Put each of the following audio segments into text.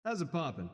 How's it poppin'?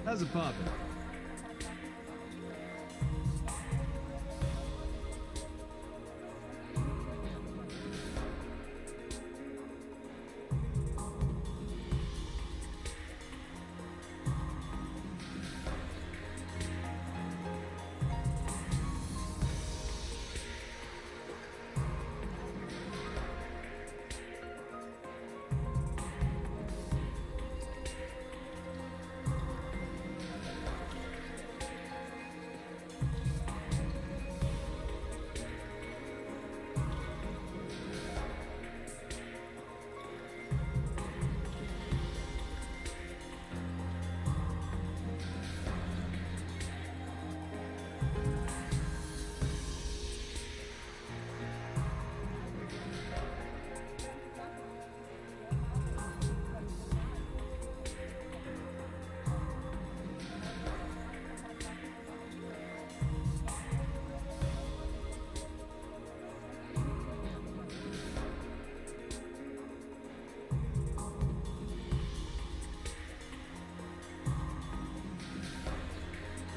How's it poppin'?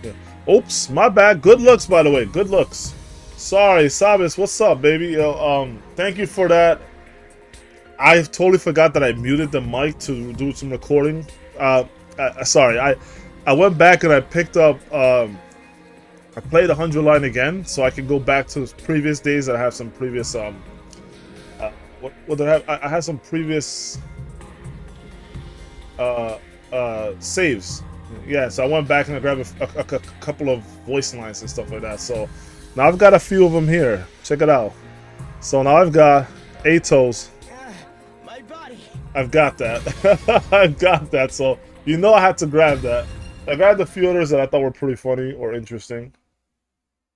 Yeah. Oops, my bad. Good looks, by the way. Good looks. Sorry, Sabis. What's up, baby? Thank you for that. I totally forgot that I muted the mic to do some recording. Sorry, I went back and I picked up. I played 100 line again, so I can go back to previous days. I have some previous. What did I have? I had some previous saves. Yeah, so I went back and I grabbed a couple of voice lines and stuff like that. So now I've got a few of them here. Check it out. So now I've got Atos. My body. I've got that. I've got that. So you know I had to grab that. I got a few others that I thought were pretty funny or interesting.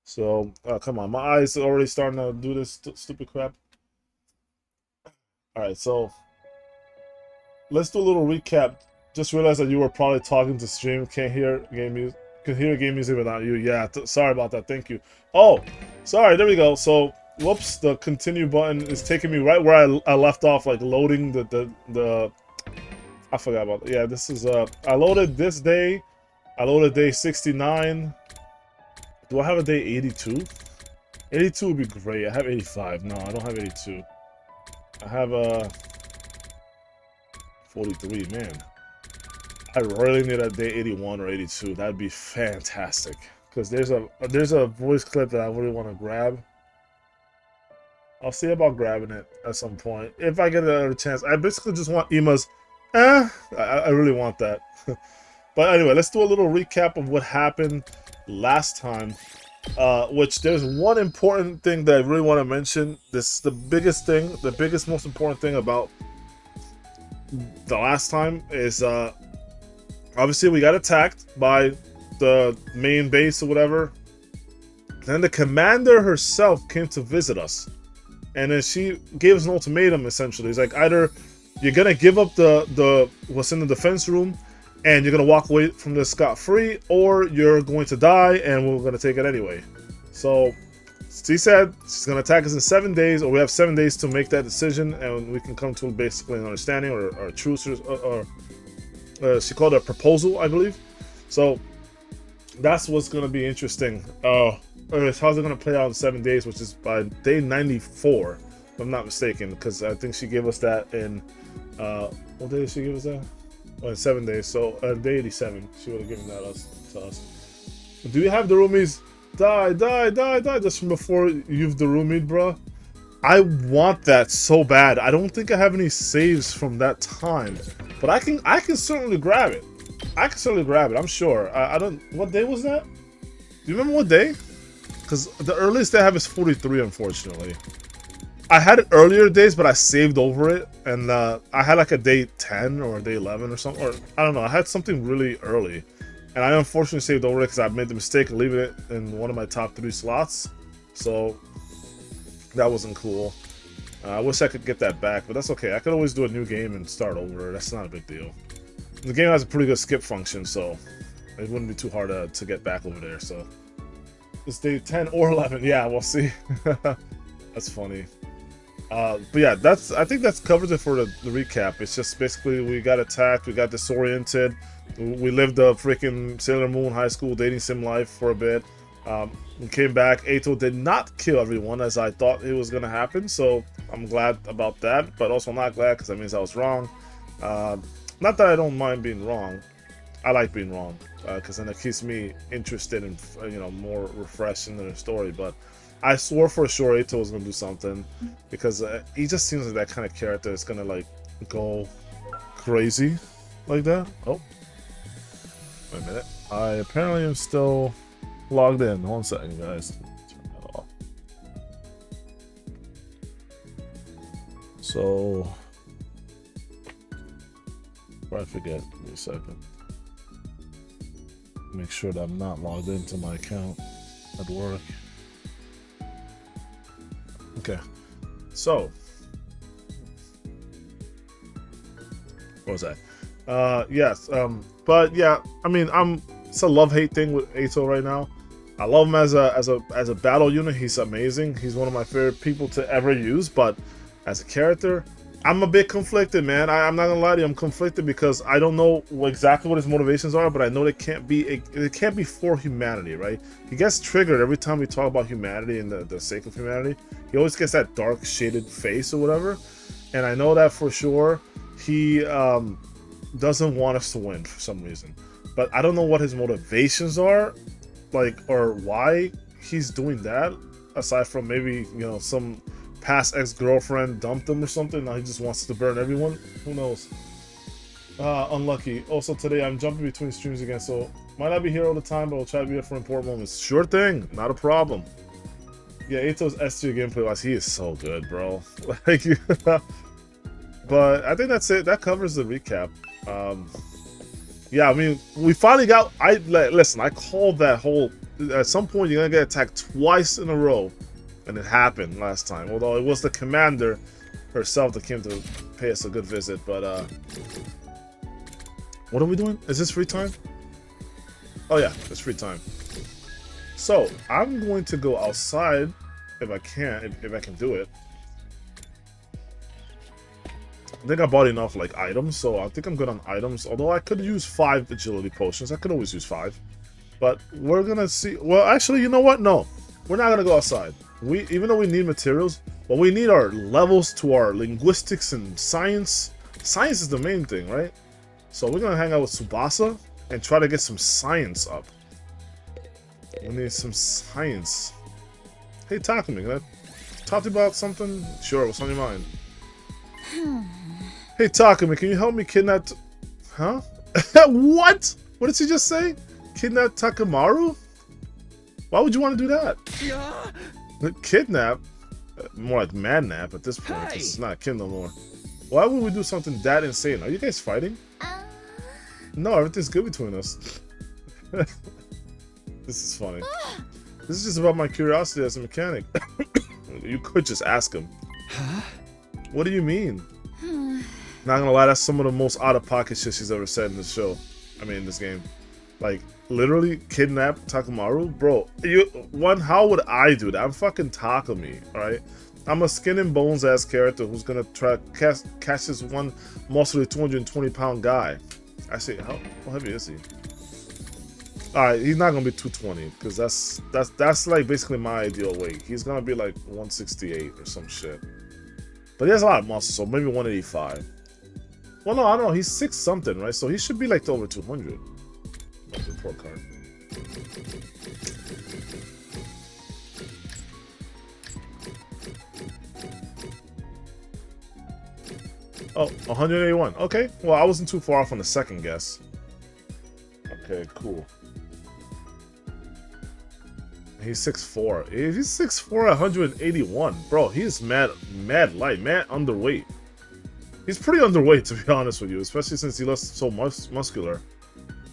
So, come on, my eyes are already starting to do this stupid crap. All right, so let's do a little recap. Just realized that you were probably talking to stream. Can't hear game music. Can hear game music without you. Yeah, sorry about that. Thank you. Oh, sorry. There we go. So, whoops. The continue button is taking me right where I left off, like loading the. I forgot about it. Yeah, this is I loaded this day. I loaded day 69. Do I have a day 82? 82 would be great. I have 85. No, I don't have 82. I have 43. Man, I really need a day 81 or 82. That'd be fantastic. Because there's a voice clip that I really want to grab. I'll see about grabbing it at some point if I get another chance. I basically just want Ima's. I really want that. But anyway, let's do a little recap of what happened last time. Which there's one important thing that I really want to mention. This is the biggest thing, the biggest, most important thing about the last time is obviously we got attacked by the main base or whatever. Then the commander herself came to visit us, and then she gave us an ultimatum. Essentially, it's like either you're gonna give up the what's in the defense room, and you're gonna walk away from this scot-free, or you're going to die, and we're gonna take it anyway. So she said she's gonna attack us in 7 days, or we have 7 days to make that decision, and we can come to basically an understanding or a truce, or she called it a proposal, I believe. So that's what's gonna be interesting. How's it gonna play out in 7 days, which is by day 94, if I'm not mistaken, because I think she gave us that in what day did she give us that? Oh, in 7 days. So day 87, she would have given that to us. Do you have the roomies? Die just from before you've the roommate, bro? I want that so bad. I don't think I have any saves from that time, but I can certainly grab it. I can certainly grab it. I'm sure. I don't. What day was that? Do you remember what day? Because the earliest I have is 43, unfortunately. I had it earlier days, but I saved over it, and I had like a day 10 or a day 11 or something, or I don't know. I had something really early, and I unfortunately saved over it because I made the mistake of leaving it in one of my top 3 slots. So that wasn't cool. I wish I could get that back, but that's okay. I could always do a new game and start over. That's not a big deal. The game has a pretty good skip function, so it wouldn't be too hard to get back over there. So it's day 10 or 11. Yeah, we'll see. That's funny. But yeah, I think that covers it for the recap. It's just basically we got attacked, we got disoriented, we lived a freaking Sailor Moon high school dating sim life for a bit. We came back. Eito did not kill everyone as I thought it was gonna happen, so I'm glad about that, but also not glad because that means I was wrong. Not that I don't mind being wrong. I like being wrong because then it keeps me interested in more refreshed in the story. But I swore for sure Eito was gonna do something because he just seems like that kind of character that's gonna like go crazy like that. Oh, wait a minute. I apparently am still logged in. 1 second, guys. Turn that off. So, before I forget, give me a second. Make sure that I'm not logged into my account at work. Okay, so what was that? Yes, but yeah, I mean, it's a love-hate thing with Eito right now. I love him as a battle unit. He's amazing. He's one of my favorite people to ever use. But as a character, I'm a bit conflicted, man. I'm not gonna lie to you. I'm conflicted because I don't know exactly what his motivations are, but I know it can't be for humanity, right? He gets triggered every time we talk about humanity and the sake of humanity. He always gets that dark shaded face or whatever, and I know that for sure. He doesn't want us to win for some reason, but I don't know what his motivations are, like, or why he's doing that. Aside from maybe some past ex-girlfriend dumped him or something. Now he just wants to burn everyone. Who knows? Unlucky. Also today I'm jumping between streams again, so might not be here all the time, but I'll try to be here for important moments. Sure thing, not a problem. Yeah, Eito's S tier gameplay wise, he is so good, bro. Like, but I think that's it. That covers the recap. Yeah, I mean, we finally got. Listen. I called that whole. At some point, you're gonna get attacked twice in a row, and it happened last time. Although it was the commander herself that came to pay us a good visit. But what are we doing? Is this free time? Oh yeah, it's free time. So I'm going to go outside if I can. If I can do it. I think I bought enough like items, so I think I'm good on items. Although I could use 5 agility potions. I could always use 5. But we're gonna see. Well, actually, you know what? No, we're not gonna go outside. Even though we need materials, but we need our levels to our linguistics and science. Science is the main thing, right? So we're gonna hang out with Tsubasa and try to get some science up. We need some science. Hey, Takumi, can I talk to you about something? Sure, what's on your mind? Hey, Takumi, can you help me kidnap... Huh? What? What did she just say? Kidnap Takamaru? Why would you want to do that? Yeah. Kidnap? More like madnap at this point. Hey. It's not a kid no more. Why would we do something that insane? Are you guys fighting? No, everything's good between us. This is funny. This is just about my curiosity as a mechanic. You could just ask him. Huh? What do you mean? Not gonna lie, that's some of the most out-of-pocket shit she's ever said in this show. I mean, in this game. Like, literally kidnap Takamaru? Bro, how would I do that? I'm fucking Takumi, alright? I'm a skin and bones ass character who's gonna try to catch this one muscly 220-pound guy. Actually, how heavy is he? Alright, he's not gonna be 220, because that's like basically my ideal weight. He's gonna be like 168 or some shit. But he has a lot of muscle, so maybe 185. Well, no, I don't know. He's 6 something, right? So he should be like over 200. That's a report card. Oh, 181. Okay. Well, I wasn't too far off on the second guess. Okay, cool. He's 6'4". He's 6'4", 181. Bro, he's mad light, mad underweight. He's pretty underweight, to be honest with you, especially since he looks so muscular.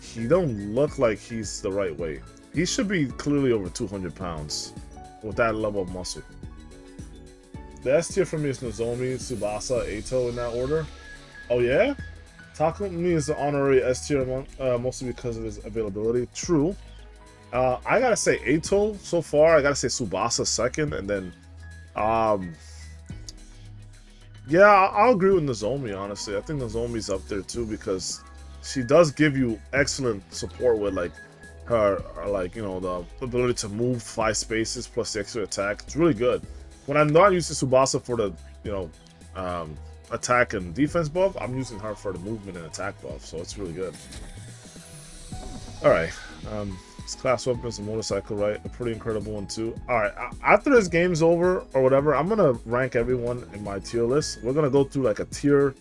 He don't look like he's the right weight. He should be clearly over 200 pounds with that level of muscle. The S tier for me is Nozomi, Tsubasa, Eito in that order. Oh yeah? Takumi is the honorary S tier mostly because of his availability. True. I gotta say Eito so far. I gotta say Tsubasa second, and then yeah, I'll agree with Nozomi, honestly. I think Nozomi's up there too because she does give you excellent support with like her like, you know, the ability to move 5 spaces plus the extra attack. It's really good. When I'm not using Tsubasa for the, you know, attack and defense buff, I'm using her for the movement and attack buff, so it's really good. Alright, this class weapon is a motorcycle, right? A pretty incredible one too. Alright, after this game's over or whatever, I'm gonna rank everyone in my tier list. We're gonna go through like a tier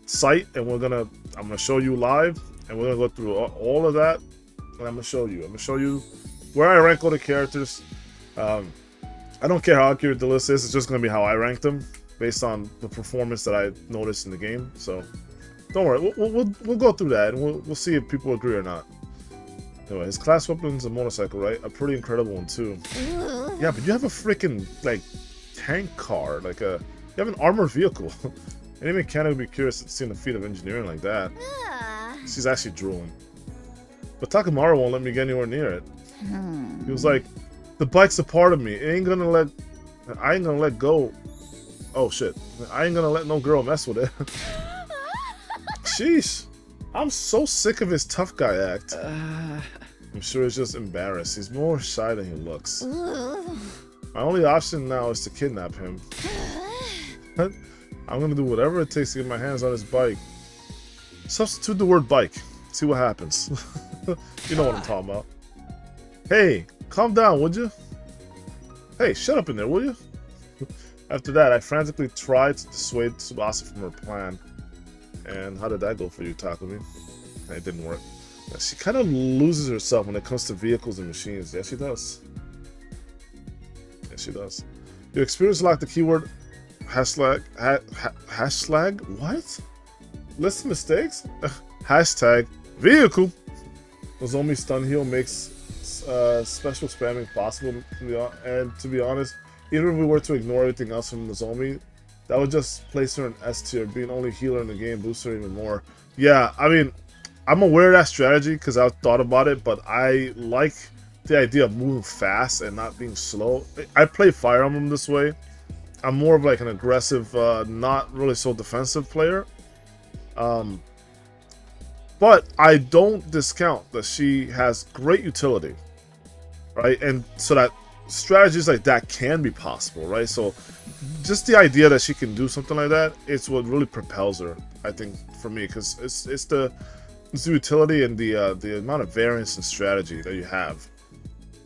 site, and I'm gonna show you live, and we're gonna go through all of that, and I'm gonna show you where I rank all the characters. I don't care how accurate the list is, it's just gonna be how I rank them based on the performance that I noticed in the game. So don't worry, we'll go through that, and we'll see if people agree or not. Anyway, his class weapon's a motorcycle, right? A pretty incredible one too. Yeah, but you have a freaking like tank car, like you have an armored vehicle. Any mechanic would be curious to see the feat of engineering like that. She's actually drooling. But Takamaru won't let me get anywhere near it. He was like, the bike's a part of me. I ain't gonna let go. Oh shit. I ain't gonna let no girl mess with it. Sheesh. I'm so sick of his tough guy act. I'm sure he's just embarrassed. He's more shy than he looks. My only option now is to kidnap him. I'm gonna do whatever it takes to get my hands on his bike. Substitute the word bike. See what happens. You know what I'm talking about. Hey, calm down, would you? Hey, shut up in there, will you? After that, I frantically tried to dissuade Tsubasa from her plan. And how did that go for you, Takumi? It didn't work. Yeah, she kind of loses herself when it comes to vehicles and machines. Yeah, she does. Yeah, she does. Your experience locked the keyword hashtag what? List of mistakes? Hashtag Vehicle. Nozomi stun heal makes special spamming possible, and to be honest, even if we were to ignore everything else from Nozomi, that would just place her in S tier, being only healer in the game, boosts her even more. Yeah, I mean, I'm aware of that strategy because I've thought about it, but I like the idea of moving fast and not being slow. I play Fire Emblem this way. I'm more of like an aggressive, not really so defensive player. But I don't discount that she has great utility, right? And so that strategies like that can be possible, right? So just the idea that she can do something like that, it's what really propels her, I think, for me, because it's the utility and the amount of variance and strategy that you have.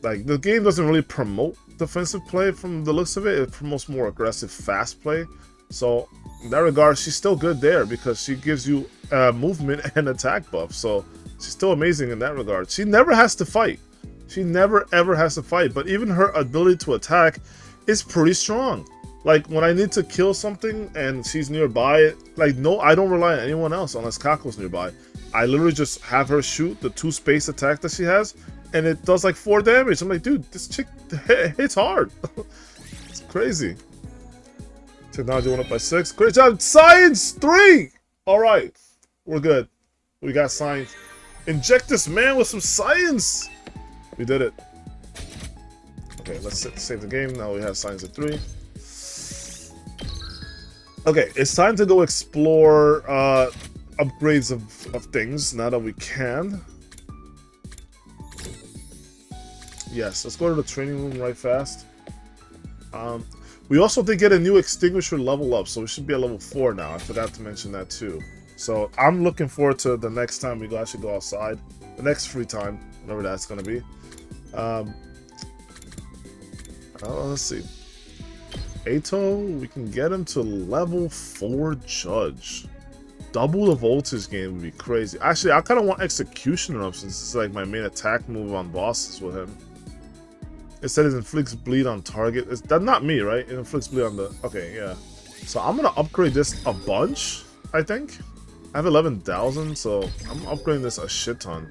Like, the game doesn't really promote defensive play from the looks of it. It promotes more aggressive, fast play. So in that regard, she's still good there because she gives you movement and attack buff. So she's still amazing in that regard. She never has to fight. She never ever has to fight. But even her ability to attack is pretty strong. Like, when I need to kill something and she's nearby, like, no, I don't rely on anyone else unless Kako's nearby. I literally just have her shoot the 2-space attack that she has, and it does like 4 damage. I'm like, dude, this chick hits hard. It's crazy. Technology went up by 6. Great job. Science 3! Alright. We're good. We got science. Inject this man with some science! We did it. Okay, let's save the game. Now we have science at 3. Okay, it's time to go explore upgrades of things now that we can. Yes, let's go to the training room right fast. We also did get a new extinguisher level up, so we should be at level 4 now. I forgot to mention that too. So I'm looking forward to the next time we actually go outside. The next free time, whatever that's going to be. Let's see. Ato, we can get him to level 4 judge. Double the voltage game would be crazy. Actually, I kind of want executioner up since it's like my main attack move on bosses with him. It said it inflicts bleed on target. That's not me, right? It inflicts bleed on the... Okay, yeah. So I'm going to upgrade this a bunch, I think. I have 11,000, so I'm upgrading this a shit ton.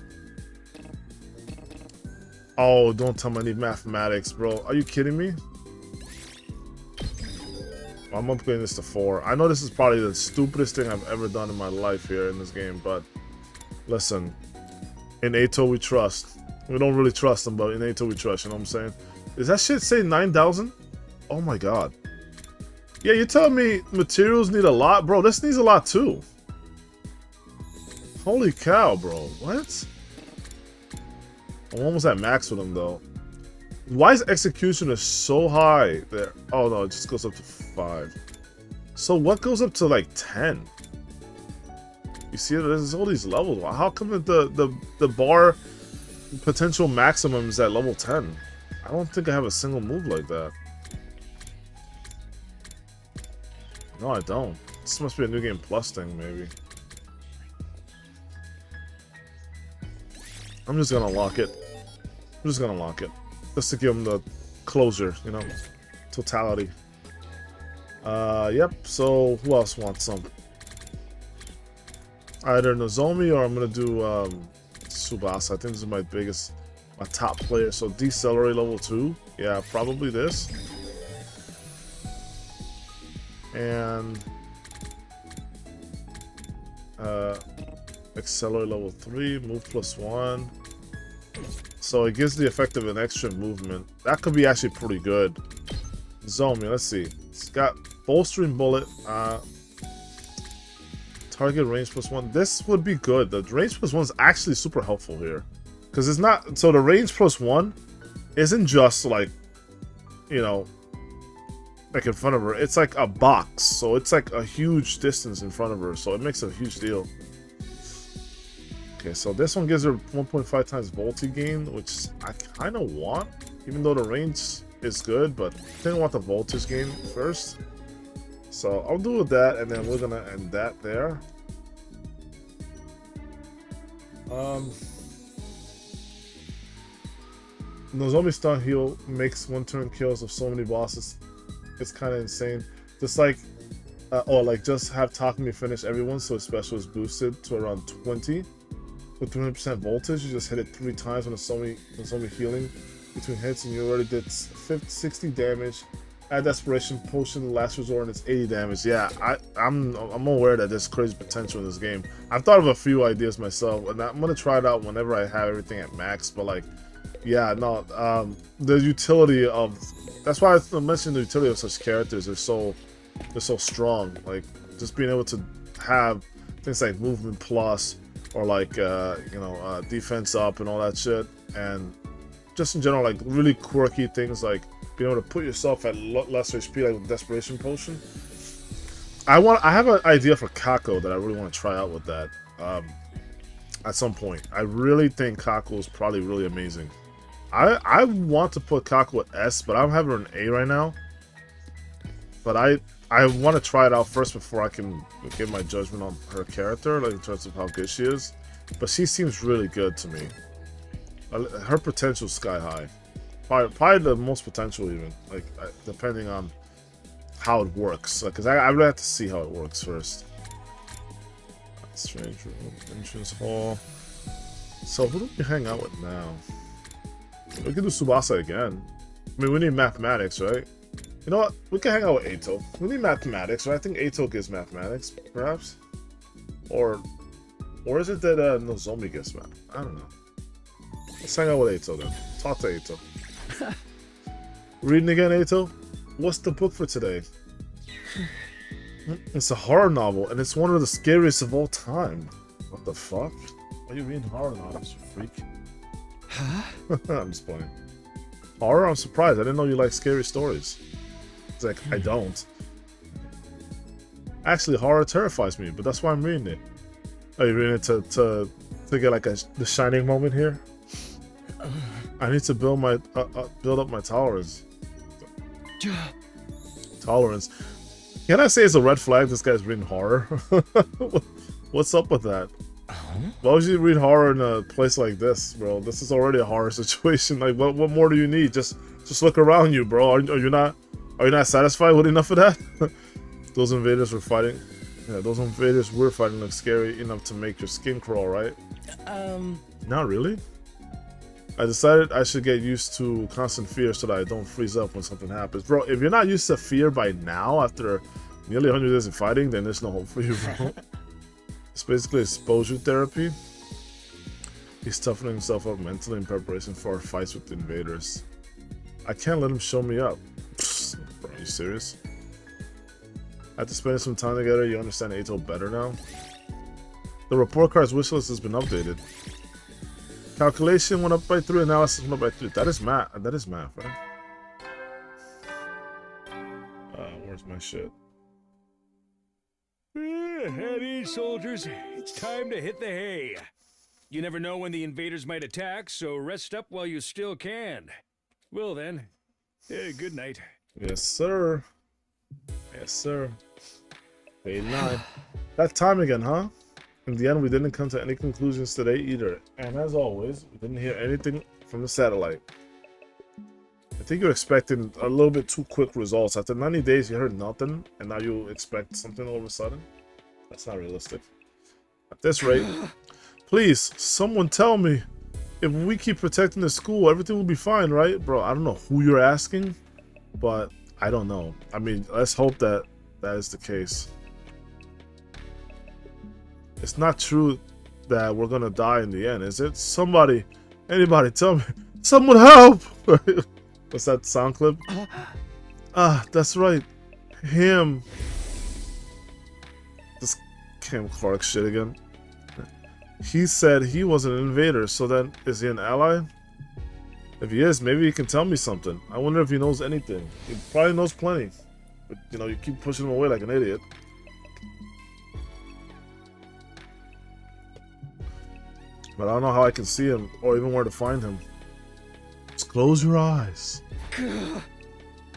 Oh, don't tell me I need mathematics, bro. Are you kidding me? I'm upgrading this to 4. I know this is probably the stupidest thing I've ever done in my life here in this game, but listen, in Ato we trust. We don't really trust him, but in Ato we trust, you know what I'm saying? Does that shit say 9,000? Oh my god. Yeah, you're telling me materials need a lot? Bro, this needs a lot too. Holy cow, bro. What? I'm almost at max with him, though. Why is executioner so high there? Oh no, it just goes up to 5. So what goes up to like 10? You see, there's all these levels. How come the bar potential maximum is at level 10? I don't think I have a single move like that. No, I don't. This must be a New Game Plus thing, maybe. I'm just gonna lock it. I'm just gonna lock it. Just to give him the closure, you know, totality. Yep, so who else wants some? Either Nozomi or I'm gonna do Tsubasa. I think this is my top player. So decelerate level 2. Yeah, probably this. And accelerate level 3, move +1. So it gives the effect of an extra movement. That could be actually pretty good. Zomi, let's see. It's got bolstering bullet. Target range +1. This would be good. The range +1 is actually super helpful here. Because it's not... So the range +1 isn't just like, you know, like in front of her. It's like a box. So it's like a huge distance in front of her. So it makes a huge deal. Okay, so this one gives her 1.5 times Volti gain, which I kind of want, even though the range is good, but I think I want the voltage gain first. So I'll do with that, and then we're gonna end that there. Nozomi stun heal makes one-turn kills of so many bosses. It's kind of insane. Just like, or like just have Takumi finish everyone, so his special is boosted to around 20. with 200% voltage. You just hit it 3 times when it's only healing between hits, and you already did 60 damage. Add Desperation Potion, Last Resort, and it's 80 damage. Yeah, I'm aware that there's crazy potential in this game. I've thought of a few ideas myself, and I'm gonna try it out whenever I have everything at max. But like, yeah, no, the utility of that's why I mentioned the utility of such characters. They're so strong. Like just being able to have things like movement plus or like defense up and all that shit, and just in general like really quirky things like being able to put yourself at less HP like with Desperation Potion. I have an idea for Kako that I really want to try out with that at some point. I really think Kako is probably really amazing. I want to put Kako at S, but I'm having her an A right now. But I want to try it out first before I can give my judgment on her character, like in terms of how good she is. But she seems really good to me. Her potential's sky high. Probably the most potential even, like depending on how it works. Because I really have to see how it works first. Strange room, entrance hall. So who do we hang out with now? We can do Tsubasa again. I mean, we need mathematics, right? You know what? We can hang out with Eito. We need mathematics, right? I think Eito gives mathematics, perhaps? Or is it that Nozomi gets math? I don't know. Let's hang out with Eito then. Talk to Eito. Reading again, Eito? What's the book for today? It's a horror novel, and it's one of the scariest of all time. What the fuck? Why are you reading horror novels, you freak? Huh? I'm just playing. Horror? I'm surprised. I didn't know you like scary stories. It's like, I don't. Actually, horror terrifies me, but that's why I'm reading it. Are you reading it to get like the shining moment here? I need to build up my tolerance. Tolerance. Can I say it's a red flag this guy's reading horror? What's up with that? Why would you read horror in a place like this, bro? This is already a horror situation. Like, what more do you need? Just look around you, bro. Are you not satisfied with enough of that? Those invaders were fighting. Yeah, those invaders were fighting look scary enough to make your skin crawl, right? Not really. I decided I should get used to constant fear so that I don't freeze up when something happens. Bro, if you're not used to fear by now, after nearly 100 days of fighting, then there's no hope for you, bro. It's basically exposure therapy. He's toughening himself up mentally in preparation for our fights with the invaders. I can't let him show me up. Psst, bro, are you serious? After spending some time together, you understand Eito better now? The report card's wish list has been updated. Calculation went up by 3, analysis went up by 3. That is math. That is math, right? Where's my shit? Heavy soldiers, it's time to hit the hay. You never know when the invaders might attack, so rest up while you still can. Well then, good night. Yes, sir. Yes, sir. 89. That time again, huh? In the end, we didn't come to any conclusions today either. And as always, we didn't hear anything from the satellite. I think you're expecting a little bit too quick results. After 90 days, you heard nothing, and now you expect something all of a sudden? That's not realistic. At this rate, please, someone tell me. If we keep protecting the school, everything will be fine, right? Bro, I don't know who you're asking, but I don't know. I mean, let's hope that is the case. It's not true that we're gonna die in the end, is it? Somebody, anybody, tell me. Someone help! What's that sound clip? Ah, that's right. Him. This Kim Clark shit again. He said he was an invader, so then is he an ally? If he is, maybe he can tell me something. I wonder if he knows anything. He probably knows plenty. But, you know, you keep pushing him away like an idiot. But I don't know how I can see him, or even where to find him. Just close your eyes.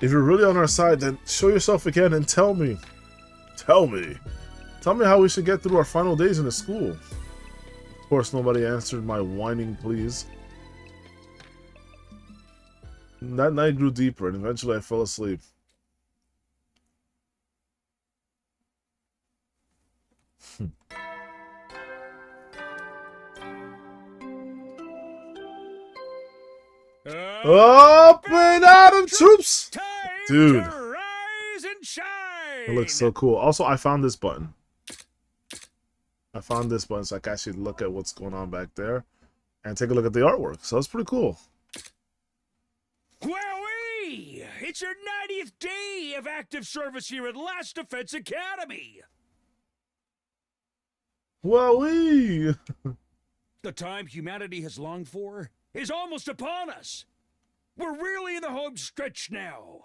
If you're really on our side, then show yourself again and tell me. Tell me. Tell me how we should get through our final days in the school. Of course, nobody answered my whining pleas. That night grew deeper, and eventually I fell asleep. Up and out of troops! Time Dude. to rise and shine. It looks so cool. Also, I found this button. I found this button so I can actually look at what's going on back there and take a look at the artwork. So it's pretty cool. Wowee! It's your 90th day of active service here at Last Defense Academy. Wowee! The time humanity has longed for is almost upon us. We're really in the home stretch now.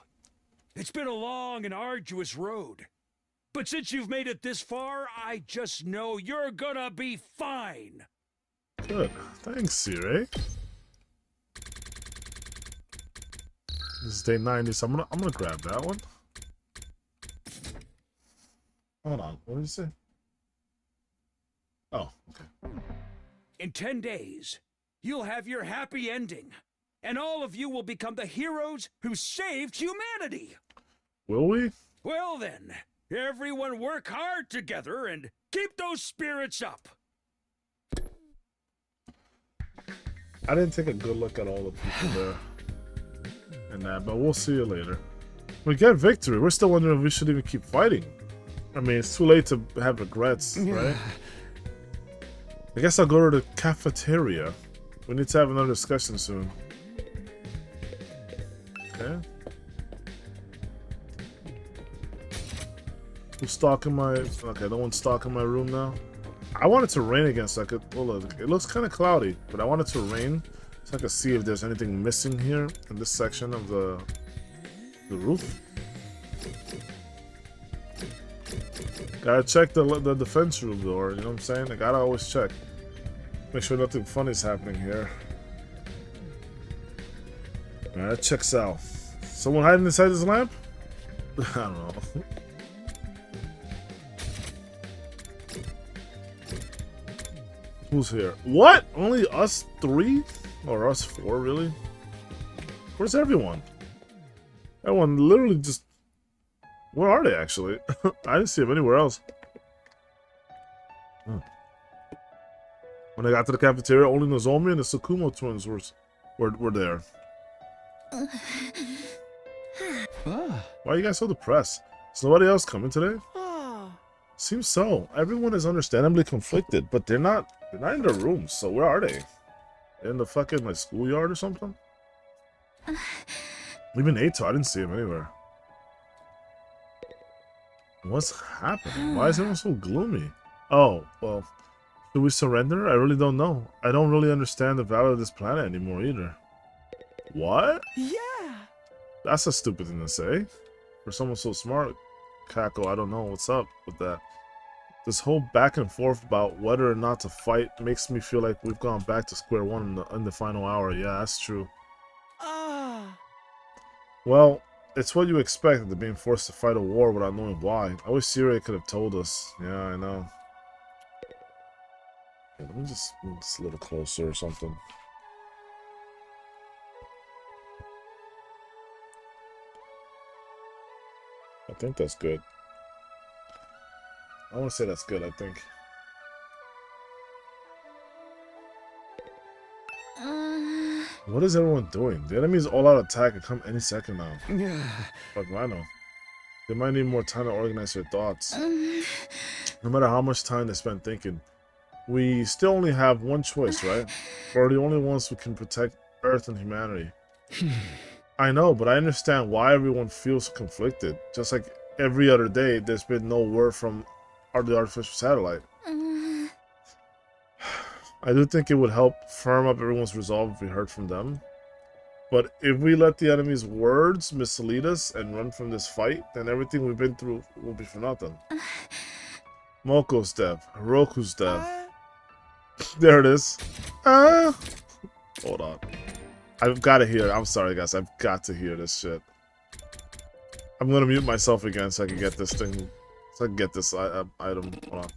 It's been a long and arduous road. But since you've made it this far, I just know you're gonna be fine. Good. Thanks, Siri. This is day 90, so I'm gonna grab that one. Hold on. What did you say? Oh, okay. In 10 days, you'll have your happy ending. And all of you will become the heroes who saved humanity. Will we? Well then, everyone work hard together and keep those spirits up. I didn't take a good look at all the people there and that, but we'll see you later. We get victory. We're still wondering if we should even keep fighting. I mean, it's too late to have regrets, right? I guess I'll go to the cafeteria. We need to have another discussion soon. Okay. Who's stalking my... Okay, no one's stalking my room now. I want it to rain again so I could... Oh, look, it looks kind of cloudy, but I want it to rain so I can see if there's anything missing here in this section of the roof. Gotta check the defense room door, you know what I'm saying? I gotta always check. Make sure nothing funny is happening here. Alright, checks out. Someone hiding inside this lamp? I don't know. Who's here? What? Only us three? Or us four, really? Where's everyone? Everyone literally just... Where are they, actually? I didn't see them anywhere else. Hmm. When I got to the cafeteria, only Nozomi and the Tsukumo twins were there. Why are you guys so depressed? Is nobody else coming today? Seems so. Everyone is understandably conflicted, but they're not in their rooms, so where are they? In the fucking like schoolyard or something? Even Eito, I didn't see him anywhere. What's happening? Why is everyone so gloomy? Oh, well, should we surrender? I really don't know. I don't really understand the value of this planet anymore either. What? Yeah. That's a stupid thing to say. For someone so smart, Kako, I don't know what's up with that. This whole back and forth about whether or not to fight makes me feel like we've gone back to square one in the final hour. Yeah, that's true. Well, it's what you expect after being forced to fight a war without knowing why. I wish Siri could have told us. Yeah, I know. Yeah, let me just move this a little closer or something. I think that's good. I want to say that's good, I think. What is everyone doing? The enemy's all-out attack can come any second now. Fuck, I know. They might need more time to organize their thoughts. No matter how much time they spend thinking. We still only have one choice, right? We're the only ones who can protect Earth and humanity. I know, but I understand why everyone feels conflicted. Just like every other day, there's been no word from the artificial satellite. I do think it would help firm up everyone's resolve if we heard from them. But if we let the enemy's words mislead us and run from this fight, then everything we've been through will be for nothing. Moko's death. Hiroku's death. There it is. Hold on. I've got to hear it. I'm sorry, guys. I've got to hear this shit. I'm going to mute myself again so I can get this thing. So I can get this item. Hold on.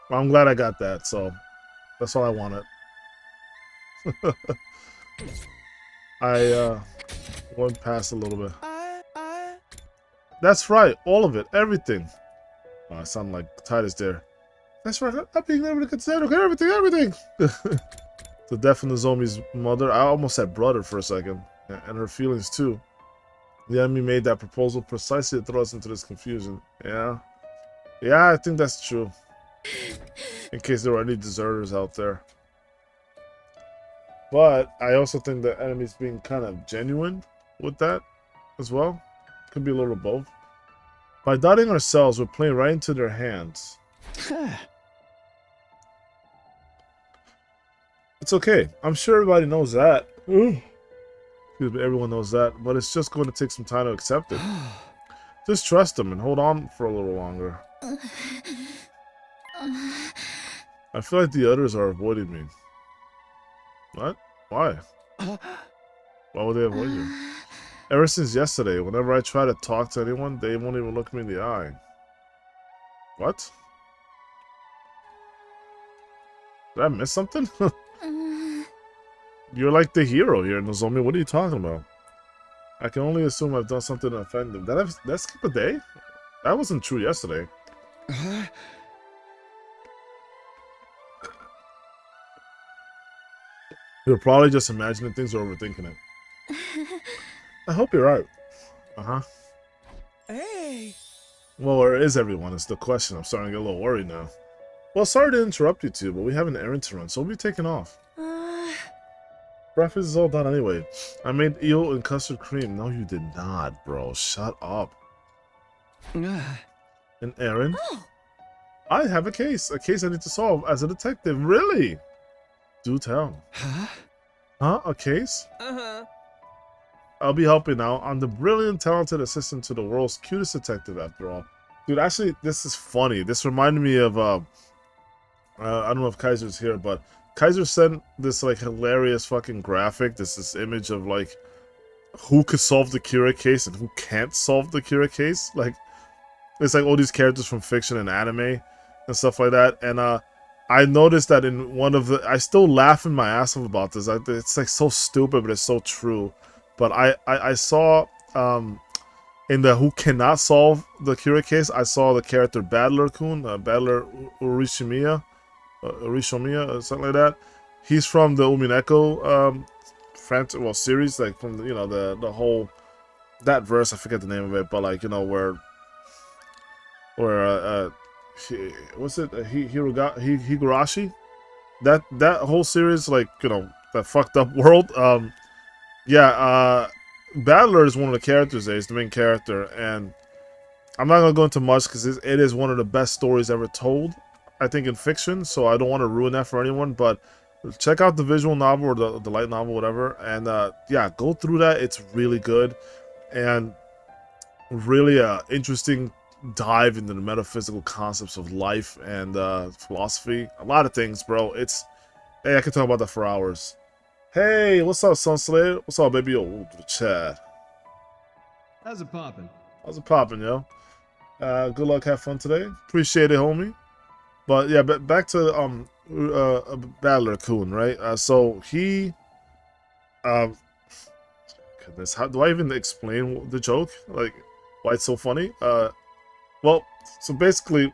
Well, I'm glad I got that, so that's all I wanted. I went past a little bit. That's right, all of it, everything. Oh, I sound like Titus there. That's right, I'm being able to consider everything. The death of Nozomi's mother, I almost said brother for a second, and her feelings too. The enemy made that proposal precisely to throw us into this confusion. Yeah, I think that's true. In case there were any deserters out there. But I also think the enemy's being kind of genuine with that as well. Could be a little of both. By doubting ourselves, we're playing right into their hands. It's okay. I'm sure everybody knows that. Excuse me, everyone knows that. But it's just going to take some time to accept it. Just trust them and hold on for a little longer. I feel like the others are avoiding me. What? Why? Why would they avoid you? Ever since yesterday, whenever I try to talk to anyone, they won't even look me in the eye. What? Did I miss something? You're like the hero here, Nozomi. What are you talking about? I can only assume I've done something to offend them. Did I skip a day? That wasn't true yesterday. You're probably just imagining things or overthinking it. I hope you're right. Uh-huh. Hey! Well, where is everyone? Is the question. I'm starting to get a little worried now. Well, sorry to interrupt you two, but we have an errand to run, so we'll be taking off. Breakfast is all done anyway. I made eel and custard cream. No, you did not, bro. Shut up. An errand? I have a case I need to solve as a detective. Really? Do tell. Huh? A case? I'll be helping out. I'm the brilliant, talented assistant to the world's cutest detective, after all. Dude, actually, this is funny. This reminded me of, I don't know if Kaiser's here, but Kaiser sent this, like, hilarious fucking graphic. This image of, like, who could solve the Kira case and who can't solve the Kira case. Like, it's like all these characters from fiction and anime and stuff like that. And, I noticed that in one of the... I still laugh in my ass off about this. It's, like, so stupid, but it's so true. But I saw, in the who cannot solve the Kira case, I saw the character Battler-kun, Battler Urishimiya, something like that. He's from the Umineko series, like from the, you know, the whole, that verse, I forget the name of it, but like, you know, where what's it, Higurashi? That whole series, like, you know, that fucked up world. Battler is one of the characters there. He's the main character, and I'm not gonna go into much because it is one of the best stories ever told, I think, in fiction, so I don't want to ruin that for anyone. But check out the visual novel or the light novel, whatever, and yeah, go through that. It's really good and really interesting dive into the metaphysical concepts of life and philosophy. A lot of things, bro. Hey, I can talk about that for hours. Hey, what's up, Sun Slayer? What's up, baby? Oh, Chad. How's it poppin'? How's it poppin', yo? Good luck, have fun today. Appreciate it, homie. But yeah, back to Battler-kun, right? So he, goodness, how do I even explain the joke? Like, why it's so funny? Well, so basically,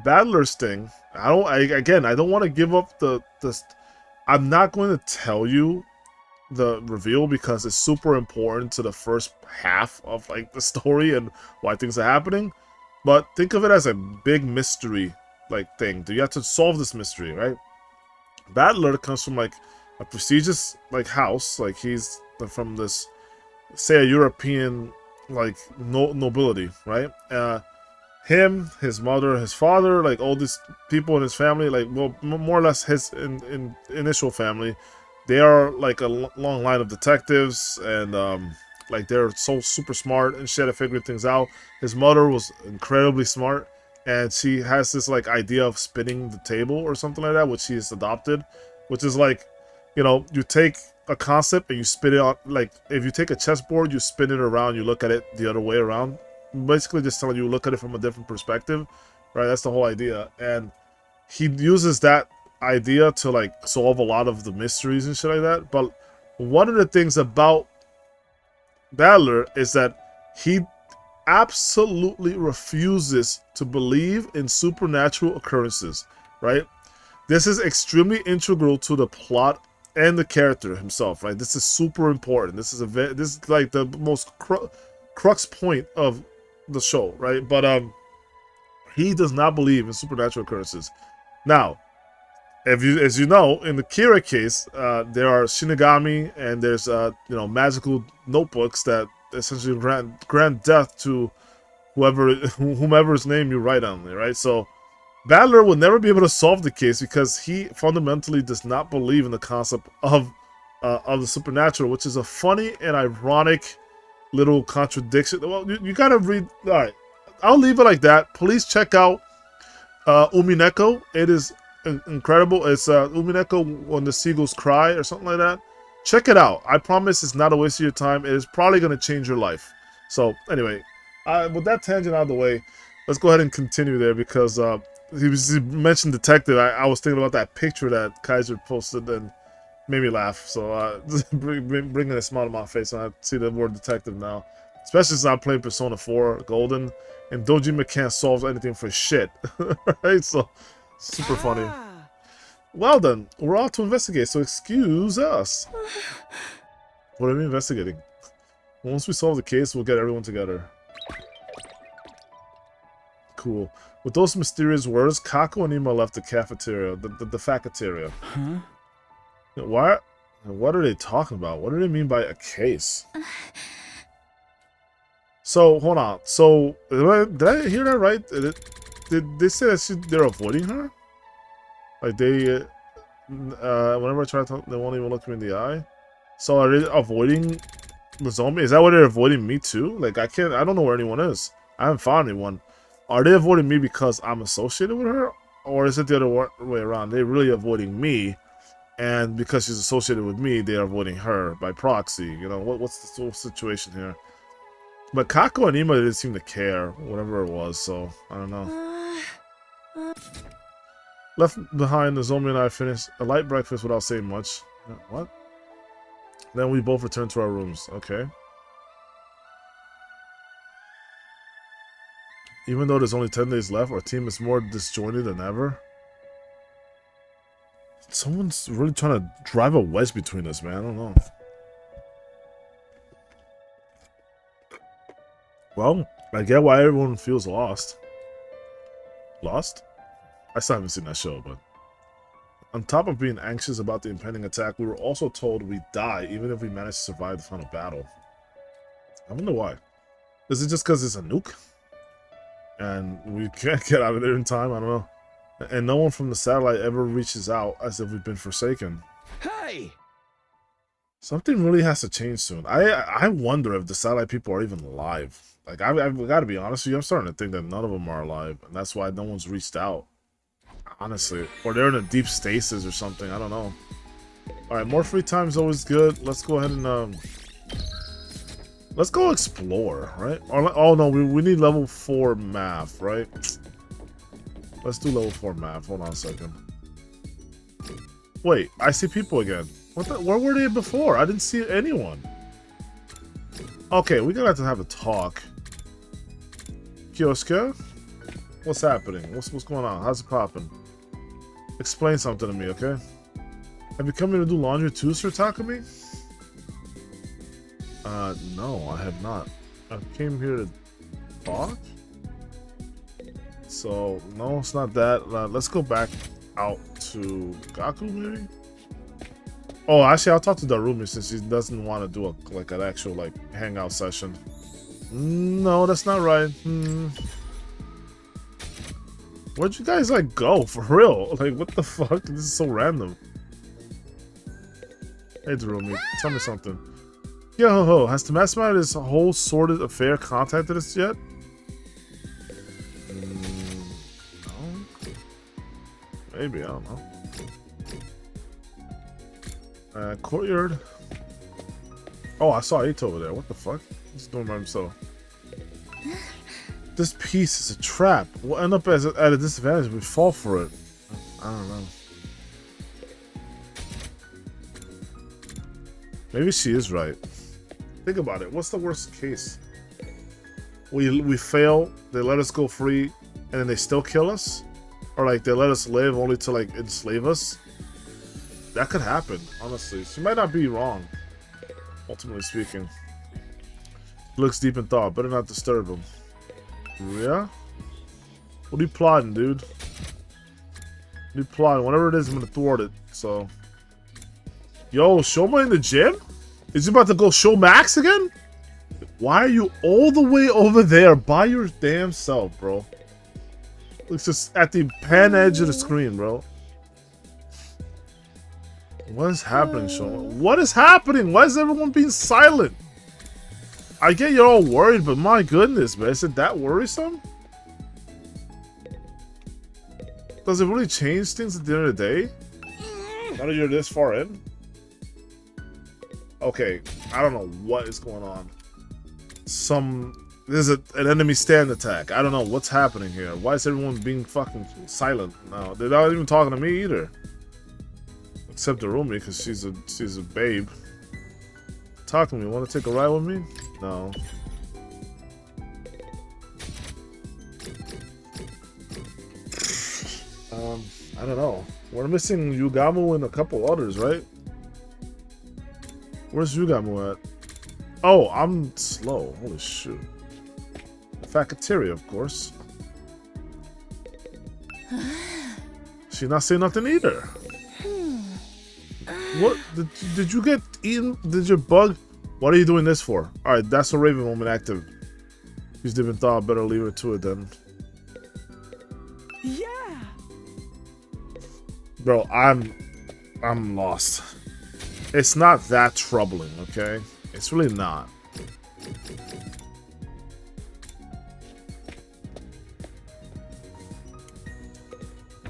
Battler's thing. I don't want to give up the. I'm not going to tell you the reveal because it's super important to the first half of like the story and why things are happening. But think of it as a big mystery like thing. Do you have to solve this mystery, right? Battler comes from like a prestigious like house, like he's from this, say, a European like nobility, right? Him, his mother, his father, like all these people in his family, like, well, more or less his initial family, they are like a long line of detectives, and like they're so super smart and shit at figuring things out. His mother was incredibly smart, and she has this like idea of spinning the table or something like that, which she has adopted, which is like, you know, you take a concept and you spin it on, like if you take a chessboard, you spin it around, you look at it the other way around. Basically, just telling you look at it from a different perspective, right? That's the whole idea, and he uses that idea to like solve a lot of the mysteries and shit like that. But one of the things about Battler is that he absolutely refuses to believe in supernatural occurrences, right? This is extremely integral to the plot and the character himself, right? This is super important. This is like the most crux point of the show, right? But he does not believe in supernatural occurrences. Now, as you know, in the Kira case, there are Shinigami and there's magical notebooks that essentially grant death to whomever's name you write on there, right? So Battler will never be able to solve the case because he fundamentally does not believe in the concept of the supernatural, which is a funny and ironic little contradiction. Well, you gotta read. All right, I'll leave it like that. Please check out Umineko. It is incredible. It's Umineko When the Seagulls Cry or something like that. Check it out. I promise it's not a waste of your time. It is probably going to change your life. So anyway, with that tangent out of the way, let's go ahead and continue there because he mentioned detective. I was thinking about that picture that Kaiser posted and made me laugh. So bringing a smile to my face when I see the word detective now. Especially since I'm playing Persona 4 Golden and Dojima can't solve anything for shit. Right? So super funny. Well then, we're off to investigate, so excuse us. What are we investigating? Once we solve the case, we'll get everyone together. Cool. With those mysterious words, Kako and Ima left the cafeteria, the facteria. Huh? What are they talking about? What do they mean by a case? So, hold on. So, did I hear that right? Did they say that they're avoiding her? Like they, whenever I try to talk, they won't even look me in the eye. So are they avoiding the zombie? Is that why they're avoiding me too? Like I don't know where anyone is. I haven't found anyone. Are they avoiding me because I'm associated with her? Or is it the other way around? They're really avoiding me, and because she's associated with me, they're avoiding her by proxy. You know, what's the whole situation here? But Kako and Ima didn't seem to care, whatever it was, so I don't know. Left behind, the zombie and I finished a light breakfast without saying much. What? Then we both returned to our rooms. Okay. Even though there's only 10 days left, our team is more disjointed than ever. Someone's really trying to drive a wedge between us, man. I don't know. Well, I get why everyone feels lost. Lost? I still haven't seen that show, but... On top of being anxious about the impending attack, we were also told we'd die even if we managed to survive the final battle. I wonder why. Is it just because it's a nuke? And we can't get out of there in time? I don't know. And no one from the satellite ever reaches out as if we've been forsaken. Hey! Something really has to change soon. I wonder if the satellite people are even alive. Like, I've got to be honest with you, I'm starting to think that none of them are alive. And that's why no one's reached out. Honestly. Or they're in a deep stasis or something. I don't know. Alright, more free time is always good. Let's go ahead and, let's go explore, right? Oh, no, we need level 4 math, right? Let's do level 4 math. Hold on a second. Wait, I see people again. Where were they before? I didn't see anyone. Okay, we're gonna have to talk. Kyosuke? What's happening? What's going on? How's it popping? Explain something to me, okay? Have you come here to do laundry too, Sir Takumi? No, I have not. I came here to talk? So, no, it's not that. Let's go back out to Gaku, maybe? Oh, actually, I'll talk to Darumi since he doesn't want to do an actual, hangout session. No, that's not right. Where'd you guys, go? For real? Like, what the fuck? This is so random. Hey, Darumi, tell me something. Yo ho ho, has the mastermind of this whole sordid affair contacted us yet? No? Maybe, I don't know. Courtyard. Oh, I saw 8 over there. What the fuck? He's doing by himself. This piece is a trap. We'll end up at a disadvantage if we fall for it. I don't know. Maybe she is right. Think about it. What's the worst case? We fail, they let us go free, and then they still kill us? Or like they let us live only to like enslave us? That could happen, honestly. She might not be wrong, ultimately speaking. Looks deep in thought. Better not disturb him. Yeah? What are you plotting, dude? What are you plotting? Whatever it is, I'm gonna thwart it, so. Yo, Shoma in the gym? Is he about to go show Max again? Why are you all the way over there by your damn self, bro? Looks just at the pen edge of the screen, bro. What is happening, Shoma? What is happening? Why is everyone being silent? I get you're all worried, but my goodness, man. Is it that worrisome? Does it really change things at the end of the day? Now that you're this far in? Okay, I don't know what is going on. There's an enemy stand attack. I don't know what's happening here. Why is everyone being fucking silent now? They're not even talking to me either. Except Arumi, because she's a babe. Talk to me. Want to take a ride with me? No. I don't know. We're missing Yugamu and a couple others, right? Where's Yugamu at? Oh, I'm slow. Holy shit. The Facatoria, of course. She not say nothing either. What? Did you get eaten? Did your bug? What are you doing this for? Alright, that's a Raven moment active. She's even thought better leave her to it then. Yeah. Bro, I'm lost. It's not that troubling, okay? It's really not.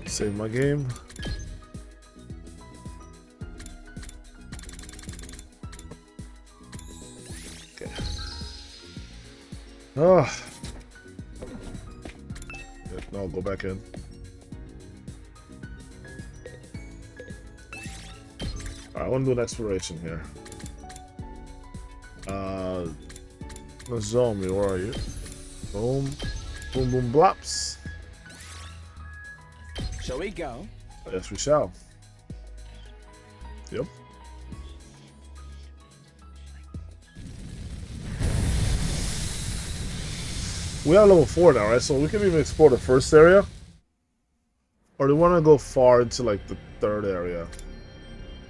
Save my game. Okay. Oh. No, go back in. Alright, I want to do an exploration here. Nozomi, where are you? Boom. Boom, boom, blops. Shall we go? Yes, we shall. Yep. We are level 4 now, right? So we can even explore the first area. Or do we want to go far into like the third area?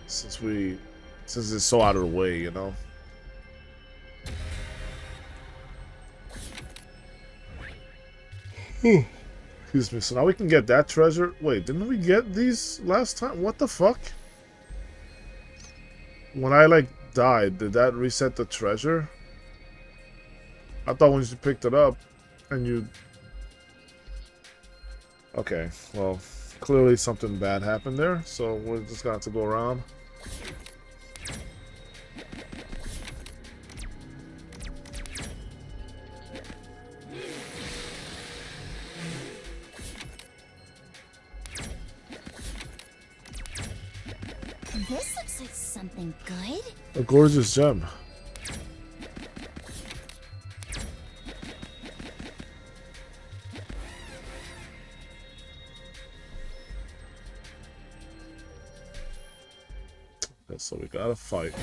Since it's so out of the way, you know? Excuse me. So now we can get that treasure. Wait, didn't we get these last time? What the fuck? When I like died, did that reset the treasure? I thought when you picked it up and you... Okay, well, clearly something bad happened there, so we're just gonna have to go around. This looks like something good. A gorgeous gem. Okay, so we gotta fight.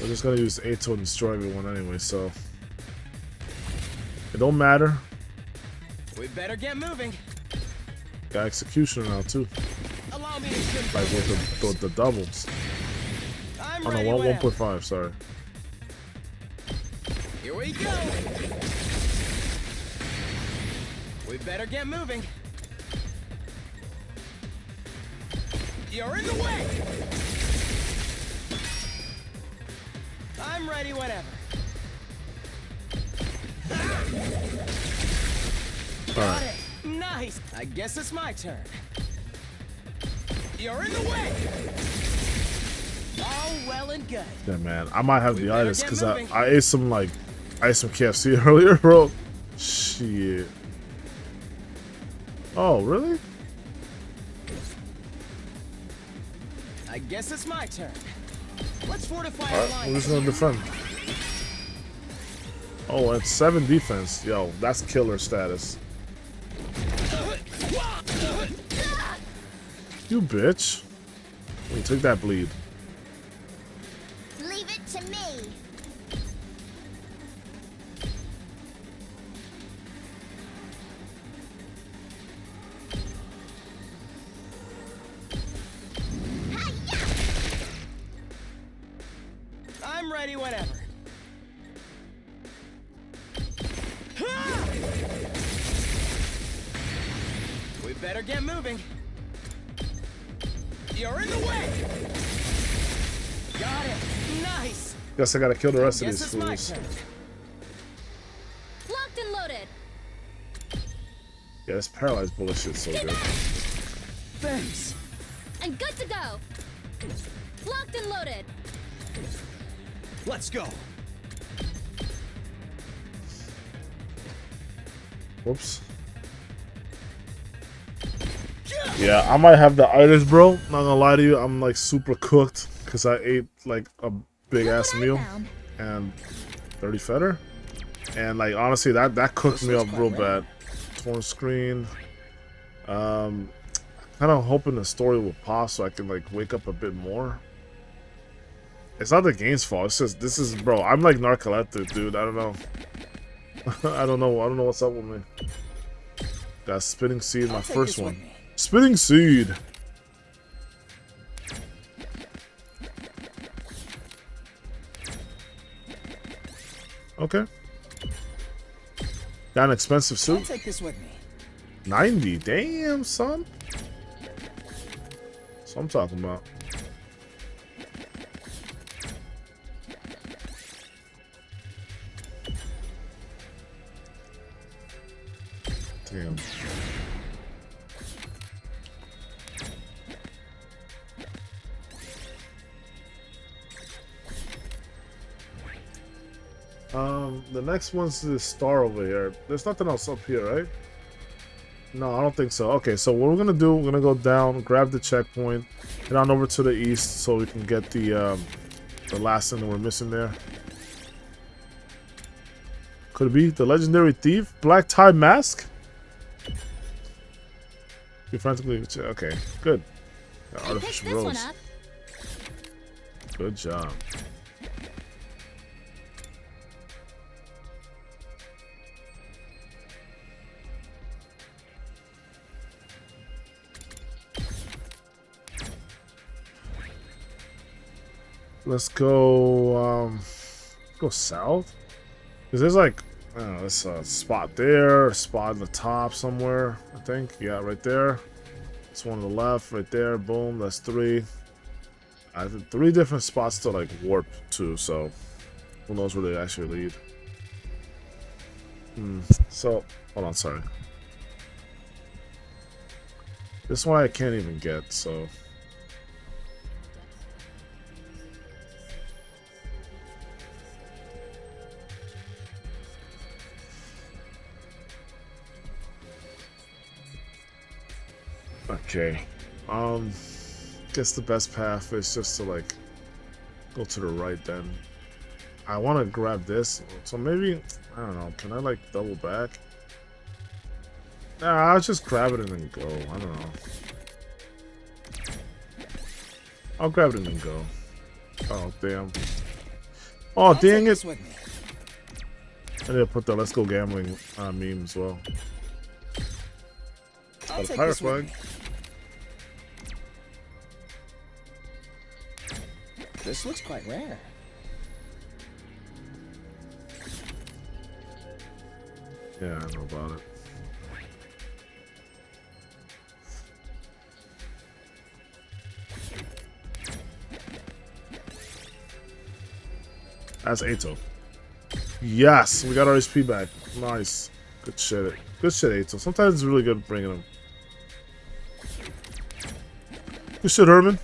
We're just gonna use 8 to destroy everyone anyway, so it don't matter. We better get moving. Got executioner now too. Allow me to Like with the doubles. I'm Oh ready no, whenever. 1.5, sorry. Here we go. We better get moving. You're in the way. I'm ready whenever. Got it. Nice. I guess it's my turn. You're in the way. I'll well and good. Yeah, man. I might have We the better itis get because moving. I ate some KFC earlier, bro. Shit. Oh, really? I guess it's my turn. Let's fortify our Alright, we're lines. just gonna defend. Oh, it's 7 defense. Yo, that's killer status. You bitch. Hey, take that bleed. Leave it to me. I'm ready whenever. We better get moving. You're in the way. Got it. Nice. Guess I gotta kill the rest of Guess these it's my fools. turn. Locked and loaded. Yeah, this paralyzed bullshit's so good. Thanks. I'm good to go. Locked and loaded. Let's go. Whoops. Yeah, I might have the itis, bro. Not gonna lie to you, I'm like super cooked because I ate like a big ass Look what I meal found. and 30 feder. And like honestly, that cooked me up real bad. Torn screen. Kind of hoping the story will pause so I can like wake up a bit more. It's not the game's fault. It's just this is, bro. I'm like narcoleptic, dude. I don't know. I don't know what's up with me. Got spitting seed, my I'll take first this one. with me. Spitting seed. Okay. Got an expensive I'll suit. take this with me. 90. Damn, son. That's what I'm talking about. Damn. The next one's this star over here. There's nothing else up here, right? No, I don't think so. Okay, so what we're gonna do, we're gonna go down, grab the checkpoint, head on over to the east so we can get the last thing that we're missing there. Could it be the legendary thief? Black tie mask? You frantically okay, good. Got I picked artificial this one rose. up. Good job. Let's go south. Cause there's like, I don't know, there's a spot there, a spot on the top somewhere, I think. Yeah, right there. This one on the left, right there, boom, that's 3. I think 3 different spots to like warp to, so who knows where they actually lead. So, hold on, sorry. This one I can't even get, so. Okay. Guess the best path is just to like go to the right then. I want to grab this, so maybe, I don't know, can I like double back? Nah, I'll just grab it and then go. I don't know. I'll grab it and then go. Oh, damn. Oh, I'll take dang it. this with me. I need to put the Let's Go Gambling meme as well. I'll Got a take pirate this with flag. me. This looks quite rare. Yeah, I know about it. That's Ato. Yes, we got our HP back. Nice. Good shit. Good shit, Ato. Sometimes it's really good bringing them. Good shit, Herman.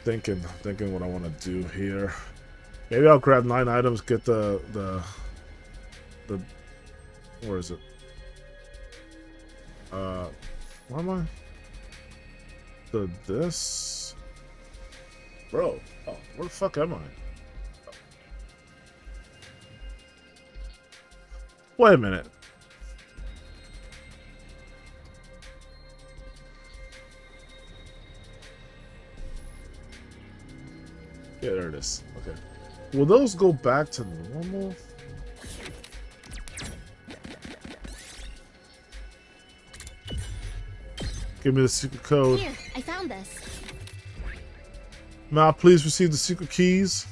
Thinking what I want to do here. Maybe I'll grab 9 items, get the where is it? Where am I? This? Bro, oh, where the fuck am I? Wait a minute. Yeah, there it is. Okay. Will those go back to normal? Give me the secret code. Here, I found this. May I please receive the secret keys?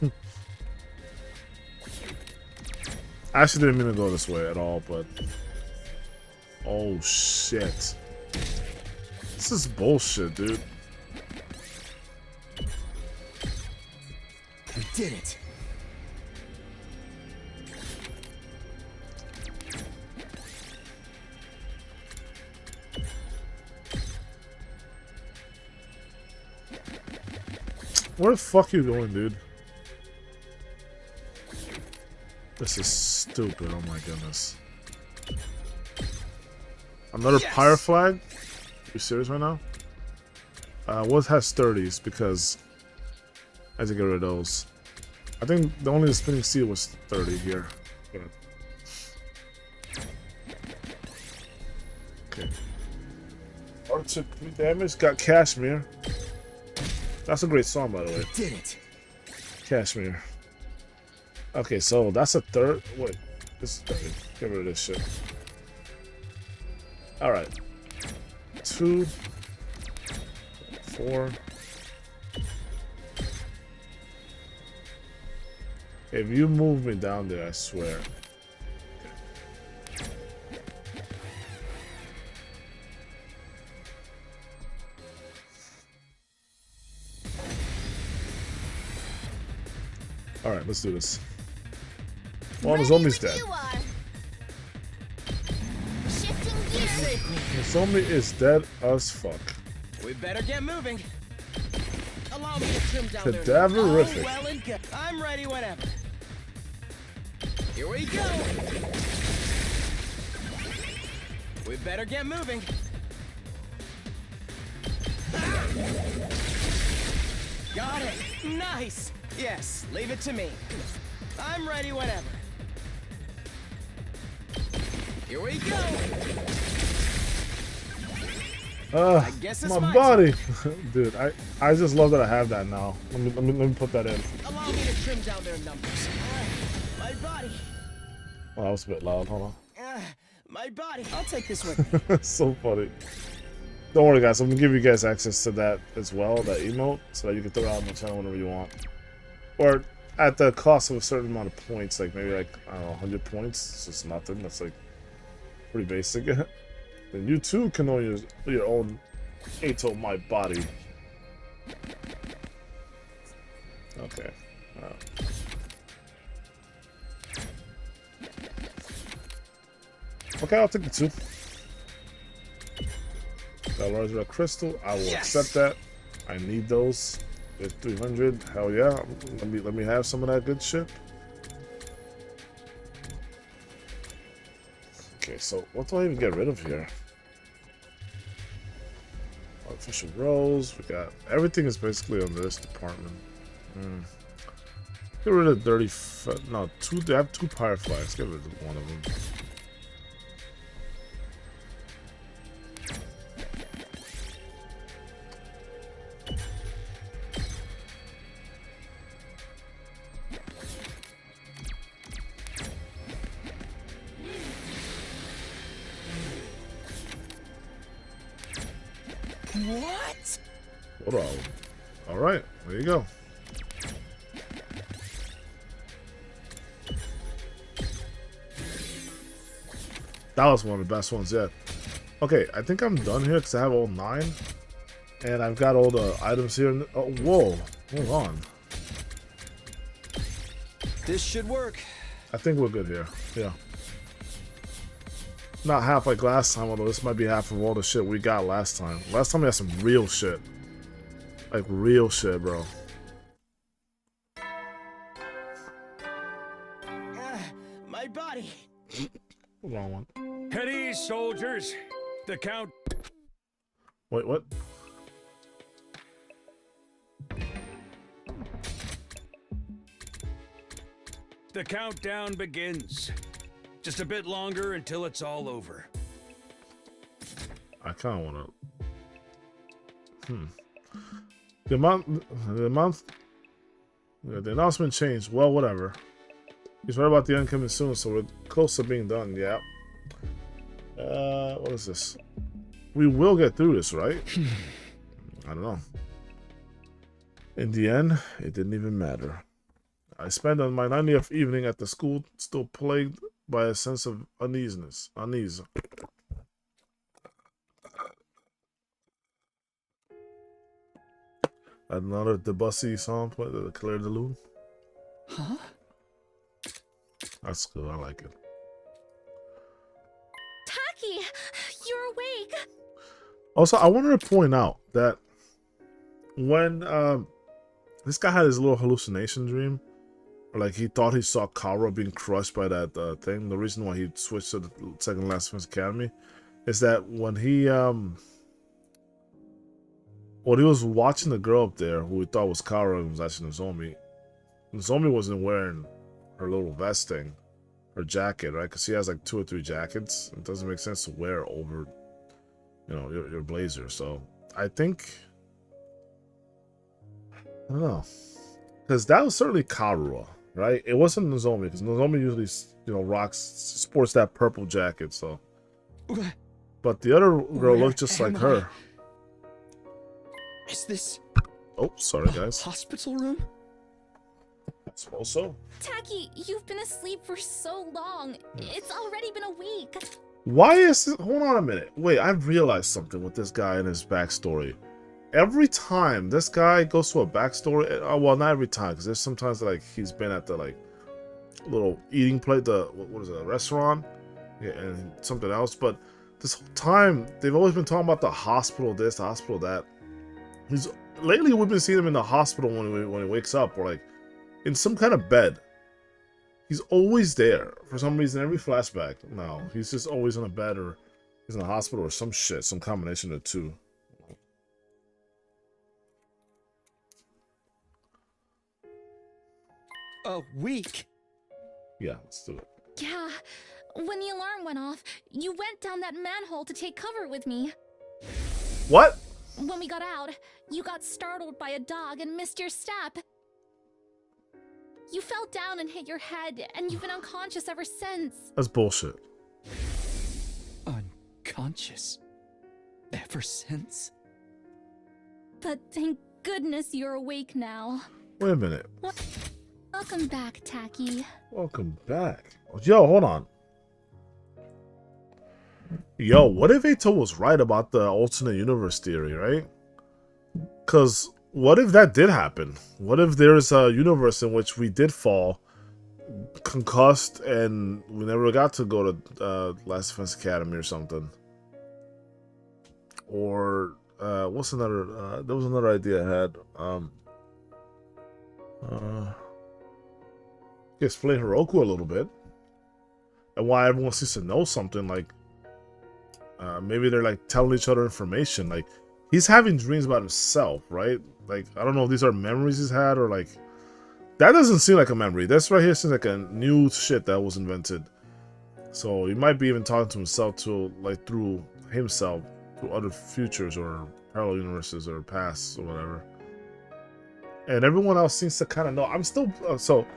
I actually didn't mean to go this way at all, but... Oh, shit. This is bullshit, dude. We did it. Where the fuck are you going, dude? This is stupid, oh my goodness. Another Yes! pyre flag? You serious right now? What has 30s? Because I had to get rid of those. I think the only spinning seal was 30 here. But... Okay. Art took 3 damage, got Kashmir. That's a great song, by the way. We did it. Kashmir. Okay, so that's a third. Wait, this is 30. Get rid of this shit. Alright. 2, 4. If you move me down there, I swear. Alright, let's do this. Well, the zombie's dead. You are. Shifting gears. The zombie is dead as fuck. We better get moving. Allow me to trim down their Cadaverific. Oh, well and good. I'm ready whenever. Here we go. We better get moving. Got it. Nice. Yes, leave it to me. I'm ready whenever. Here we go. I guess it's my my body, dude. I just love that I have that now. Let me put that in. Allow me to trim down their numbers. My body. Oh, that was a bit loud. Hold My body. I'll take this with me. on. So funny. Don't worry, guys. I'm gonna give you guys access to that as well, that emote, so that you can throw it out on the channel whenever you want, or at the cost of a certain amount of points, like maybe like I don't know, 100 points. It's just nothing. That's like pretty basic. Then you too can own your own Ato My Body. Okay. Okay, I'll take the 2. Got a large red crystal. I will accept that. I need those. It's 300. Hell yeah. Let me have some of that good shit. Okay, so what do I even get rid of here? Artificial rose. We got everything is basically on this department. Get rid of dirty. No, 2. They have 2 pyre flags. Get rid of one of them. What? Hold on. Alright, there you go. That was one of the best ones yet. Okay, I think I'm done here because I have all 9. And I've got all the items here. Oh, whoa. Hold on. This should work. I think we're good here. Yeah. Not half like last time, although this might be half of all the shit we got last time. Last time we had some real shit. Like real shit, bro. My body. Wrong one. At ease, soldiers. The count. Wait, what? The countdown begins. Just a bit longer until it's all over. I kind of want to. The announcement changed. Well, whatever. He's right about the end coming soon, so we're close to being done. Yeah. What is this? We will get through this, right? I don't know. In the end, it didn't even matter. I spent on my 90th evening at the school still plagued by a sense of unease. Another Debussy song played, the Claire de Lune. Huh? That's good, I like it. Taki, you're awake. Also, I wanted to point out that when this guy had his little hallucination dream, like he thought he saw Kara being crushed by that thing. The reason why he switched to the second Last Defense Academy is that when he was watching the girl up there who he thought was Kara and was actually Nozomi, Nozomi wasn't wearing her little vest thing, her jacket, right? Because she has like 2 or 3 jackets. It doesn't make sense to wear over, you know, your blazer. So I think, I don't know, because that was certainly Karura, right? It wasn't Nozomi, because Nozomi usually, you know, sports that purple jacket. So, but the other girl looked just like her. Is this Oh, sorry guys. hospital room? I suppose so. Taki, you've been asleep for so long. It's already been a week. Why is it? Hold on a minute. Wait, I've realized something with this guy and his backstory. Every time this guy goes to a backstory, well, not every time, because there's sometimes like he's been at the like little eating place, the what is it, a restaurant, yeah, and something else. But this whole time they've always been talking about the hospital, this, the hospital, that. Lately we've been seeing him in the hospital when he wakes up, or like in some kind of bed. He's always there for some reason. Every flashback, no, he's just always in a bed, or he's in a hospital, or some shit, some combination of the two. A week? Yeah, let's do it. Yeah, when the alarm went off, you went down that manhole to take cover with me. What? When we got out, you got startled by a dog and missed your step. You fell down and hit your head, and you've been unconscious ever since. That's bullshit. Unconscious? Ever since? But thank goodness you're awake now. Wait a minute. Welcome back, Taki. Welcome back. Yo, hold on. Yo, what if Eito was right about the alternate universe theory, right? Because what if that did happen? What if there's a universe in which we did fall, concussed, and we never got to go to Last Defense Academy or something? Or, what's another, there was another idea I had. Explain Heroku a little bit. And why everyone seems to know something, like, maybe they're like telling each other information. Like he's having dreams about himself, right? Like I don't know if these are memories he's had, or like that doesn't seem like a memory. This right here seems like a new shit that was invented. So he might be even talking to himself, to like through himself, through other futures or parallel universes or pasts or whatever. And everyone else seems to kind of know. I'm still so.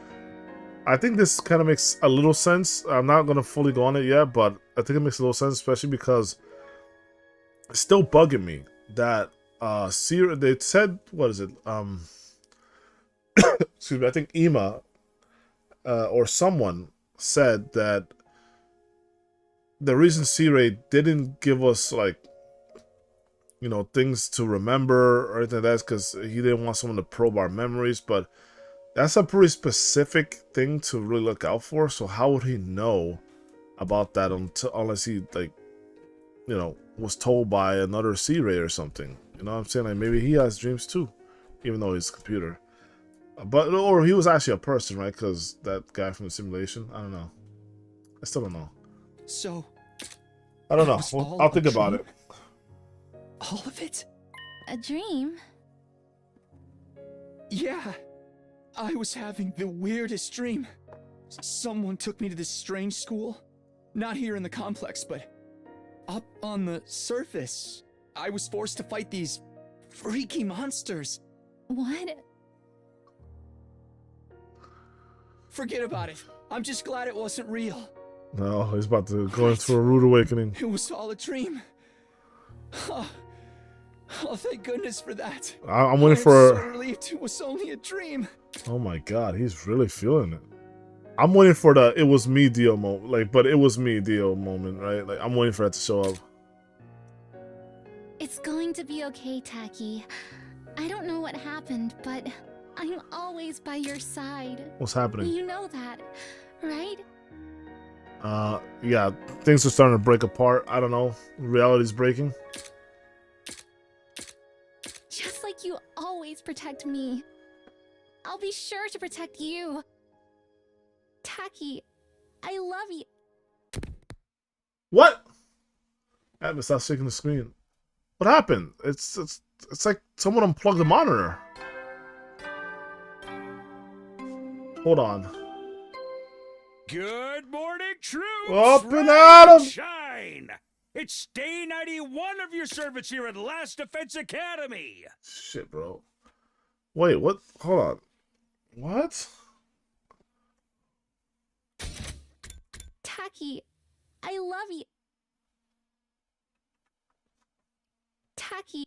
I think this kind of makes a little sense. I'm not gonna fully go on it yet, but I think it makes a little sense, especially because it's still bugging me that they said, what is it? Excuse me, I think Ima or someone said that the reason C-Ray didn't give us like, you know, things to remember or anything like that is because he didn't want someone to probe our memories, but that's a pretty specific thing to really look out for. So how would he know about that unless he, like, you know, was told by another C-Ray or something. You know what I'm saying? Like, maybe he has dreams too, even though he's a computer. But, or he was actually a person, right? Because that guy from the simulation. I don't know. I still don't know. So, I don't know. was Well, all I'll a think about dream? it. all of it? A dream? Yeah. I was having the weirdest dream. Someone took me to this strange school. Not here in the complex, but up on the surface. I was forced to fight these freaky monsters. What? Forget about it. I'm just glad it wasn't real. No, he's about to go into a rude awakening. It was all a dream. Oh, thank goodness for that. I'm waiting I'm for. so relieved it was only a dream. Oh my god, he's really feeling it. I'm waiting for the "it was me" Dio moment, like, but it was me Dio moment, right? Like, I'm waiting for that to show up. It's going to be okay, Taki. I don't know what happened, but I'm always by your side. What's happening? You know that, right? Yeah, things are starting to break apart. I don't know. Reality's breaking. Just like you always protect me. I'll be sure to protect you. Taki, I love you. What? Atmos, stop shaking the screen. What happened? It's like someone unplugged the monitor. Hold on. Good morning, troops! Up and Rise at 'em! Shine! It's day 91 of your service here at Last Defense Academy! Shit, bro. Wait, what? Hold on. What? Taki, I love you. Taki.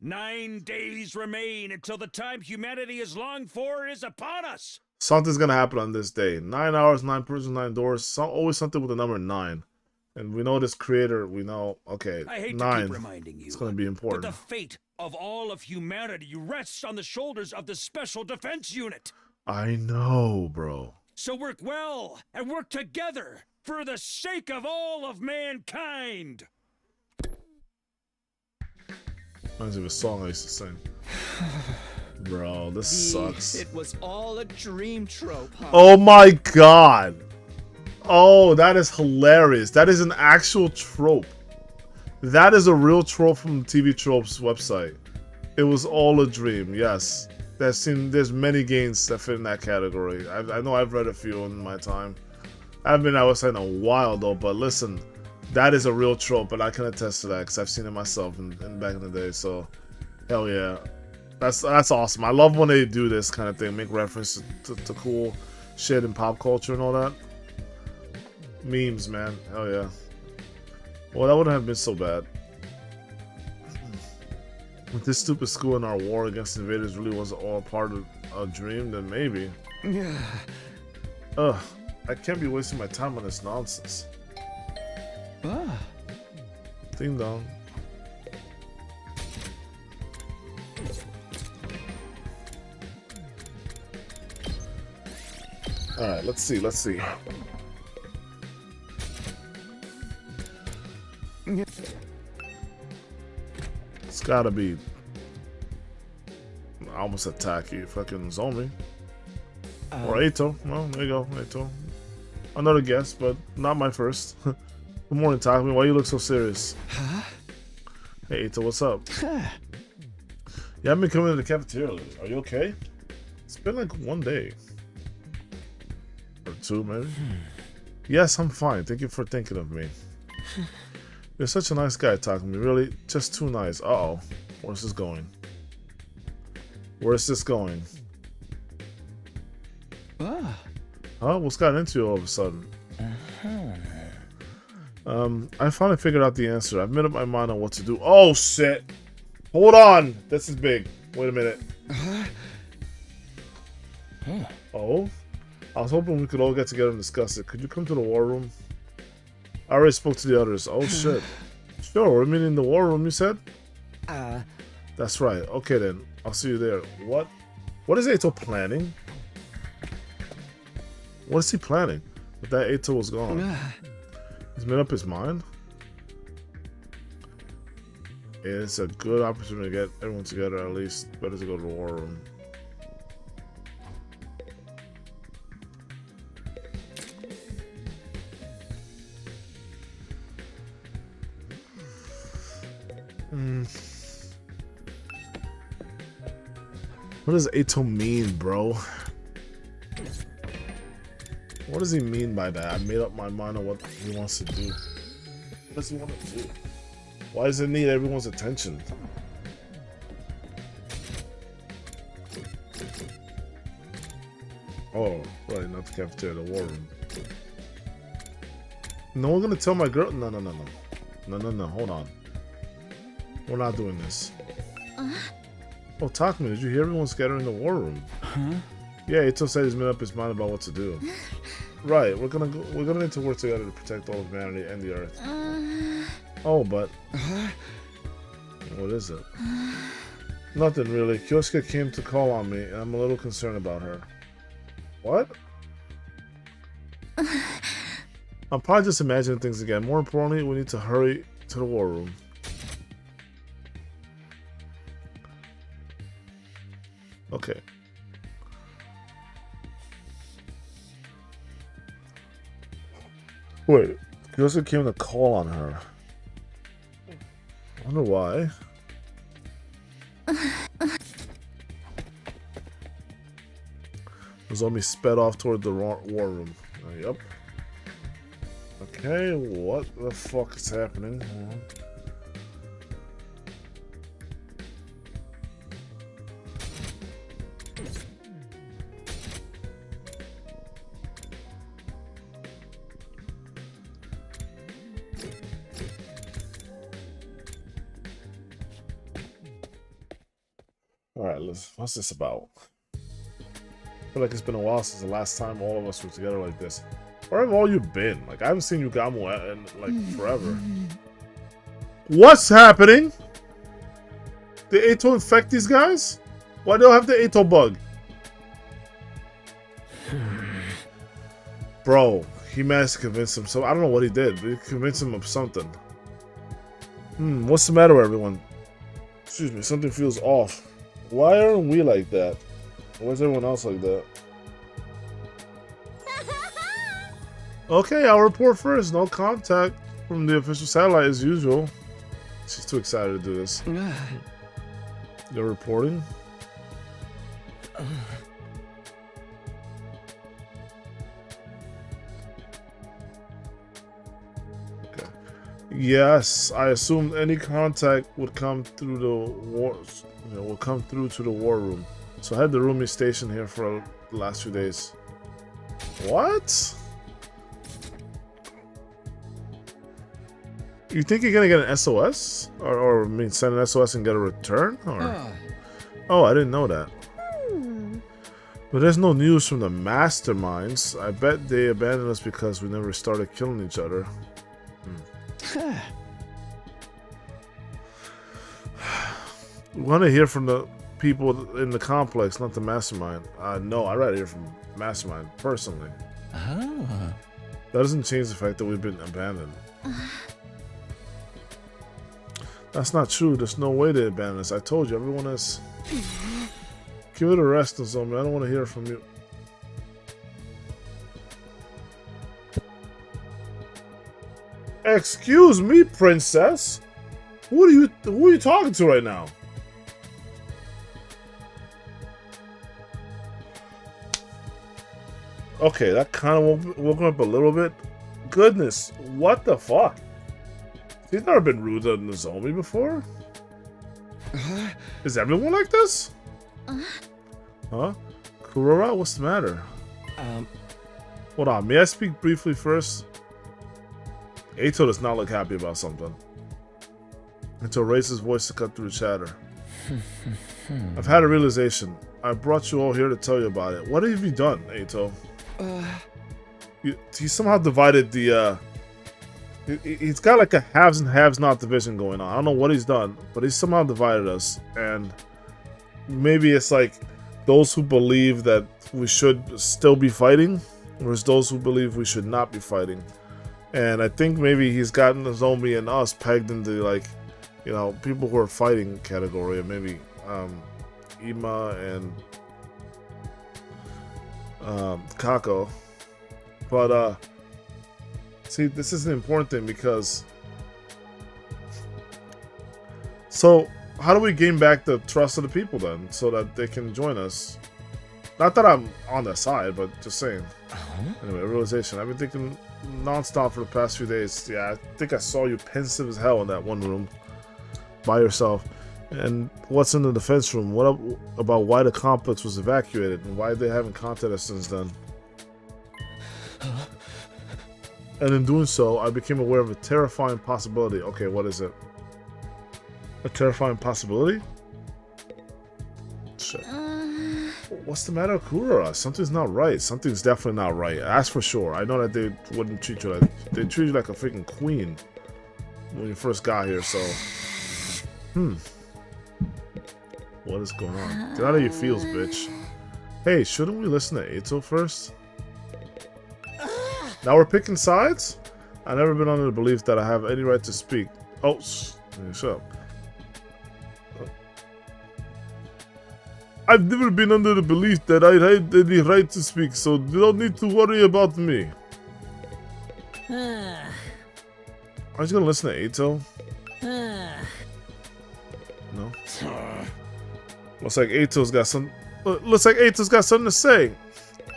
9 days remain until the time humanity has longed for is upon us! Something's gonna happen on this day. 9 hours, 9 persons, 9 doors. Always something with the number 9. And we know this creator, we know, okay, I hate 9. to keep reminding you, It's gonna be but important. the fate of all of humanity rests on the shoulders of the Special Defense Unit. I know, bro. So work well and work together for the sake of all of mankind. Reminds me of a song I used to sing. Bro, this sucks. It was all a dream trope, huh? Oh my god. Oh, that is hilarious. That is an actual trope. That is a real trope from the TV Tropes website. It was all a dream, yes. There's many games that fit in that category. I know I've read a few in my time. I haven't been outside in a while though, but listen, that is a real trope, and I can attest to that because I've seen it myself in back in the day. So, hell yeah, that's awesome. I love when they do this kind of thing, make reference to cool shit in pop culture and all that. Memes, man, hell yeah. Well, that wouldn't have been so bad. If this stupid school and our war against invaders really was all part of a dream, then maybe. Ugh, I can't be wasting my time on this nonsense. Ah. Ding dong. Alright, let's see. It's gotta be. I almost attack you, fucking zombie. Or Ato. Well, there you go, Ato. Another guess, but not my first. Good morning, Takumi. Why you look so serious? Huh? Hey, Ato, what's up? You haven't been coming to the cafeteria lately. Are you okay? It's been like 1 day. Or 2, maybe? Yes, I'm fine. Thank you for thinking of me. You're such a nice guy, Takumi. Really, just too nice. Uh-oh. Where's this going? Where's this going? Ah. Huh? What's gotten into you all of a sudden? I finally figured out the answer. I've made up my mind on what to do. Oh, shit. Hold on. This is big. Wait a minute. Oh? I was hoping we could all get together and discuss it. Could you come to the war room? I already spoke to the others. Oh, shit. Sure, we're meeting in the war room, you said? That's right. Okay, then. I'll see you there. What is Ato planning? What is he planning? But that Ato was gone. Ah, He's made up his mind. It's a good opportunity to get everyone together. At least better to go to the war room. What does Ato mean, bro? What does he mean by that? I made up my mind on what he wants to do. What does he want to do? Why does it need everyone's attention? Oh, right, not the cafeteria, the war room. No one gonna tell my girl? No, hold on. We're not doing this. Oh, Takumi, did you hear everyone scattered in the war room? huh? Yeah, Ito said he's made up his mind about what to do. Right, we're gonna need to work together to protect all of humanity and the Earth. Oh, but what is it? Nothing really. Kyosuke came to call on me, and I'm a little concerned about her. What? I'm probably just imagining things again. More importantly, we need to hurry to the war room. Okay. Wait, Kyosuke came to call on her. I wonder why. Nozomi sped off toward the war room. Yep. Okay, what the fuck is happening? Alright, what's this about? I feel like it's been a while since the last time all of us were together like this. Where have all you been? Like, I haven't seen Yugamo in, like, forever. What's happening? Did Ato infect these guys? Why do they have the Ato bug? Bro, he managed to convince him. So I don't know what he did, but he convinced him of something. What's the matter with everyone? Excuse me, something feels off. Why aren't we like that? Why is everyone else like that? Okay, I'll report first. No contact from the official satellite as usual. She's too excited to do this. You're reporting? Okay. Yes, I assumed any contact would come through the war. Will come through to the war room. So I had the roomie stationed here for the last few days. What? You think you're gonna get an SOS? Or I mean, send an SOS and get a return? Or... Oh, I didn't know that. But there's no news from the masterminds. I bet they abandoned us because we never started killing each other. We want to hear from the people in the complex, not the mastermind. No, I'd rather hear from mastermind, personally. That doesn't change the fact that we've been abandoned. That's not true. There's no way they abandoned us. I told you, everyone is... Give it a rest, Nozomi. I don't want to hear from you. Excuse me, princess? Who are you talking to right now? Okay, that kind of woke him up a little bit. Goodness, what the fuck? He's never been rude to Nozomi before. Is everyone like this? Huh? Kurora, what's the matter? Hold on, may I speak briefly first? Ato does not look happy about something. Ato raised his voice to cut through the chatter. I've had a realization. I brought you all here to tell you about it. What have you done, Ato? He somehow divided the, he's got like a haves and have not division going on. I don't know what he's done, but he's somehow divided us. And maybe it's like those who believe that we should still be fighting, There's those who believe we should not be fighting. And I think maybe he's gotten the zombie and us pegged into, like, you know, people who are fighting category, and maybe Ima and Kako. But see, this is an important thing because, so how do we gain back the trust of the people then, so that they can join us? Not that I'm on their side, but just saying. Anyway, realization. I've been thinking non-stop for the past few days. Yeah, I think I saw you pensive as hell in that one room by yourself. And what's in the defense room? What about why the complex was evacuated and why they haven't contacted us since then? And in doing so, I became aware of a terrifying possibility. Okay, what is it? A terrifying possibility? Shit. What's the matter with Kurara? Something's not right. Something's definitely not right. That's for sure. I know that they wouldn't treat you like... They treat you like a freaking queen when you first got here, so... What is going on? Get out of your feels, bitch. Hey, shouldn't we listen to Eito first? Now we're picking sides? I've never been under the belief that I have any right to speak. Oh, shut up. I've never been under the belief that I had any right to speak, so you don't need to worry about me. Aren't you gonna listen to Eito? No? Looks like Eito's got something to say.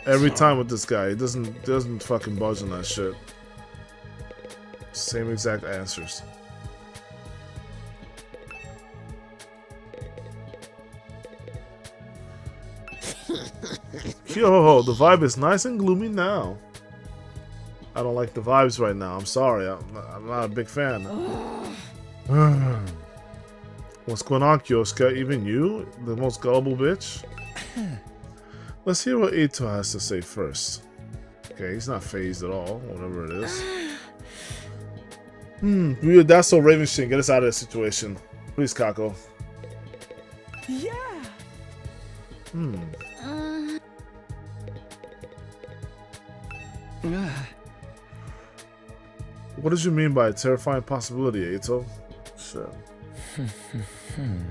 Every time with this guy, he doesn't fucking budge on that shit. Same exact answers. Yo, the vibe is nice and gloomy now. I don't like the vibes right now. I'm sorry. I'm not a big fan. What's going on, Kyosuke? Even you? The most gullible bitch? Let's hear what Eito has to say first. Okay, he's not phased at all, whatever it is. Weird, that's so Raven shit. Get us out of this situation. Please, Kako. Yeah. What did you mean by a terrifying possibility, Eito? Shit.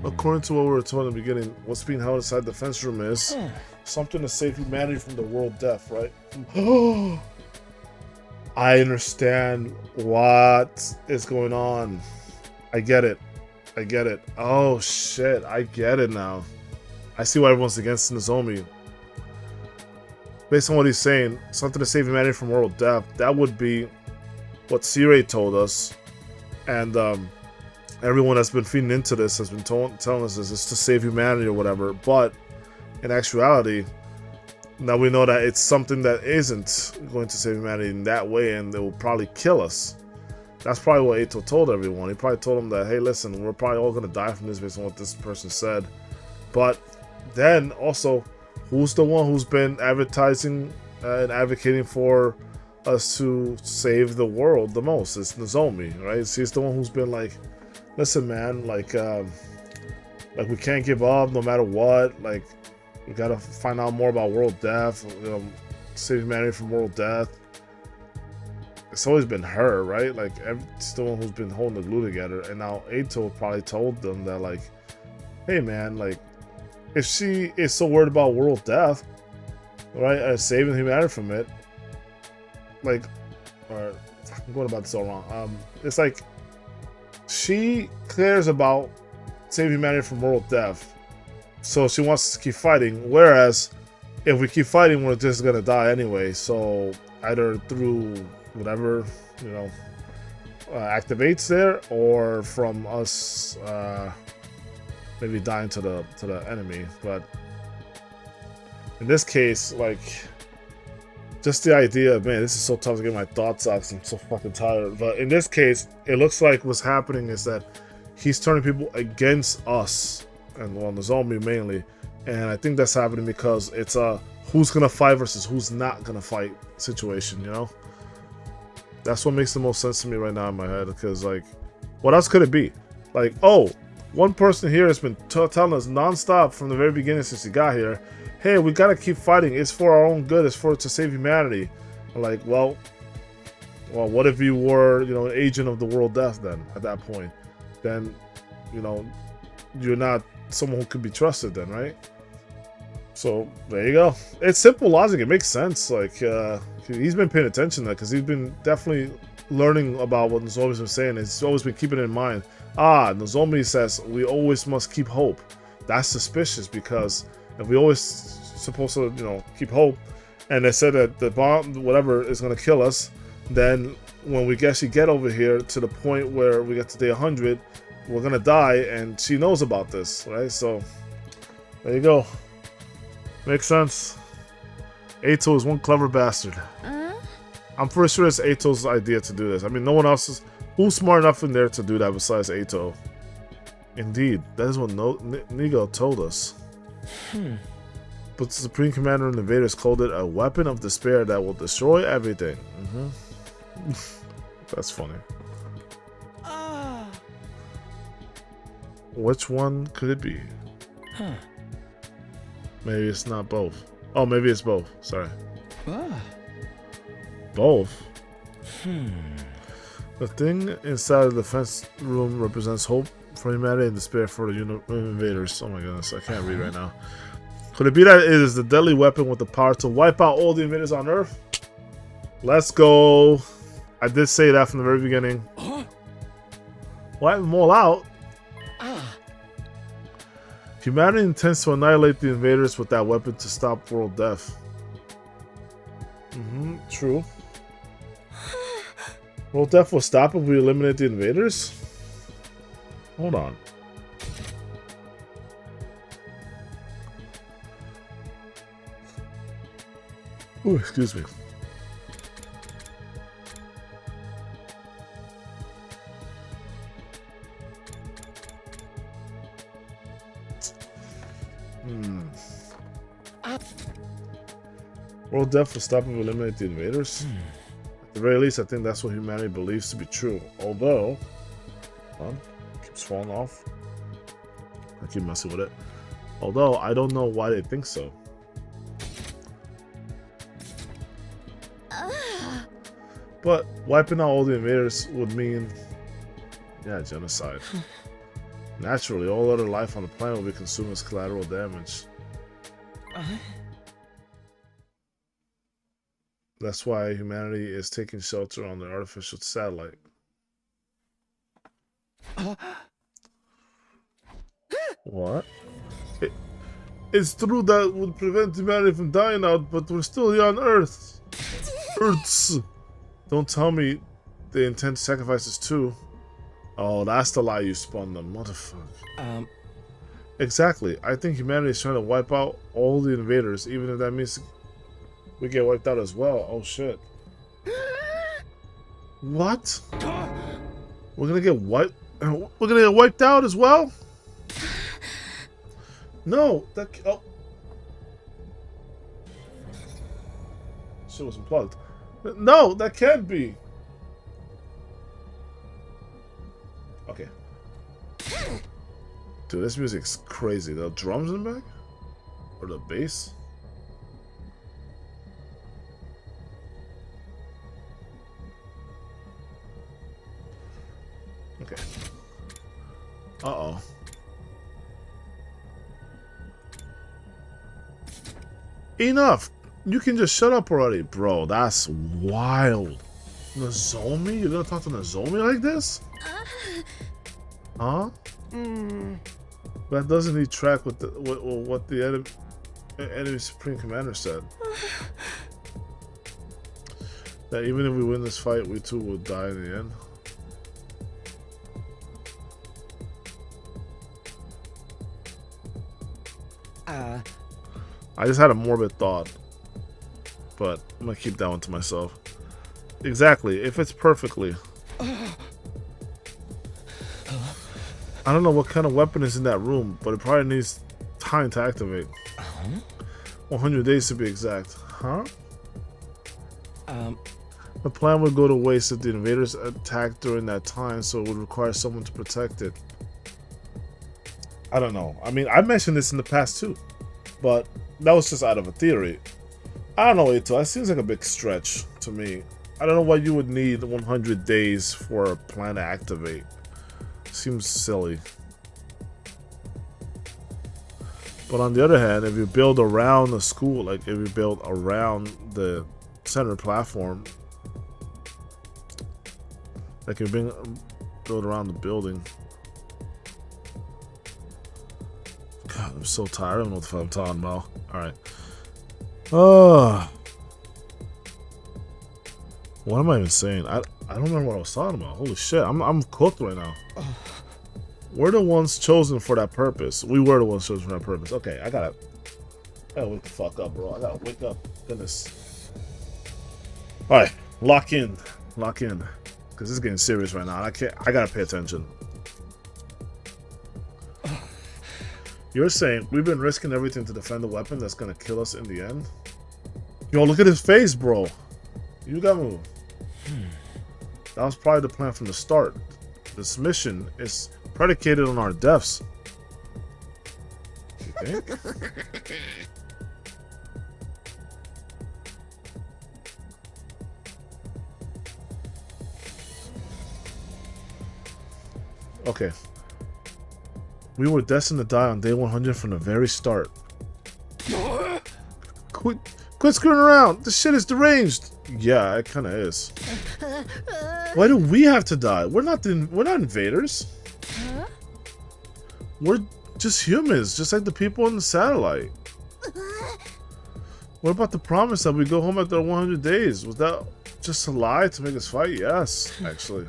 According to what we were told in the beginning, what's being held inside the fence room is something to save humanity from the world death, right? I understand what is going on. I get it. Oh shit, I get it now. I see why everyone's against Nozomi. Based on what he's saying, something to save humanity from world death, that would be what Sirei told us. And everyone that's been feeding into this has been telling us this is to save humanity or whatever. But in actuality, now we know that it's something that isn't going to save humanity in that way, and it will probably kill us. That's probably what Eito told everyone. He probably told them that, hey, listen, we're probably all going to die from this based on what this person said. But then also, who's the one who's been advertising and advocating for us to save the world the most? It's Nozomi, right? He's the one who's been like, listen, man, like we can't give up no matter what. Like, we gotta find out more about world death, you know, save humanity from world death. It's always been her, right? Like, she's the one who's been holding the glue together. And now Eito probably told them that, like, hey, man, like, if she is so worried about world death, right, and saving humanity from it, like, or I'm going about this all wrong. It's like she cares about saving humanity from world death, so she wants us to keep fighting. Whereas, if we keep fighting, we're just gonna die anyway. So either through whatever, you know, activates there, or from us maybe dying to the enemy. But in this case, like, just the idea of, man, this is so tough to get my thoughts out because I'm so fucking tired. But in this case, it looks like what's happening is that he's turning people against us, and well, Nozomi mainly. And I think that's happening because it's a who's gonna fight versus who's not gonna fight situation, you know? That's what makes the most sense to me right now in my head, because, like, what else could it be? Like, oh, one person here has been telling us non-stop from the very beginning since he got here, hey, we gotta keep fighting. It's for our own good. It's to save humanity. I'm like, well, what if you were, you know, an agent of the world death then at that point? Then, you know, you're not someone who could be trusted then, right? So there you go. It's simple logic. It makes sense. Like he's been paying attention to that because he's been definitely learning about what Nozomi's been saying. He's always been keeping it in mind. Nozomi says we always must keep hope. That's suspicious because if we always supposed to, you know, keep hope, and they said that the bomb, whatever, is going to kill us, then when we actually get over here to the point where we get to day 100, we're going to die, and she knows about this, right? So there you go. Makes sense. Eito is one clever bastard. I'm pretty sure it's Eito's idea to do this. I mean, no one else is... Who's smart enough in there to do that besides Eito? Indeed, that is what Nigo told us. But the Supreme Commander and the Invaders called it a weapon of despair that will destroy everything. That's funny. Which one could it be? Maybe it's not both. Oh, maybe it's both. Sorry. Both? The thing inside the defense room represents hope for humanity and despair for the invaders. Oh my goodness, I can't read right now. Could it be that it is the deadly weapon with the power to wipe out all the invaders on Earth? Let's go. I did say that from the very beginning. Wipe them all out? Humanity intends to annihilate the invaders with that weapon to stop world death. True. World death will stop if we eliminate the invaders? Hold on. Ooh, excuse me. World death will stop if we eliminate the invaders? At the very least, I think that's what humanity believes to be true. Although... keeps falling off. I keep messing with it. Although, I don't know why they think so. But wiping out all the invaders would mean... yeah, genocide. Naturally, all other life on the planet will be consumed as collateral damage. That's why humanity is taking shelter on the artificial satellite. What? It's true that would prevent humanity from dying out, but we're still here on Earth. Earths. Don't tell me they intend to sacrifice us too. Oh, that's the lie you spun them, motherfucker. Exactly. I think humanity is trying to wipe out all the invaders, even if that means we get wiped out as well. Oh shit. What? We're gonna get wiped? We're gonna get wiped out as well? No, that... oh. Shit was unplugged. No, that can't be. Okay. Dude, this music's crazy. The drums in the back? Or the bass? Okay. Uh-oh. Enough! You can just shut up already, bro. That's wild. Nozomi? You're gonna talk to Nozomi like this? Huh? That doesn't need track with what the enemy Supreme Commander said. That even if we win this fight, we too will die in the end. I just had a morbid thought, but I'm gonna keep that one to myself. Exactly, if it's perfectly. I don't know what kind of weapon is in that room, but it probably needs time to activate. 100 days to be exact. Huh? The plan would go to waste if the invaders attacked during that time, so it would require someone to protect it. I don't know. I mean, I mentioned this in the past too. But that was just out of a theory. I don't know, Ito. That seems like a big stretch to me. I don't know why you would need 100 days for a plan to activate. Seems silly. But on the other hand, if you build around the school, like if you build around the center platform, like if you build around the building. God, I'm so tired. I don't know what the fuck I'm talking about. Alright. What am I even saying? I don't remember what I was talking about. Holy shit, I'm cooked right now. We're the ones chosen for that purpose. We were the ones chosen for that purpose. Okay, I gotta wake the fuck up, bro. I gotta wake up. Goodness. Alright, lock in. Lock in. Because this is getting serious right now. I gotta pay attention. You're saying we've been risking everything to defend a weapon that's gonna kill us in the end? Yo, look at his face, bro. You got move. That was probably the plan from the start. This mission is predicated on our deaths. You think? Okay. We were destined to die on day 100 from the very start. Quit screwing around. This shit is deranged. Yeah, it kind of is. Why do we have to die? We're not invaders. We're just humans, just like the people on the satellite. What about the promise that we go home after 100 days? Was that just a lie to make us fight? Yes, actually.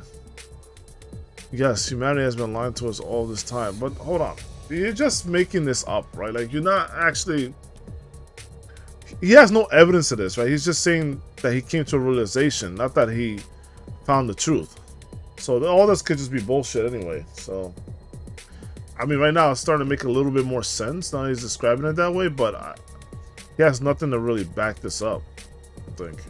Yes, humanity has been lying to us all this time. But hold on. You're just making this up, right? Like, you're not actually... He has no evidence of this, right? He's just saying that he came to a realization, not that he found the truth. So all this could just be bullshit anyway. So, I mean, right now it's starting to make a little bit more sense now he's describing it that way, but he has nothing to really back this up, I think.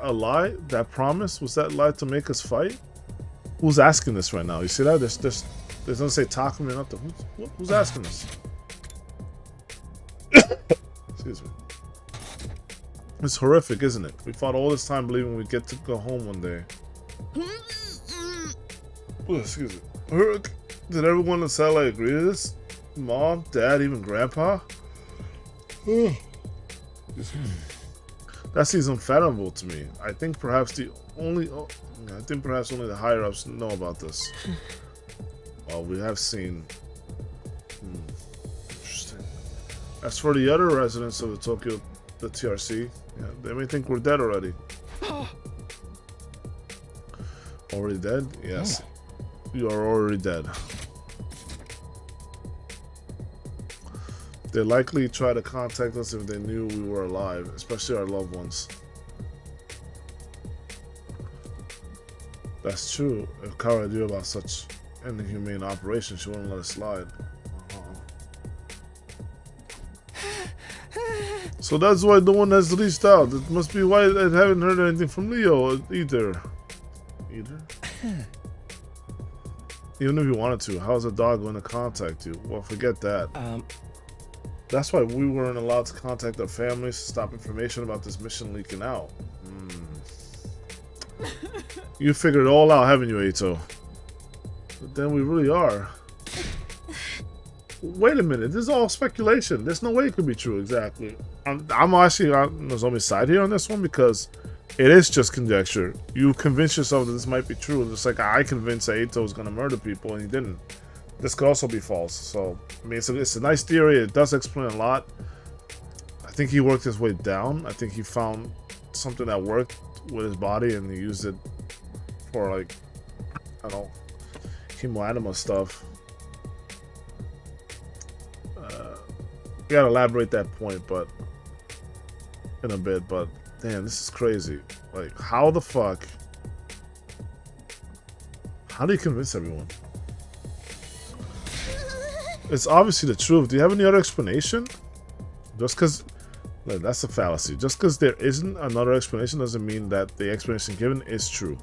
A lie? That promise? Was that lie to make us fight? Who's asking this right now? You see that? There's doesn't say Takumi or nothing. Who's asking this? Excuse me. It's horrific, isn't it? We fought all this time believing we'd get to go home one day. Oh, excuse me. Did everyone in the satellite agree to this? Mom, Dad, even Grandpa? That seems unfathomable to me. I think perhaps only the higher ups know about this. Well, we have seen. Interesting. As for the other residents of the TRC, yeah, they may think we're dead already. Already dead? Yes. You are already dead. They likely try to contact us if they knew we were alive, especially our loved ones. That's true. If Kara knew about such an inhumane operation, she wouldn't let it slide. So that's why no one has reached out. It must be why I haven't heard anything from Leo either. Even if you wanted to, how's a dog going to contact you? Well, forget that. That's why we weren't allowed to contact our families to stop information about this mission leaking out. You figured it all out, haven't you, Eito? But then we really are. Wait a minute, this is all speculation. There's no way it could be true, exactly. I'm actually on Nozomi's side here on this one because it is just conjecture. You convince yourself that this might be true, just like I convinced that Eito was going to murder people and he didn't. This could also be false. So, I mean, it's a nice theory. It does explain a lot. I think he worked his way down. I think he found something that worked with his body and he used it for, like, I don't know, chemoanima stuff. We gotta elaborate that point, but in a bit. But damn, this is crazy. Like, how the fuck? How do you convince everyone? It's obviously the truth. Do you have any other explanation? Just because... That's a fallacy. Just because there isn't another explanation doesn't mean that the explanation given is true.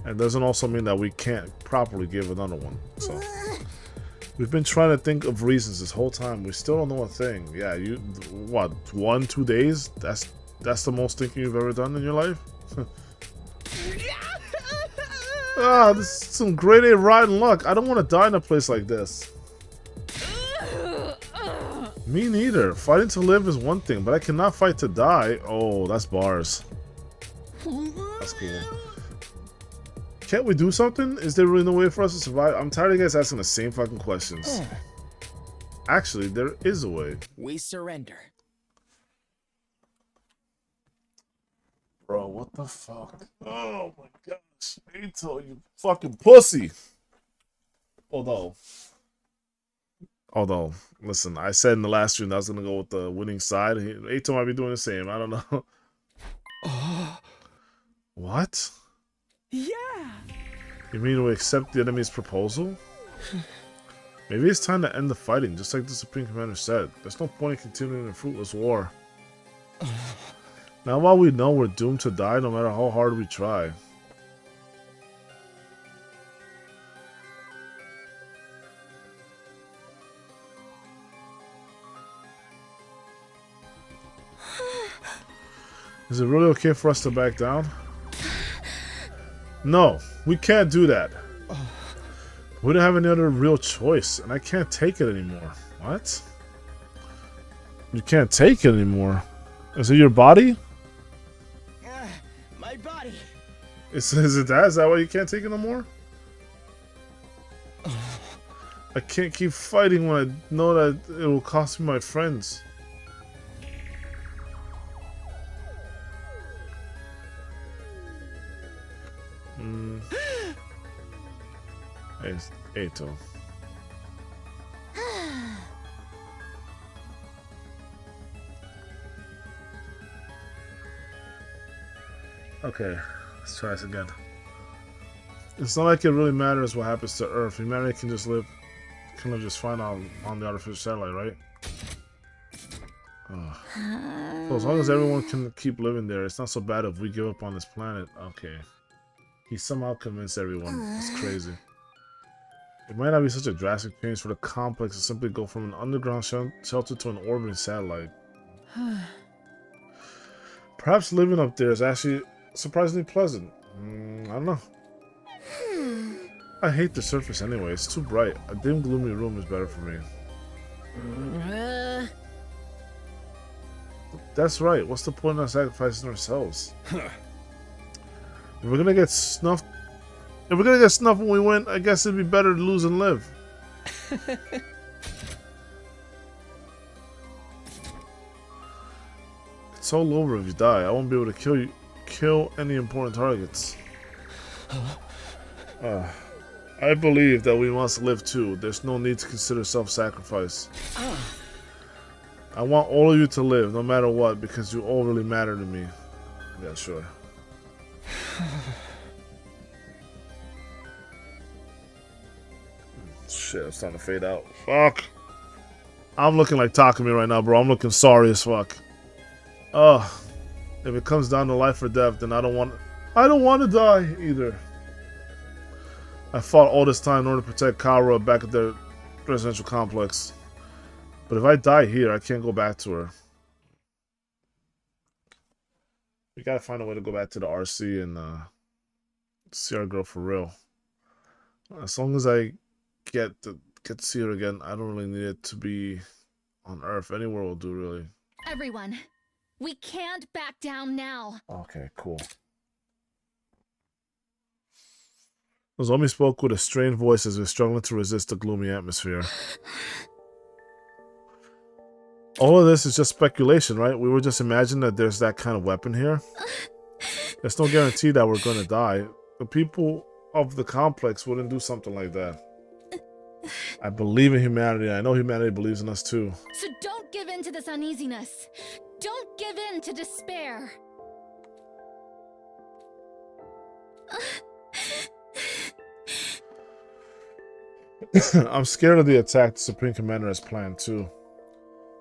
And doesn't also mean that we can't properly give another one. So we've been trying to think of reasons this whole time. We still don't know a thing. Yeah, you what, 1-2 days? That's the most thinking you've ever done in your life? Ah, this is some grade A rotten luck. I don't want to die in a place like this. Me neither. Fighting to live is one thing, but I cannot fight to die. Oh, that's bars. That's cool. Can't we do something? Is there really no way for us to survive? I'm tired of you guys asking the same fucking questions. Actually, there is a way. We surrender. Bro, what the fuck? Oh my gosh. Ato, you fucking pussy. Although, listen, I said in the last stream that I was going to go with the winning side. Ato might be doing the same. I don't know. What? Yeah. You mean we accept the enemy's proposal? Maybe it's time to end the fighting, just like the Supreme Commander said. There's no point in continuing a fruitless war. Now while we know we're doomed to die no matter how hard we try. Is it really okay for us to back down? No, we can't do that. We don't have any other real choice, and I can't take it anymore. What? You can't take it anymore? Is it your body? My body. Is it that? Is that why you can't take it no more? I can't keep fighting when I know that it will cost me my friends. Hey, Ato. Okay, let's try this again. It's not like it really matters what happens to Earth. Humanity can just live just fine on the artificial satellite, right? So as long as everyone can keep living there, it's not so bad if we give up on this planet. Okay. He somehow convinced everyone. It's crazy. It might not be such a drastic change for the complex to simply go from an underground shelter to an orbiting satellite. Perhaps living up there is actually surprisingly pleasant. I don't know. I hate the surface anyway. It's too bright. A dim, gloomy room is better for me. That's right. What's the point of sacrificing ourselves? If we're gonna get snuffed when we win, I guess it'd be better to lose and live. It's all over if you die. I won't be able to kill any important targets. I believe that we must live too. There's no need to consider self-sacrifice. I want all of you to live, no matter what, because you all really matter to me. Yeah, sure. Shit, it's starting to fade out. Fuck. I'm looking like Takumi right now, bro. I'm looking sorry as fuck. Ugh. If it comes down to life or death, then I don't want to die either. I fought all this time in order to protect Kara back at the residential complex. But if I die here, I can't go back to her. We gotta find a way to go back to the RC and see our girl for real. As long as I get to see her again, I don't really need it to be on Earth. Anywhere will do, really. Everyone, we can't back down now. Okay, cool. Nozomi spoke with a strained voice as we were struggling to resist the gloomy atmosphere. All of this is just speculation, right? We were just imagining that there's that kind of weapon here. There's no guarantee that we're going to die. The people of the complex wouldn't do something like that. I believe in humanity. I know humanity believes in us too. So don't give in to this uneasiness. Don't give in to despair. I'm scared of the attack the Supreme Commander has planned too.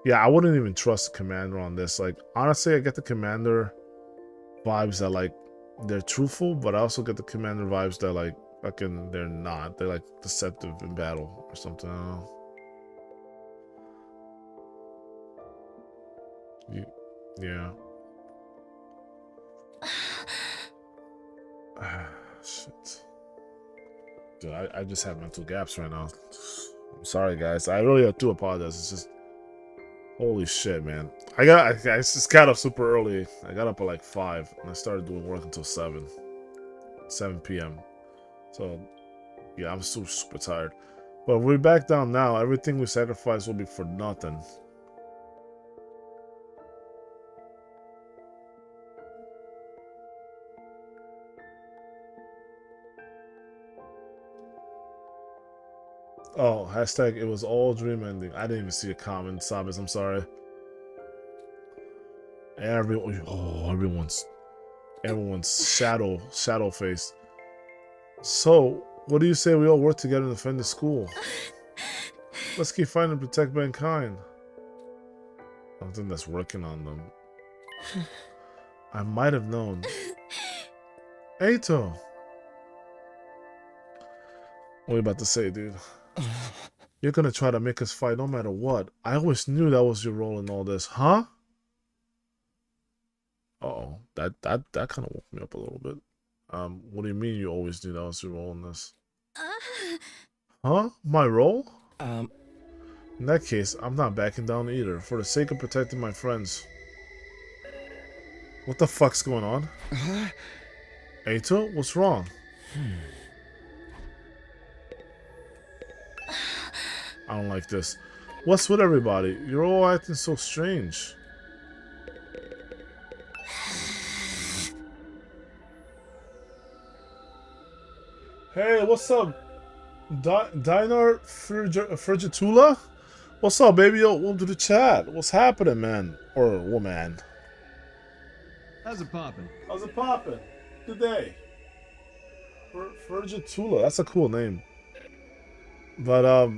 Yeah, I wouldn't even trust the Commander on this. Like, honestly, I get the Commander vibes that, like, they're truthful, but I also get the commander vibes that like fucking they're not. They're like deceptive in battle or something. I don't know. Yeah. Shit. Dude, I just have mental gaps right now. I'm sorry, guys. I really do apologize. It's just holy shit, man. I just got up super early. I got up at like 5 and I started doing work until 7 p.m. So yeah, I'm so super tired. But we're back down now. Everything we sacrifice will be for nothing. Oh, hashtag it was all dream ending. I didn't even see a comment, Sabis, I'm sorry. Everyone's shadow face. So, what do you say we all work together and defend the school? Let's keep fighting and protect mankind. I don't think that's working on them. I might have known. Eito! What are you about to say, dude? You're gonna try to make us fight no matter what. I always knew that was your role in all this, huh? Uh-oh, that kind of woke me up a little bit. What do you mean you always knew that was your role in this? Huh? My role? In that case, I'm not backing down either, for the sake of protecting my friends. What the fuck's going on? Eito, what's wrong? I don't like this. What's with everybody? You're all acting so strange. Hey, what's up? Dinar Frigitula? What's up, baby? Yo, welcome to the chat. What's happening, man? Or woman? How's it poppin'? How's it poppin'? Good day. Frigitula. That's a cool name. But,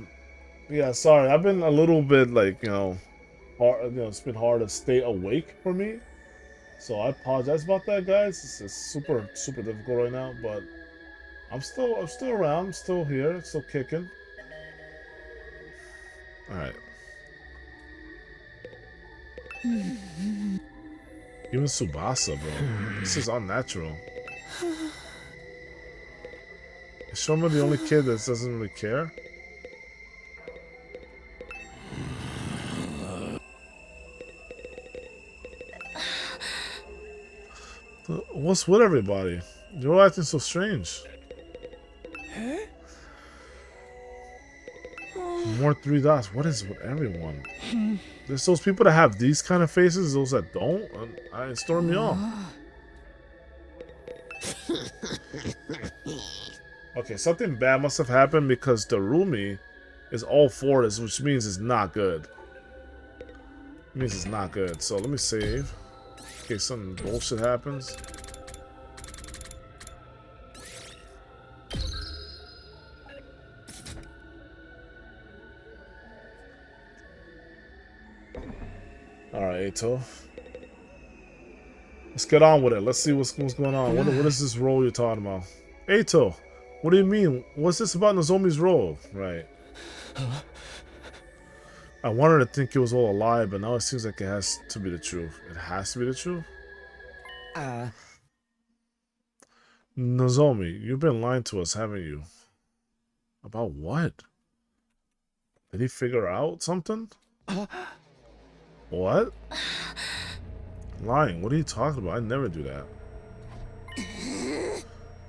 yeah, sorry. I've been a little bit, like, hard, it's been hard to stay awake for me. So I apologize about that, guys. It's super, super difficult right now, but I'm still around. I'm still here. Still kicking. All right. Even Tsubasa, bro. This is unnatural. Is Shoma the only kid that doesn't really care? What's with everybody? You're all acting so strange. More 3 dots. What is with everyone? There's those people that have these kind of faces, those that don't. It's throwing me off. Okay, something bad must have happened because the Rumi is all for this, which means it's not good. It means it's not good. So let me save. In case some bullshit happens. Alright, Eito. Let's get on with it. Let's see what's going on. What is this role you're talking about? Eito, what do you mean? What's this about Nozomi's role? Right. I wanted to think it was all a lie, but now it seems like it has to be the truth. It has to be the truth? Nozomi, you've been lying to us, haven't you? About what? Did he figure out something? What? Lying? What are you talking about? I never do that.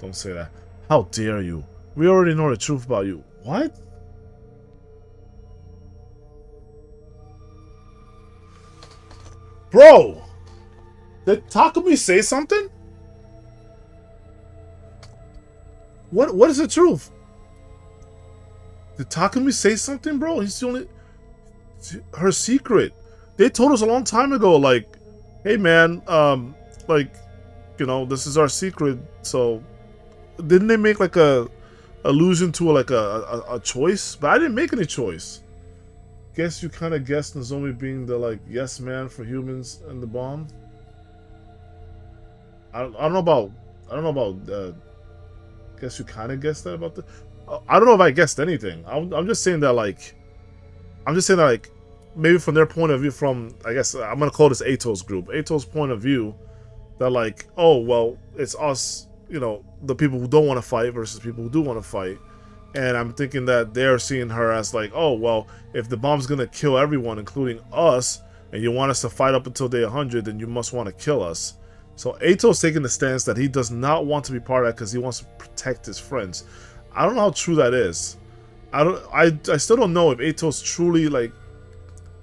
Don't say that. How dare you? We already know the truth about you. What? Bro! Did Takumi say something? What is the truth? Did Takumi say something, bro? He's the only... Her secret. They told us a long time ago, like, hey man, like, this is our secret. So, didn't they make like a allusion to like a choice? But I didn't make any choice. Guess you kind of guessed Nozomi being the like yes man for humans and the bomb. I don't know about I don't know about. Guess you kind of guessed that about the. I don't know if I guessed anything. I'm just saying that like. I'm just saying that like, maybe from their point of view, from I guess I'm gonna call this Ato's group. Ato's point of view, that like, oh well, it's us, you know, the people who don't want to fight versus people who do want to fight. And I'm thinking that they're seeing her as like, oh, well, if the bomb's going to kill everyone, including us, and you want us to fight up until day 100, then you must want to kill us. So Ato's taking the stance that he does not want to be part of that because he wants to protect his friends. I don't know how true that is. I still don't know if Ato's truly, like,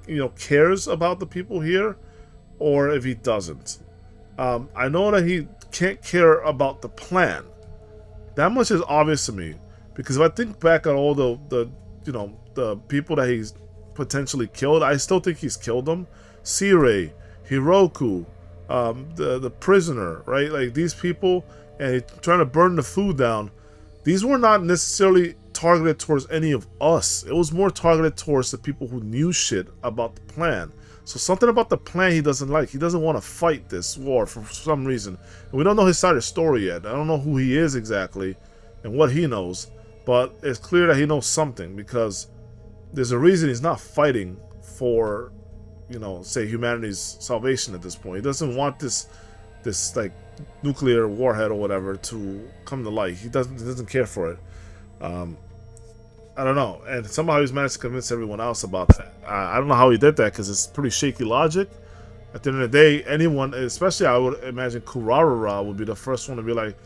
you know, cares about the people here or if he doesn't. I know that he can't care about the plan. That much is obvious to me. Because if I think back on all the you know, the people that he's potentially killed, I still think he's killed them. Sirei, Hiroku, the prisoner, right? Like these people, and he's trying to burn the food down. These were not necessarily targeted towards any of us. It was more targeted towards the people who knew shit about the plan. So something about the plan he doesn't like. He doesn't want to fight this war for some reason. And we don't know his side of the story yet. I don't know who he is exactly and what he knows. But it's clear that he knows something because there's a reason he's not fighting for, you know, say humanity's salvation at this point. He doesn't want this like nuclear warhead or whatever to come to light. He doesn't care for it. I don't know. And somehow he's managed to convince everyone else about that. I don't know how he did that because it's pretty shaky logic. At the end of the day, anyone, especially I would imagine Kurarara would be the first one to be like,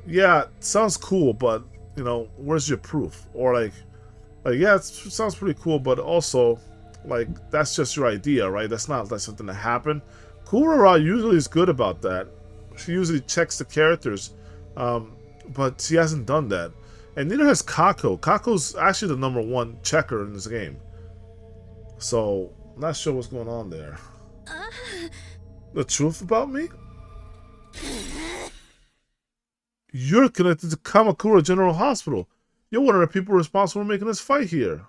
yeah, sounds cool, but you know, where's your proof? Or like yeah, it sounds pretty cool, but also like that's just your idea, right? That's not like something that happened. Kurara usually is good about that. She usually checks the characters, but she hasn't done that, and neither has Kako. Kako's actually the #1 checker in this game, so I'm not sure what's going on there. The truth about me? You're connected to Kamakura General Hospital. You're one of the people responsible for making this fight here.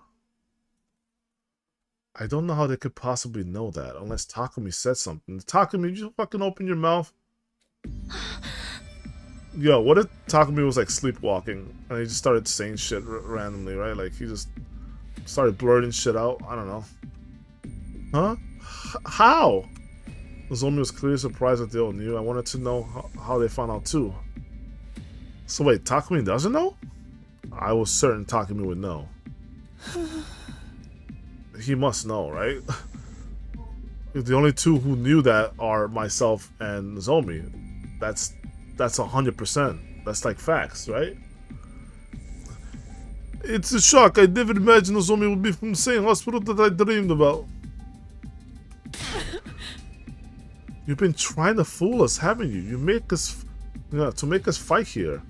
I don't know how they could possibly know that unless Takumi said something. Takumi, you just fucking open your mouth. Yo, what if Takumi was like sleepwalking and he just started saying shit randomly, right? Like he just started blurting shit out. I don't know. Huh? How? Nozomi was clearly surprised that they all knew. I wanted to know how they found out too. So wait, Takumi doesn't know? I was certain Takumi would know. He must know, right? The only two who knew that are myself and Nozomi. That's 100%. That's like facts, right? It's a shock. I never imagined Nozomi would be from the same hospital that I dreamed about. You've been trying to fool us, haven't you? You make us, to make us fight here.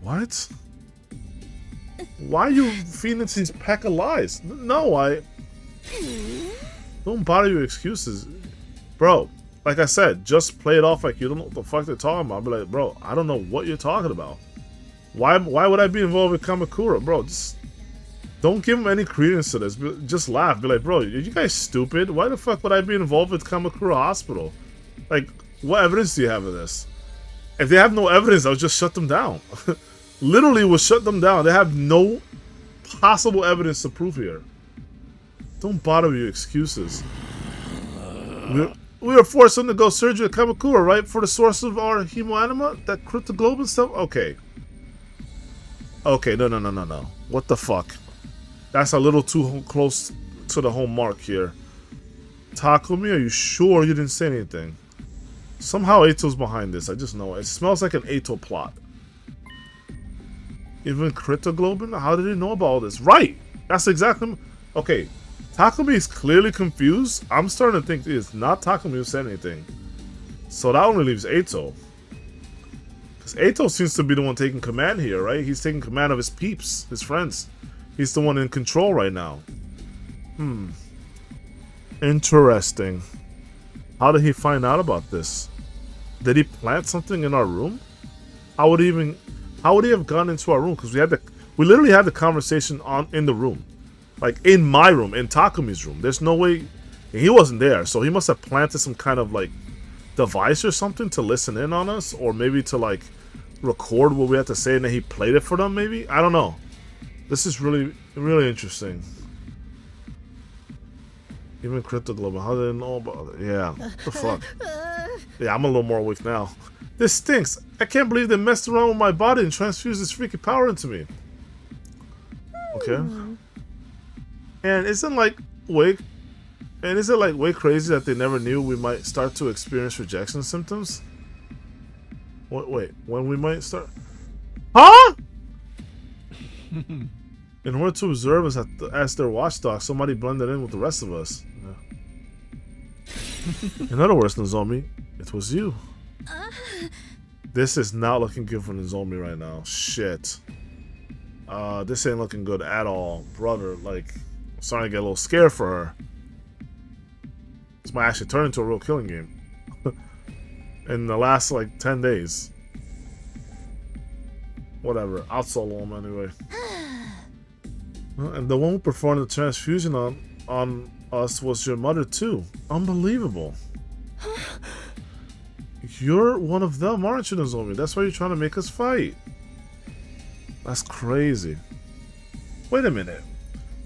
What? Why are you feeding us these pack of lies? No, don't bother your excuses. Bro, like I said, just play it off like you don't know what the fuck they're talking about. I'll be like, bro, I don't know what you're talking about. Why would I be involved with Kamakura? Bro, just don't give him any credence to this. Just laugh. Be like, bro, are you guys stupid? Why the fuck would I be involved with Kamakura Hospital? Like, what evidence do you have of this? If they have no evidence, I'll just shut them down. Literally will shut them down. They have no possible evidence to prove here. Don't bother with your excuses. We were forced to undergo surgery at Kamakura, right? For the source of our hemoanima? That cryptoglobin stuff? Okay. Okay, no. What the fuck? That's a little too close to the home mark here. Takumi, are you sure you didn't say anything? Somehow Ato's behind this. I just know it. It smells like an Ato plot. Even cryptoglobin? How did he know about all this? Right! That's exactly... Okay, Takumi is clearly confused. I'm starting to think it's not Takumi who said anything. So that only leaves Ato. Because Ato seems to be the one taking command here, right? He's taking command of his peeps, his friends. He's the one in control right now. Interesting. How did he find out about this? Did he plant something in our room? How would he have gone into our room? Because we literally had the conversation in the room. Like in my room, in Takumi's room. There's no way, and he wasn't there, so he must have planted some kind of like device or something to listen in on us, or maybe to like record what we had to say and then he played it for them, maybe? I don't know. This is really, really interesting. Even Crypto Global, how did they know about it? Yeah, what the fuck? Yeah, I'm a little more awake now. This stinks. I can't believe they messed around with my body and transfused this freaking power into me. Okay. And isn't like way crazy that they never knew we might start to experience rejection symptoms? Wait, when we might start? Huh? In order to observe us as their watchdog, somebody blended in with the rest of us. Yeah. In other words, Nozomi, it was you. This is not looking good for Nozomi right now. Shit. This ain't looking good at all, brother. Like, I'm starting to get a little scared for her. This might actually turn into a real killing game. In the last, like, 10 days. Whatever. I'll solo him anyway. And the one who performed the transfusion on us was your mother, too. Unbelievable. You're one of them, aren't you, Nozomi? That's why you're trying to make us fight. That's crazy. Wait a minute.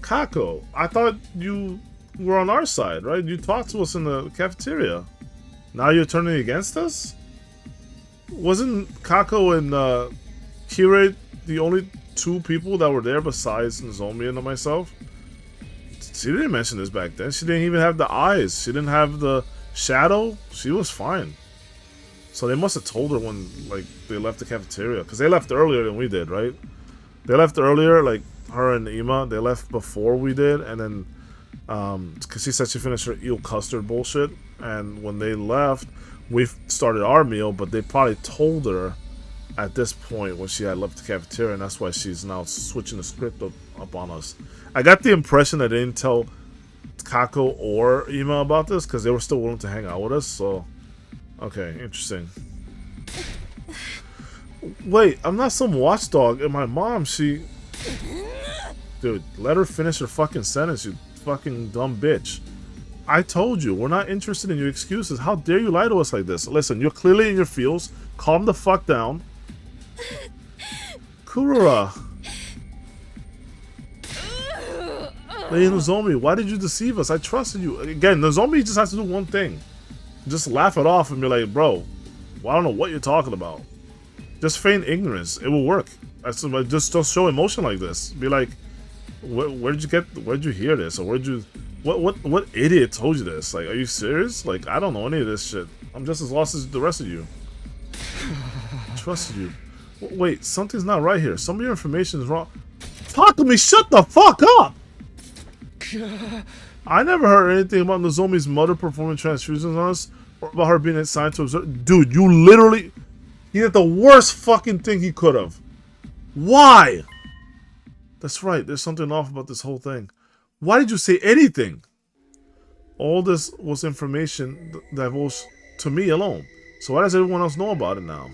Kako, I thought you were on our side, right? You talked to us in the cafeteria. Now you're turning against us? Wasn't Kako and Kirei the only two people that were there besides Nozomi and myself? She didn't mention this back then. She didn't even have the eyes. She didn't have the shadow. She was fine. So they must have told her when, like, they left the cafeteria. Because they left earlier than we did, right? They left earlier, like, her and Ima. They left before we did. And then, because she said she finished her eel custard bullshit. And when they left, we started our meal. But they probably told her at this point when she had left the cafeteria. And that's why she's now switching the script up on us. I got the impression that they didn't tell Kako or Ima about this. Because they were still willing to hang out with us, so... Okay, interesting. Wait, I'm not some watchdog, and my mom, she... Dude, let her finish her fucking sentence, you fucking dumb bitch. I told you, we're not interested in your excuses. How dare you lie to us like this? Listen, you're clearly in your feels. Calm the fuck down. Kurura. Lady Nozomi, why did you deceive us? I trusted you. Again, Nozomi just has to do one thing. Just laugh it off and be like, bro, well, I don't know what you're talking about. Just feign ignorance. It will work. Just don't show emotion like this. Be like, where'd you hear this? Or what idiot told you this? Like, are you serious? Like, I don't know any of this shit. I'm just as lost as the rest of you. I trusted you. Wait, something's not right here. Some of your information is wrong. Talk to me, shut the fuck up! I never heard anything about Nozomi's mother performing transfusions on us, or about her being assigned to observe. Dude, you literally... He did the worst fucking thing he could have. Why? That's right, there's something off about this whole thing. Why did you say anything? All this was information that was to me alone. So why does everyone else know about it now?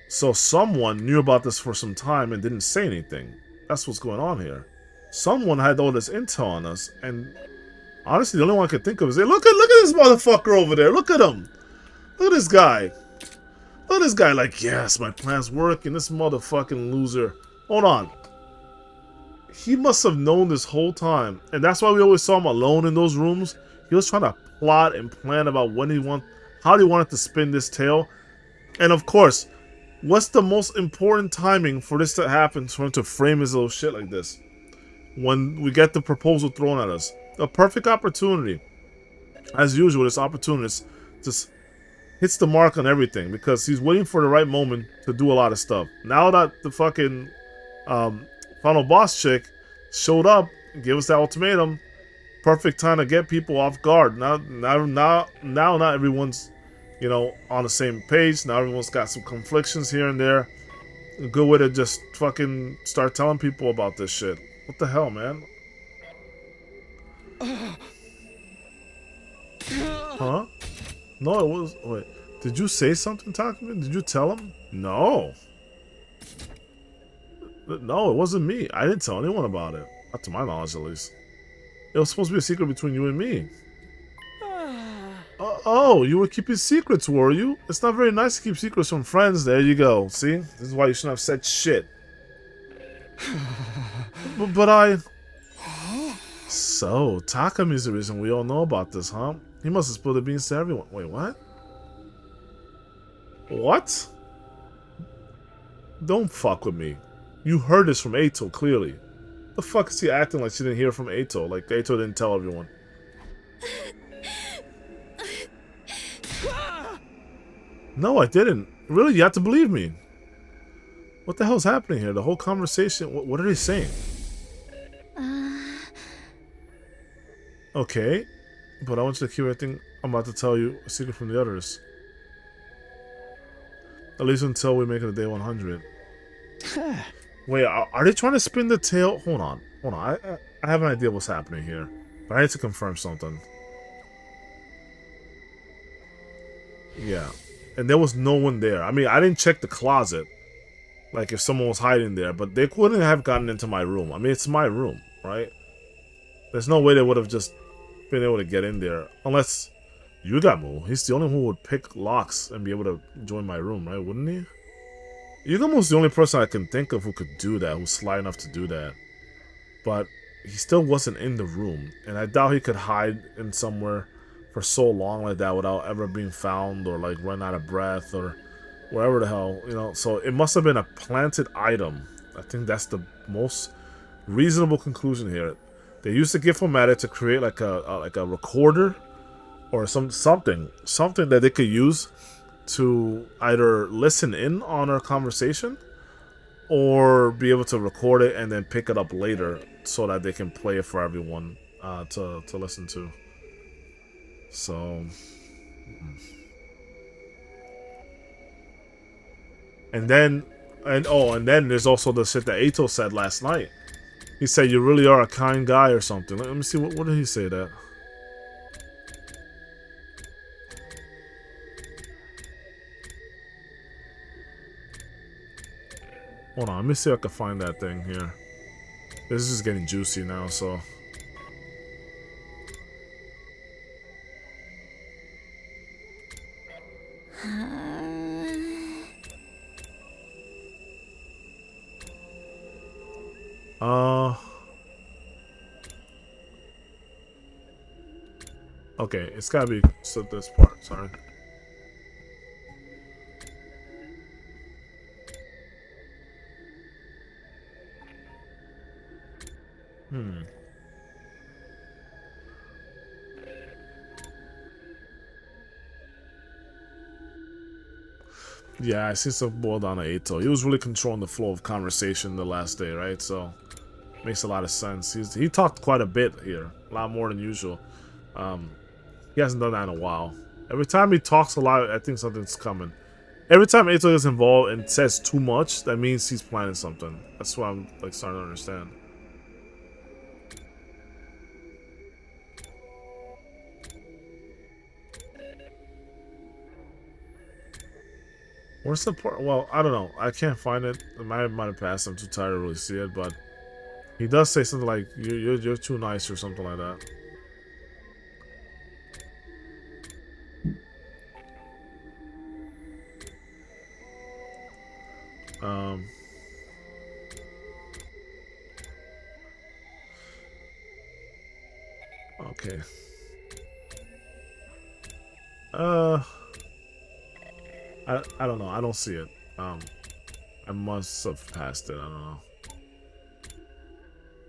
So someone knew about this for some time and didn't say anything. That's what's going on here. Someone had all this intel on us, and honestly, the only one I could think of is, hey, look at this motherfucker over there. Look at him. Look at this guy. Look at this guy like, yes, my plan's working. This motherfucking loser. Hold on. He must have known this whole time, and that's why we always saw him alone in those rooms. He was trying to plot and plan about how he wanted to spin this tale. And of course, what's the most important timing for this to happen, for him to frame his little shit like this? When we get the proposal thrown at us. A perfect opportunity. As usual, this opportunist just hits the mark on everything because he's waiting for the right moment to do a lot of stuff. Now that the fucking final boss chick showed up and gave us that ultimatum, perfect time to get people off guard. Now not everyone's, you know, on the same page. Now everyone's got some conflictions here and there. A good way to just fucking start telling people about this shit. What the hell, man? Huh? No, it was... Wait. Did you say something, Takumi? Did you tell him? No. No, it wasn't me. I didn't tell anyone about it. Not to my knowledge, at least. It was supposed to be a secret between you and me. Oh, you were keeping secrets, were you? It's not very nice to keep secrets from friends. There you go. See? This is why you shouldn't have said shit. but I... So, Takami's the reason we all know about this, huh? He must have spilled the beans to everyone. Wait, what? What? Don't fuck with me. You heard this from Eito, clearly. The fuck is he acting like she didn't hear from Eito? Like Eito didn't tell everyone. No, I didn't. Really, you have to believe me. What the hell's happening here? The whole conversation. What are they saying? Okay, but I want you to keep everything I'm about to tell you a secret from the others. At least until we make it to day 100. Wait, are they trying to spin the tail? Hold on. I have an idea what's happening here, but I need to confirm something. Yeah, and there was no one there. I mean, I didn't check the closet, like if someone was hiding there, but they couldn't have gotten into my room. I mean, it's my room, right? There's no way they would have just been able to get in there, unless Yugamu. He's the only one who would pick locks and be able to join my room, right? Wouldn't he? Yugamu's the only person I can think of who could do that, who's sly enough to do that. But he still wasn't in the room, and I doubt he could hide in somewhere for so long like that without ever being found or like run out of breath or wherever the hell, you know. So it must have been a planted item. I think that's the most reasonable conclusion here. They used the Gift-O-Matic to create like a recorder or something that they could use to either listen in on our conversation or be able to record it and then pick it up later so that they can play it for everyone to listen to. So, and then there's also the shit that Eito said last night. He said, "You really are a kind guy," or something. Let me see, what did he say that? Hold on, let me see if I can find that thing here. This is getting juicy now, so. Okay, it's gotta be this part, sorry. Yeah, it seems to boil down to Eito. He was really controlling the flow of conversation the last day, right? So, makes a lot of sense. He talked quite a bit here, a lot more than usual. He hasn't done that in a while. Every time he talks a lot, I think something's coming. Every time Eito is involved and says too much, that means he's planning something. That's what I'm like starting to understand. Where's the part? Well, I don't know. I can't find it. I might have passed. I'm too tired to really see it, but he does say something like "you're too nice" or something like that. Okay. I don't know. I don't see it. I must have passed it. I don't know.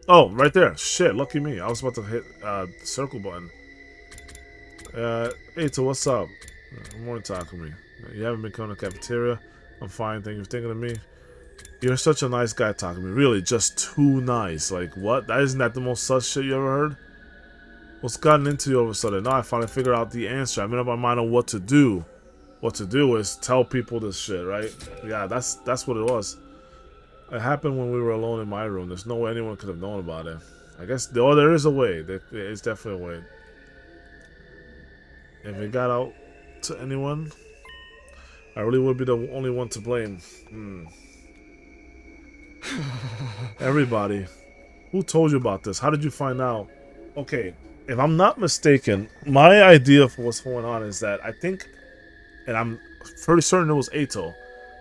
Oh, right there. Shit, lucky me. I was about to hit the circle button. Eito, what's up? Morning, Takumi. You haven't been coming to the cafeteria? I'm fine, thank you for thinking of me. You're such a nice guy, Takumi. Really, just too nice. Like, what? Isn't that the most sus shit you ever heard? What's gotten into you all of a sudden? Now I finally figured out the answer. I made up my mind on what to do. What to do is tell people this shit, right? Yeah, that's what it was. It happened when we were alone in my room. There's no way anyone could have known about it. I guess, there is a way. There is definitely a way. If it got out to anyone, I really would be the only one to blame. Everybody. Who told you about this? How did you find out? Okay, if I'm not mistaken, my idea for what's going on is that I think, and I'm pretty certain it was Ato,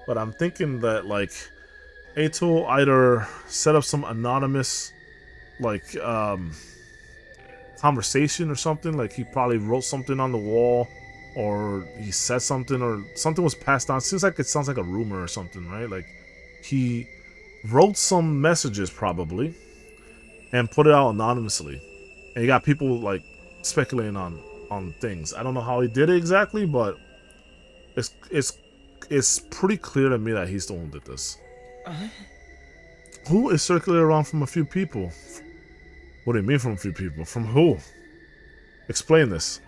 but I'm thinking that like Ato either set up some anonymous like conversation or something, like he probably wrote something on the wall or he said something or something was passed on. Seems like it sounds like a rumor or something, right? Like he wrote some messages probably and put it out anonymously. And you got people like speculating on things. I don't know how he did it exactly, but it's pretty clear to me that he's the one who did this. Who is circulating around from a few people? What do you mean from a few people? From who? Explain this.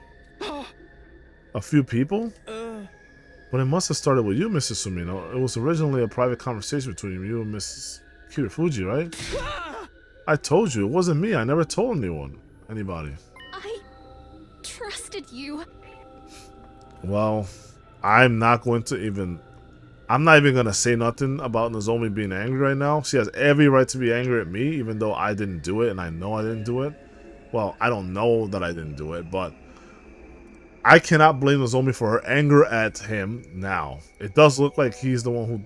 A few people? But it must have started with you, Mrs. Sumino. It was originally a private conversation between you and Mrs. Kirifuji, right? I told you, it wasn't me. I never told anyone. Anybody. I trusted you. Well, I'm not going to even... I'm not even going to say nothing about Nozomi being angry right now. She has every right to be angry at me, even though I didn't do it, and I know I didn't do it. Well, I don't know that I didn't do it, but I cannot blame Nozomi for her anger at him now. It does look like he's the one who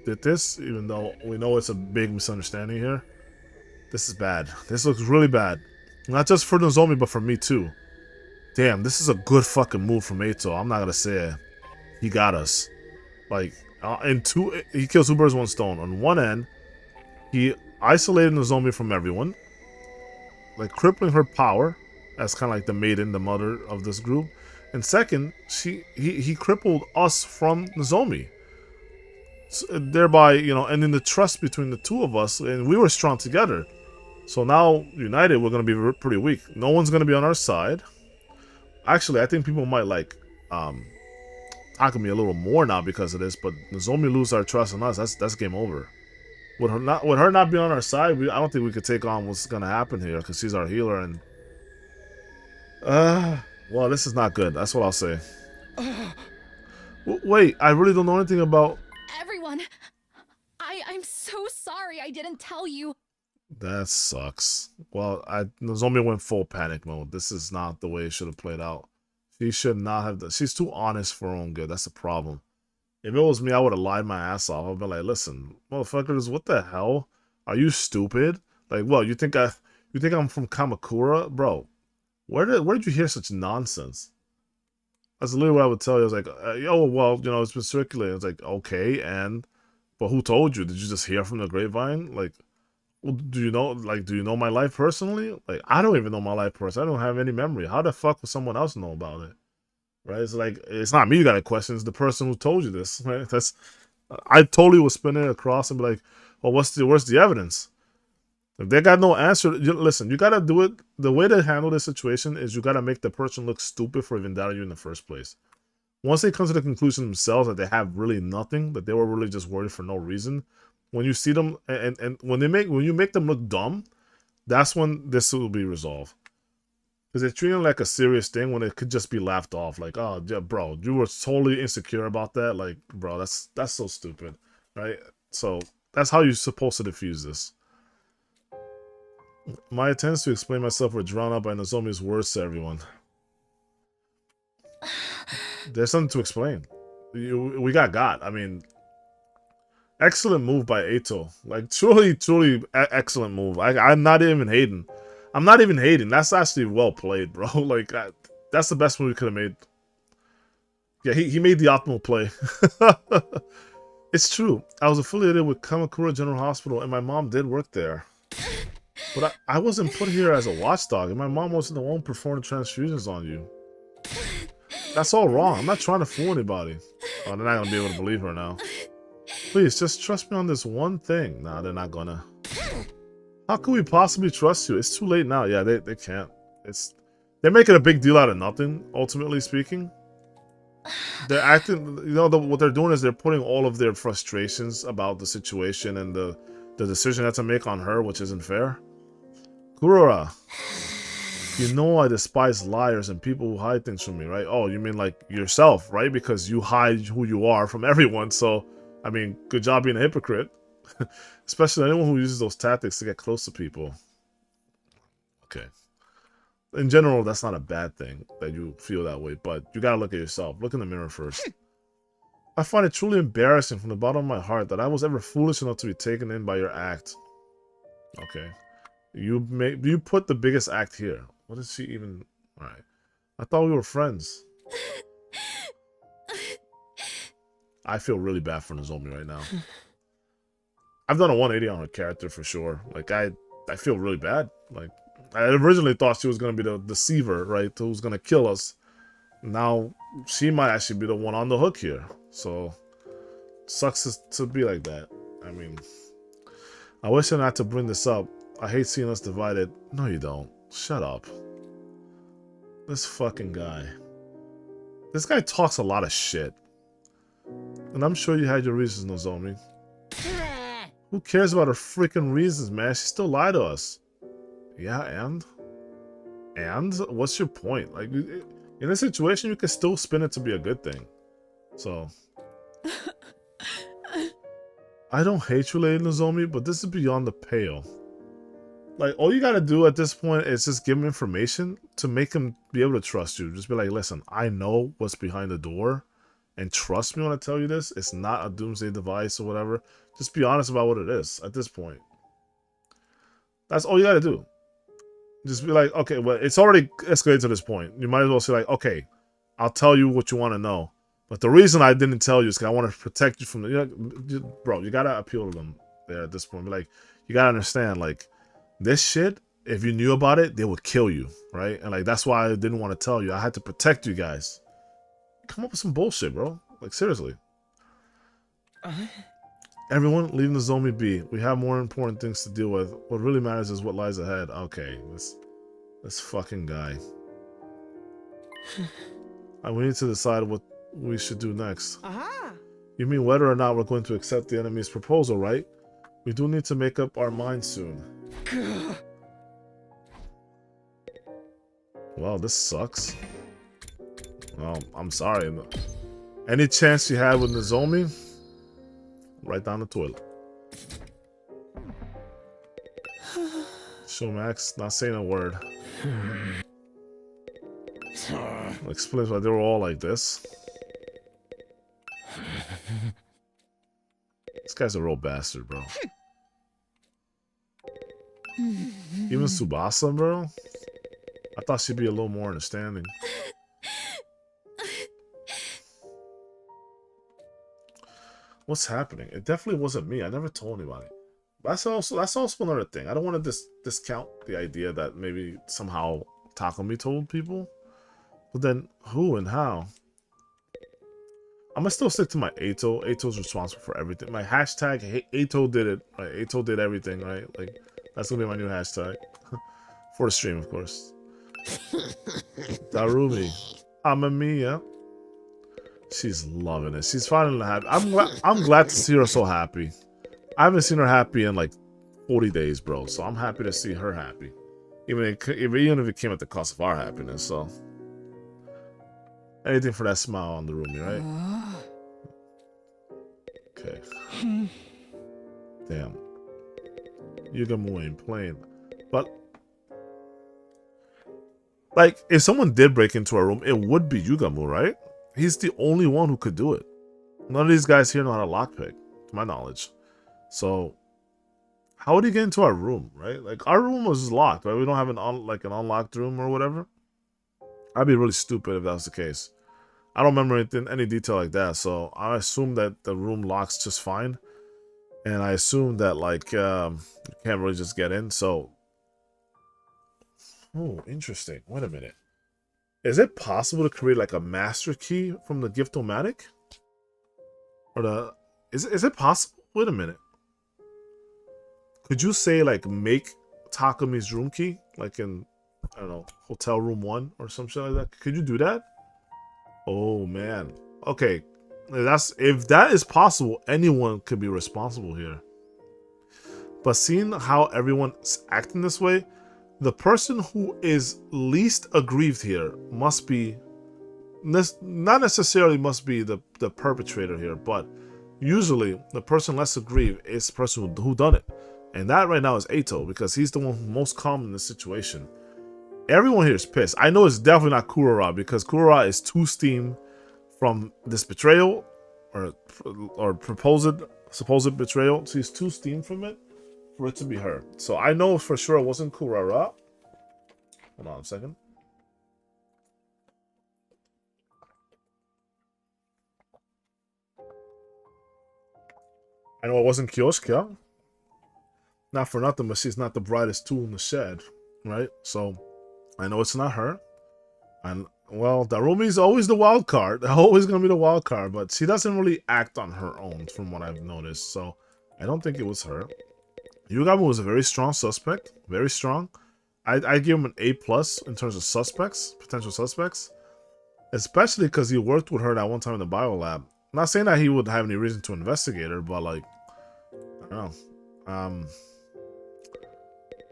did this, even though we know it's a big misunderstanding here. This is bad. This looks really bad. Not just for Nozomi, but for me too. Damn, this is a good fucking move from Ato. I'm not gonna say it. He got us. Like, he kills two birds with one stone. On one end, he isolated Nozomi from everyone, like crippling her power as kind of like the maiden, the mother of this group. And second, he crippled us from Nozomi, thereby, you know, ending the trust between the two of us. And we were strong together. So now, united, we're gonna be pretty weak. No one's gonna be on our side. Actually, I think people might like Akemi a little more now because of this. But Nozomi lose our trust in us. That's game over. With her not being on our side, I don't think we could take on what's gonna happen here because she's our healer. And well, this is not good. That's what I'll say. Wait, I really don't know anything about. Everyone, I'm so sorry I didn't tell you. That sucks. Well, Nozomi went full panic mode. This is not the way it should have played out. She should not have done. She's too honest for her own good. That's the problem. If it was me, I would have lied my ass off. I'd be like, listen, motherfuckers, what the hell? Are you stupid? Like, what, you think I'm from Kamakura? Bro, where did you hear such nonsense? That's literally what I would tell you. I was like, yo, well, you know, it's been circulating. It's like, okay, but who told you? Did you just hear from the grapevine? Like, well, do you know my life personally? Like, I don't even know my life personally. I don't have any memory. How the fuck would someone else know about it? Right? It's like, it's not me you got a question. It's the person who told you this. Right? I totally would spin it across and be like, well, where's the evidence? If they got no answer, listen, you gotta do it. The way to handle this situation is you gotta make the person look stupid for even doubting you in the first place. Once they come to the conclusion themselves that they have really nothing, that they were really just worried for no reason, when you see them and when you make them look dumb, that's when this will be resolved. Because they're treating it like a serious thing when it could just be laughed off. Like, oh, yeah, bro, you were totally insecure about that. Like, bro, that's so stupid, right? So that's how you're supposed to diffuse this. My attempts to explain myself were drowned out by Nozomi's words to everyone. There's something to explain. We got. I mean, excellent move by Ato. Like, truly excellent move. I'm not even hating. I'm not even hating. That's actually well played, bro. Like, that's the best move we could have made. Yeah, he made the optimal play. It's true. I was affiliated with Kamakura General Hospital, and my mom did work there. But I wasn't put here as a watchdog, and my mom wasn't the one performing transfusions on you. That's all wrong. I'm not trying to fool anybody. Oh, they're not going to be able to believe her now. Please, just trust me on this one thing. Nah, they're not going to. How could we possibly trust you? It's too late now. Yeah, they can't. They're making a big deal out of nothing, ultimately speaking. They're acting, you know, what they're doing is they're putting all of their frustrations about the situation and the decision they had to make on her, which isn't fair. Kurora, you know I despise liars and people who hide things from me, right? Oh, you mean like yourself, right? Because you hide who you are from everyone. So, I mean, good job being a hypocrite. Especially anyone who uses those tactics to get close to people. Okay. in general, that's not a bad thing that you feel that way, but you gotta look at yourself. Look in the mirror first. I find it truly embarrassing from the bottom of my heart that I was ever foolish enough to be taken in by your act. Okay. You put the biggest act here. What is she even... Alright. I thought we were friends. I feel really bad for Nozomi right now. I've done a 180 on her character for sure. Like, I feel really bad. Like, I originally thought she was going to be the deceiver, right? Who's going to kill us. Now, she might actually be the one on the hook here. So, sucks to be like that. I mean, I wish I not to bring this up. I hate seeing us divided. No, you don't. Shut up. This fucking guy. This guy talks a lot of shit. And I'm sure you had your reasons, Nozomi. Who cares about her freaking reasons, man? She still lied to us. Yeah, and? And? What's your point? Like, in this situation, you can still spin it to be a good thing. So. I don't hate you, Lady Nozomi, but this is beyond the pale. Like, all you gotta do at this point is just give him information to make him be able to trust you. Just be like, listen, I know what's behind the door. And trust me when I tell you this. It's not a doomsday device or whatever. Just be honest about what it is at this point. That's all you gotta do. Just be like, okay, well, it's already escalated to this point. You might as well say like, okay, I'll tell you what you want to know. But the reason I didn't tell you is because I want to protect you from the... bro, you gotta appeal to them there at this point. Be like, you gotta understand, like, this shit, if you knew about it, they would kill you, right? And like, that's why I didn't want to tell you. I had to protect you guys. Come up with some bullshit, bro. Like, seriously. Everyone, leave Nozomi be. We have more important things to deal with. What really matters is what lies ahead. Okay, this fucking guy. We need to decide what we should do next. You mean whether or not we're going to accept the enemy's proposal, right? We do need to make up our minds soon. Well, this sucks. Well, I'm sorry. Any chance you had with Nozomi? Right down the toilet. Shumax not saying a word. Explains why they were all like this. This guy's a real bastard, bro. Even Tsubasa, bro? I thought she'd be a little more understanding. What's happening? It definitely wasn't me. I never told anybody. That's also another thing. I don't want to discount the idea that maybe somehow Takumi told people. But then who and how? I'm gonna still stick to my Ato. Ato's responsible for everything. My hashtag, Ato did it. Right? Ato did everything, right? Like, that's gonna be my new hashtag. For the stream, of course. Darumi. Amamiya. She's loving it. She's finally happy. I'm glad to see her so happy. I haven't seen her happy in like 40 days, bro. So I'm happy to see her happy. Even if it came at the cost of our happiness, so. Anything for that smile on the Rumi, right? Okay. Damn. Yugamu ain't playing. But, like, if someone did break into our room, it would be Yugamu, right? He's the only one who could do it. None of these guys here know how to lockpick, to my knowledge. So, how would he get into our room, right? Like, our room was locked, right? We don't have an unlocked room or whatever. I'd be really stupid if that was the case. I don't remember any detail like that, so I assume that the room locks just fine. And I assume that, like, you can't really just get in, so... Oh, interesting. Wait a minute. Is it possible to create, like, a master key from the Gift-O-Matic? Or the... Is it possible? Wait a minute. Could you say, like, make Takumi's room key? Like in, I don't know, Hotel Room 1 or some shit like that? Could you do that? Oh, man. Okay. If that is possible, anyone could be responsible here. But seeing how everyone's acting this way, the person who is least aggrieved here must be, not necessarily must be the perpetrator here, but usually the person less aggrieved is the person who done it. And that right now is Ato, because he's the one most calm in this situation. Everyone here is pissed. I know it's definitely not Kurara because Kurara is too steamed from this betrayal or supposed betrayal. She's too steamed from it for it to be her. So I know for sure it wasn't Kurara. Hold on a second. I know it wasn't Kyosuke. Not for nothing, but she's not the brightest tool in the shed, right? So I know it's not her. And well, Darumi's always the wild card. Always gonna be the wild card, but she doesn't really act on her own, from what I've noticed. So I don't think it was her. Yugamu was a very strong suspect, very strong. I give him an A+ in terms of suspects, potential suspects, especially because he worked with her that one time in the bio lab. I'm not saying that he would have any reason to investigate her, but like, I don't know.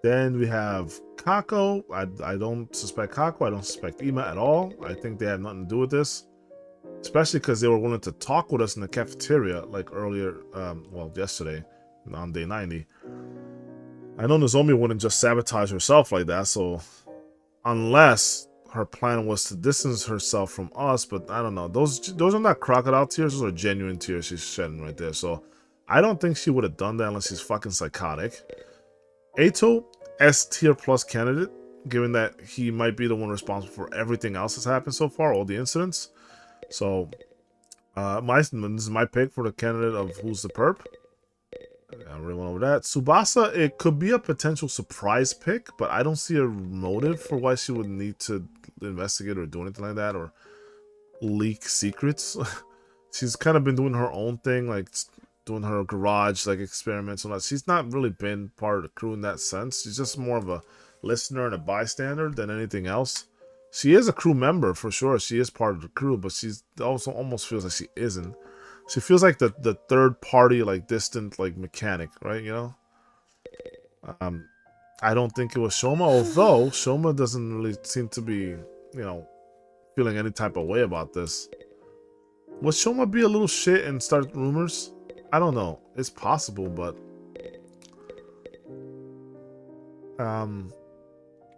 Then we have Kako. I don't suspect Kako. I don't suspect Ima at all. I think they had nothing to do with this, especially because they were willing to talk with us in the cafeteria like earlier, well, yesterday on day 90. I know Nozomi wouldn't just sabotage herself like that, so unless her plan was to distance herself from us, but I don't know. Those are not crocodile tears. Those are genuine tears she's shedding right there. So I don't think she would have done that unless she's fucking psychotic. Eito, S tier plus candidate, given that he might be the one responsible for everything else that's happened so far, all the incidents. So, this is my pick for the candidate of who's the perp. I really went over that. Tsubasa, it could be a potential surprise pick, but I don't see a motive for why she would need to investigate or do anything like that or leak secrets. She's kind of been doing her own thing, like doing her garage like experiments and all that. She's not really been part of the crew in that sense. She's just more of a listener and a bystander than anything else. She is a crew member for sure. She is part of the crew, but she's also almost feels like she isn't. She feels like the third party, like distant, like mechanic, right? You know. I don't think it was Shoma, although Shoma doesn't really seem to be, you know, feeling any type of way about this. Would Shoma be a little shit and start rumors? I don't know. It's possible, but I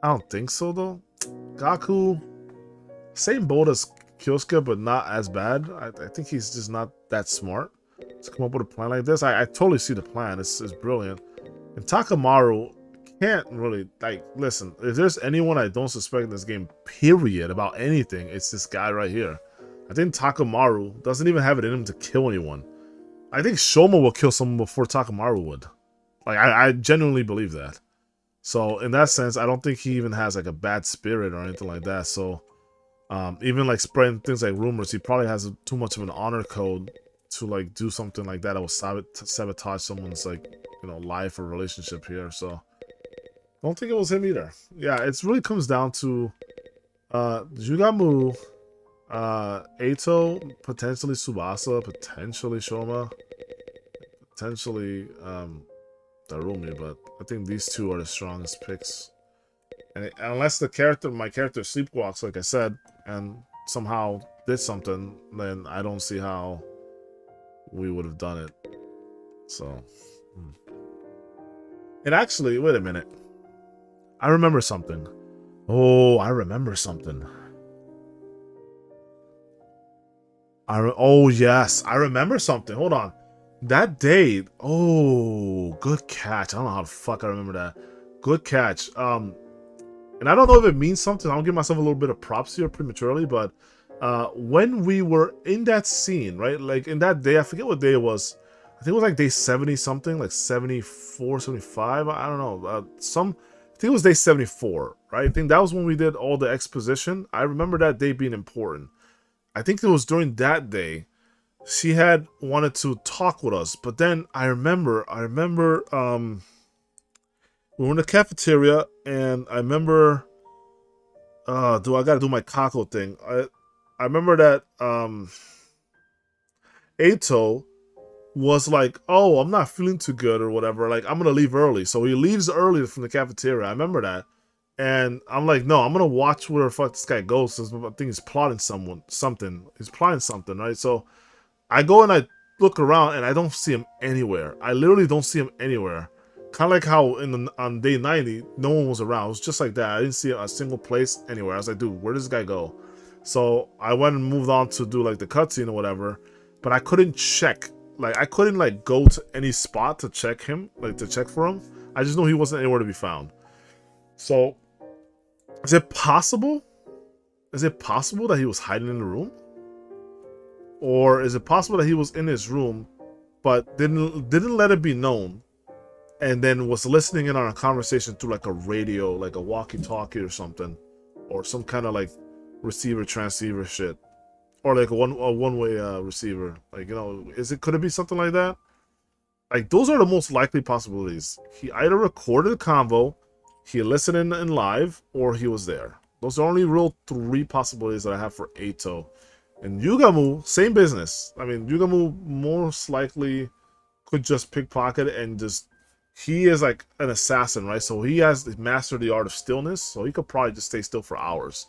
don't think so though. Gaku, same boat as Kyosuke, but not as bad. I think he's just not that smart to come up with a plan like this. I totally see the plan. It's brilliant. And Takamaru can't really, like, listen, if there's anyone I don't suspect in this game, period, about anything, it's this guy right here. I think Takamaru doesn't even have it in him to kill anyone. I think Shoma will kill someone before Takamaru would. Like, I genuinely believe that. So, in that sense, I don't think he even has, like, a bad spirit or anything like that. So, even, like, spreading things like rumors, he probably has too much of an honor code to, like, do something like that that will sabotage someone's, like, you know, life or relationship here. So, I don't think it was him either. Yeah, it really comes down to Yugamu, Eito, potentially Tsubasa, potentially Shoma, potentially Darumi, but I think these two are the strongest picks. And unless my character sleepwalks, like I said, and somehow did something, then I don't see how we would have done it. So, and actually, wait a minute. I remember something. Oh, I remember something. Oh, yes. I remember something. Hold on. That day. Oh, good catch. I don't know how the fuck I remember that. Good catch. And I don't know if it means something. I'll give myself a little bit of props here prematurely, but when we were in that scene, right? Like in that day, I forget what day it was. I think it was like day 70 something, like 74, 75. I don't know. I think it was day 74, right? I think that was when we did all the exposition. I remember that day being important. I think it was during that day she had wanted to talk with us, but then I remember we were in the cafeteria and I remember I gotta do my Kako thing. I remember that Eito was like, oh, I'm not feeling too good or whatever, like I'm gonna leave early. So he leaves early from the cafeteria. I remember that. And I'm like, no, I'm gonna watch where the fuck this guy goes. I think he's plotting something. He's plotting something, right? So I go and I look around and I don't see him anywhere. I literally don't see him anywhere. Kind of like how on day 90, no one was around. It was just like that. I didn't see a single place anywhere. I was like, dude, where does this guy go? So I went and moved on to do like the cutscene or whatever, but I couldn't check. Like I couldn't like go to any spot to check him, like to check for him. I just knew he wasn't anywhere to be found. So is it possible? Is it possible that he was hiding in the room? Or is it possible that he was in his room but didn't let it be known, and then was listening in on a conversation through like a radio, like a walkie-talkie or something, or some kind of like receiver transceiver shit, or like a one-way receiver? Like, you know, could it be something like that? Like, those are the most likely possibilities. He either recorded a convo, he listened in live, or he was there. Those are only real 3 possibilities that I have for Eito. And Yugamu, same business. I mean, Yugamu most likely could just pickpocket and just... He is like an assassin, right? So he has mastered the art of stillness, so he could probably just stay still for hours.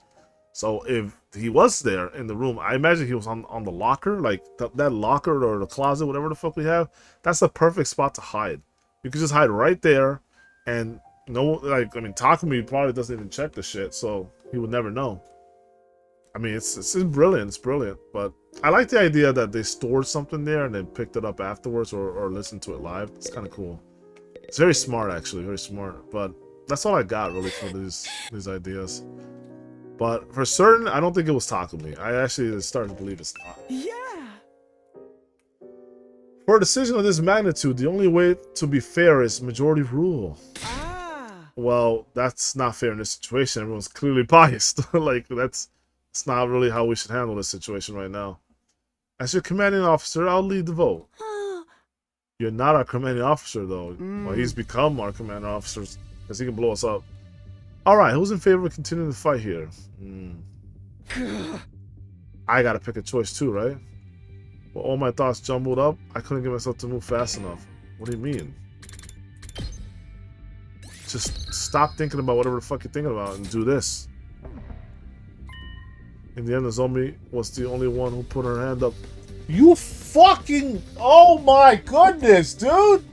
So if he was there in the room, I imagine he was on the locker, like that locker or the closet, whatever the fuck we have. That's the perfect spot to hide. You could just hide right there, and like, I mean, Takumi probably doesn't even check the shit, so he would never know. I mean, it's brilliant. It's brilliant. But I like the idea that they stored something there and then picked it up afterwards or listened to it live. It's kind of cool. It's very smart, actually. Very smart. But that's all I got, really, for these ideas. But for certain, I don't think it was Takumi. I actually started to believe it's not. Yeah. For a decision of this magnitude, the only way to be fair is majority rule. Well, that's not fair in this situation. Everyone's clearly biased. Like, it's not really how we should handle this situation right now. As your commanding officer, I'll lead the vote. You're not our commanding officer, though. Well, he's become our commanding officer because he can blow us up. All right, who's in favor of continuing the fight here? I gotta pick a choice too, right? Well, all my thoughts jumbled up. I couldn't get myself to move fast enough. What do you mean? Just stop thinking about whatever the fuck you're thinking about and do this. In the end, Nozomi was the only one who put her hand up. You fucking... Oh my goodness, dude!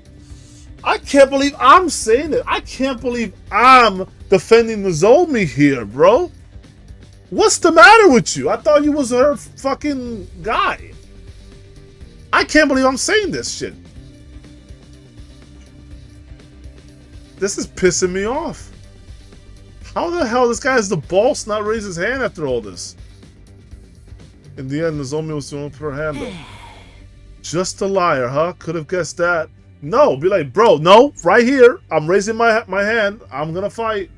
I can't believe I'm saying it. I can't believe I'm defending Nozomi here, bro. What's the matter with you? I thought you was her fucking guy. I can't believe I'm saying this shit. This is pissing me off. How the hell this guy has the balls to not raise his hand after all this? In the end, Nozomi was the one to put her hand up. Just a liar, huh? Could have guessed that. No, be like, bro, no, right here. I'm raising my hand. I'm gonna fight.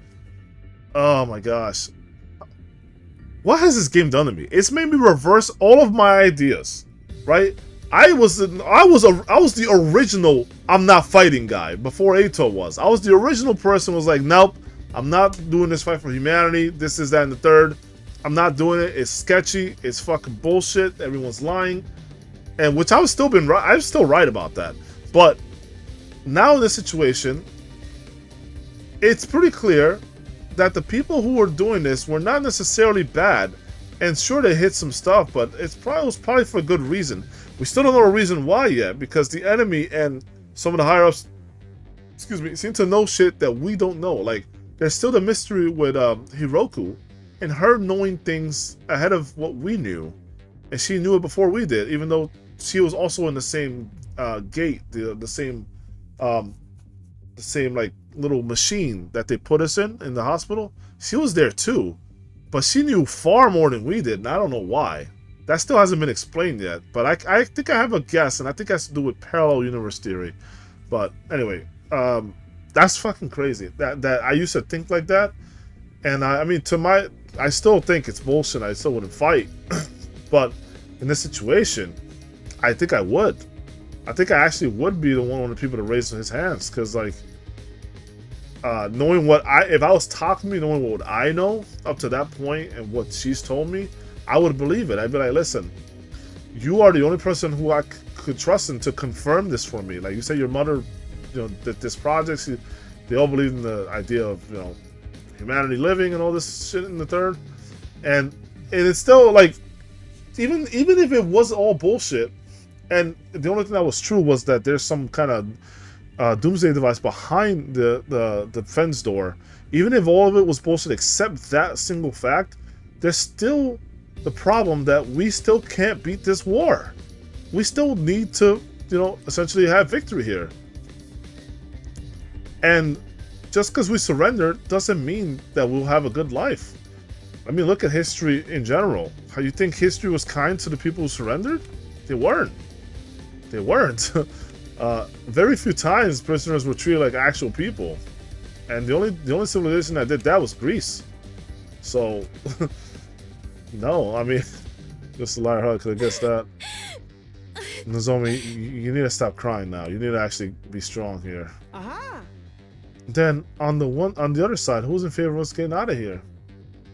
Oh my gosh. What has this game done to me? It's made me reverse all of my ideas, right? I was the original I'm not fighting guy before Eito was. I was the original person who was like, nope, I'm not doing this fight for humanity. This is that and the third. I'm not doing it. It's sketchy. It's fucking bullshit. Everyone's lying. And which I'm still right about that. But now in this situation, it's pretty clear that the people who were doing this were not necessarily bad. And sure, they hit some stuff, but it was probably for a good reason. We still don't know a reason why yet, because the enemy and some of the higher ups, seem to know shit that we don't know. Like, there's still the mystery with Hiroku and her knowing things ahead of what we knew, and she knew it before we did, even though she was also in the same gate, the same like little machine that they put us in the hospital. She was there too, but she knew far more than we did, and I don't know why. That still hasn't been explained yet, but I think I have a guess, and I think it has to do with parallel universe theory. But anyway, that's fucking crazy. That I used to think like that, and I mean, I still think it's bullshit. I still wouldn't fight, but in this situation, I think I would. I think I actually would be the one of the people to raise his hands, because like, knowing if I was talking to me, knowing what I know up to that point and what she's told me, I would believe it. I'd be like, listen, you are the only person who I could trust in to confirm this for me. Like you said, your mother, that this project, they all believe in the idea of, humanity living and all this shit in the third. And it's still like, even if it was all bullshit, and the only thing that was true was that there's some kind of doomsday device behind the defense door, even if all of it was bullshit except that single fact, there's still the problem that we still can't beat this war. We still need to, essentially have victory here. And just because we surrender doesn't mean that we'll have a good life. I mean, look at history in general. How you think history was kind to the people who surrendered? They weren't. They weren't. Very few times prisoners were treated like actual people, and the only civilization that did that was Greece. So, no, I mean, just a liar hug, because I guess that. Nozomi, you need to stop crying now. You need to actually be strong here. Then on the other side, who's in favor of us getting out of here?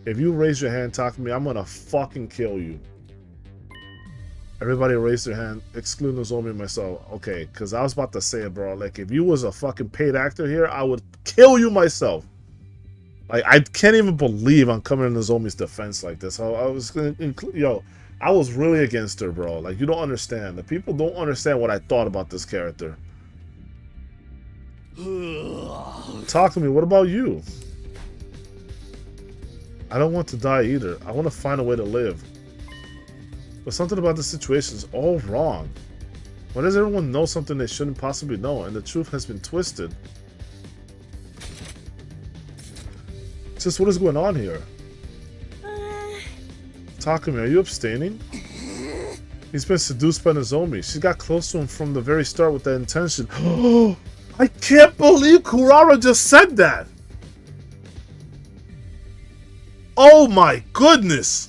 If you raise your hand, talk to me, I'm gonna fucking kill you. Everybody raised their hand, excluding Nozomi and myself. Okay, because I was about to say it, bro. Like, if you was a fucking paid actor here, I would kill you myself. Like, I can't even believe I'm coming to Nozomi's defense like this. I was gonna include, I was really against her, bro. Like, you don't understand. The people don't understand what I thought about this character. Talk to me. What about you? I don't want to die either. I want to find a way to live. But something about the situation is all wrong. Why does everyone know something they shouldn't possibly know, and the truth has been twisted? Just what is going on here? Takumi, are you abstaining? He's been seduced by Nozomi. She got close to him from the very start with that intention. I can't believe Kurara just said that! Oh my goodness!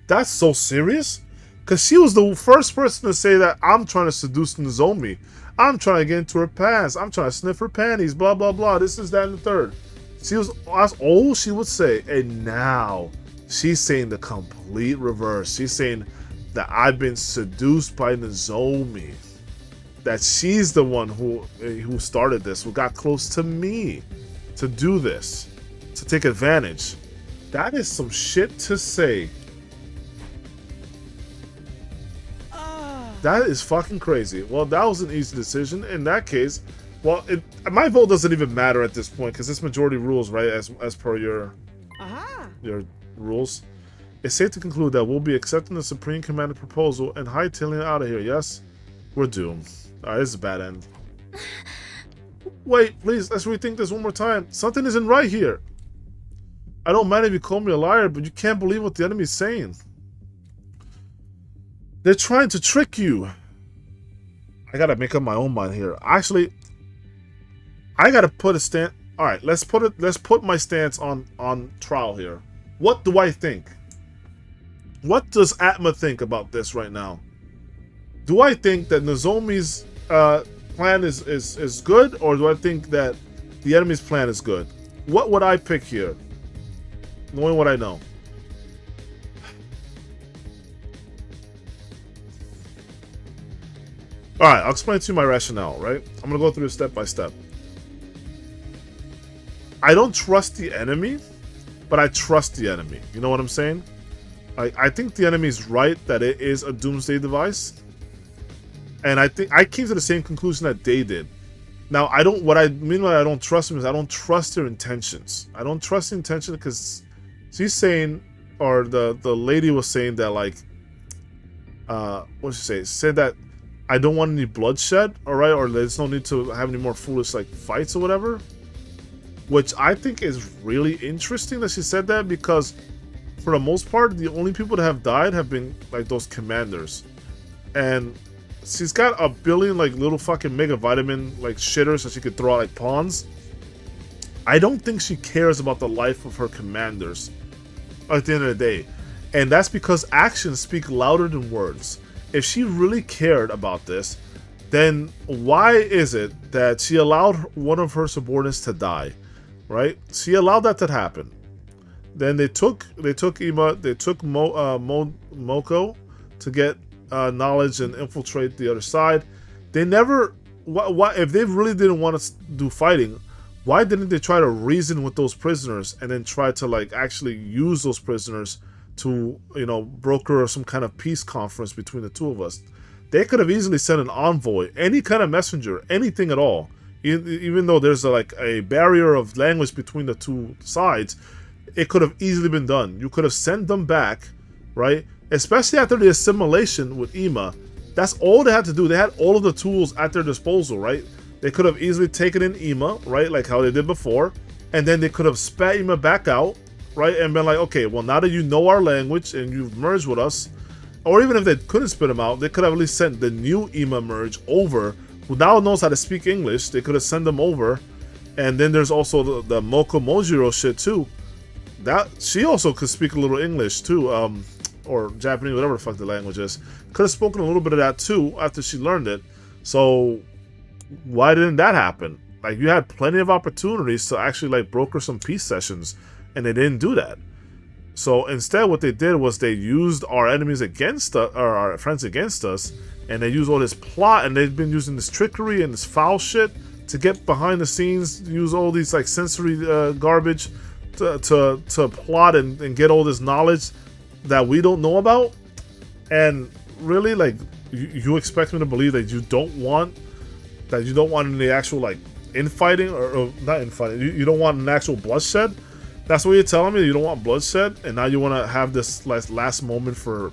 That's so serious? Because she was the first person to say that I'm trying to seduce Nozomi. I'm trying to get into her pants. I'm trying to sniff her panties. Blah, blah, blah. This is that and the third. She was all she would say. And now she's saying the complete reverse. She's saying that I've been seduced by Nozomi. That she's the one who started this, who got close to me to do this, to take advantage. That is some shit to say. That is fucking crazy. Well, that was an easy decision. In that case, well, my vote doesn't even matter at this point because this majority rules, right? As per your rules. It's safe to conclude that we'll be accepting the Supreme Commander proposal and hightailing it out of here. Yes, we're doomed. All right, this is a bad end. Wait, please, let's rethink this one more time. Something isn't right here. I don't mind if you call me a liar, but you can't believe what the enemy's saying. They're trying to trick you. I gotta make up my own mind here. Actually, I gotta put a stand. All right, let's put my stance on trial here. What do I think? What does Atma think about this right now? Do I think that Nozomi's plan is good, or do I think that the enemy's plan is good? What would I pick here, knowing what I know? Alright, I'll explain to you my rationale, right? I'm gonna go through it step by step. I don't trust the enemy, but I trust the enemy. You know what I'm saying? I think the enemy's right that it is a doomsday device. And I think I came to the same conclusion that they did. Now, what I mean by I don't trust them is I don't trust their intentions. I don't trust the intention because she's saying, or the lady was saying that, like, what did she say? She said that I don't want any bloodshed, alright? Or there's no need to have any more foolish, like, fights or whatever. Which I think is really interesting that she said that, because for the most part, the only people that have died have been, like, those commanders. And she's got a billion, like, little fucking mega vitamin, like, shitters that she could throw out like pawns. I don't think she cares about the life of her commanders at the end of the day. And that's because actions speak louder than words. If she really cared about this, then why is it that she allowed one of her subordinates to die, right? She allowed that to happen. Then they took Ima, they took Moko to get knowledge and infiltrate the other side. They never, if they really didn't want to do fighting, why didn't they try to reason with those prisoners and then try to, like, actually use those prisoners to, broker some kind of peace conference between the two of us? they could have easily sent an envoy, any kind of messenger, anything at all. Even though there's like a barrier of language between the two sides, it could have easily been done. You could have sent them back, right? Especially after the assimilation with Ima. That's all they had to do. They had all of the tools at their disposal, right? They could have easily taken in Ima, right? Like how they did before. And then they could have spat Ima back out, right? And been like, okay, well, now that you know our language and you've merged with us, or even if they couldn't spit him out, they could have at least sent the new Ima merge over, who now knows how to speak English. They could have sent them over. And then there's also the Moko Mojiro shit too. That she also could speak a little English too, or Japanese, whatever the fuck the language is. Could have spoken a little bit of that too after she learned it. So why didn't that happen? Like, you had plenty of opportunities to actually like broker some peace sessions, and they didn't do that. So instead, what they did was they used our enemies against us, or our friends against us, and they used all this plot, and they've been using this trickery and this foul shit to get behind the scenes, use all these like sensory garbage to plot and get all this knowledge that we don't know about. And really, like, you expect me to believe that you don't want any actual like infighting, or not infighting, you don't want an actual bloodshed? That's what you're telling me? You don't want bloodshed, and now you want to have this last moment for,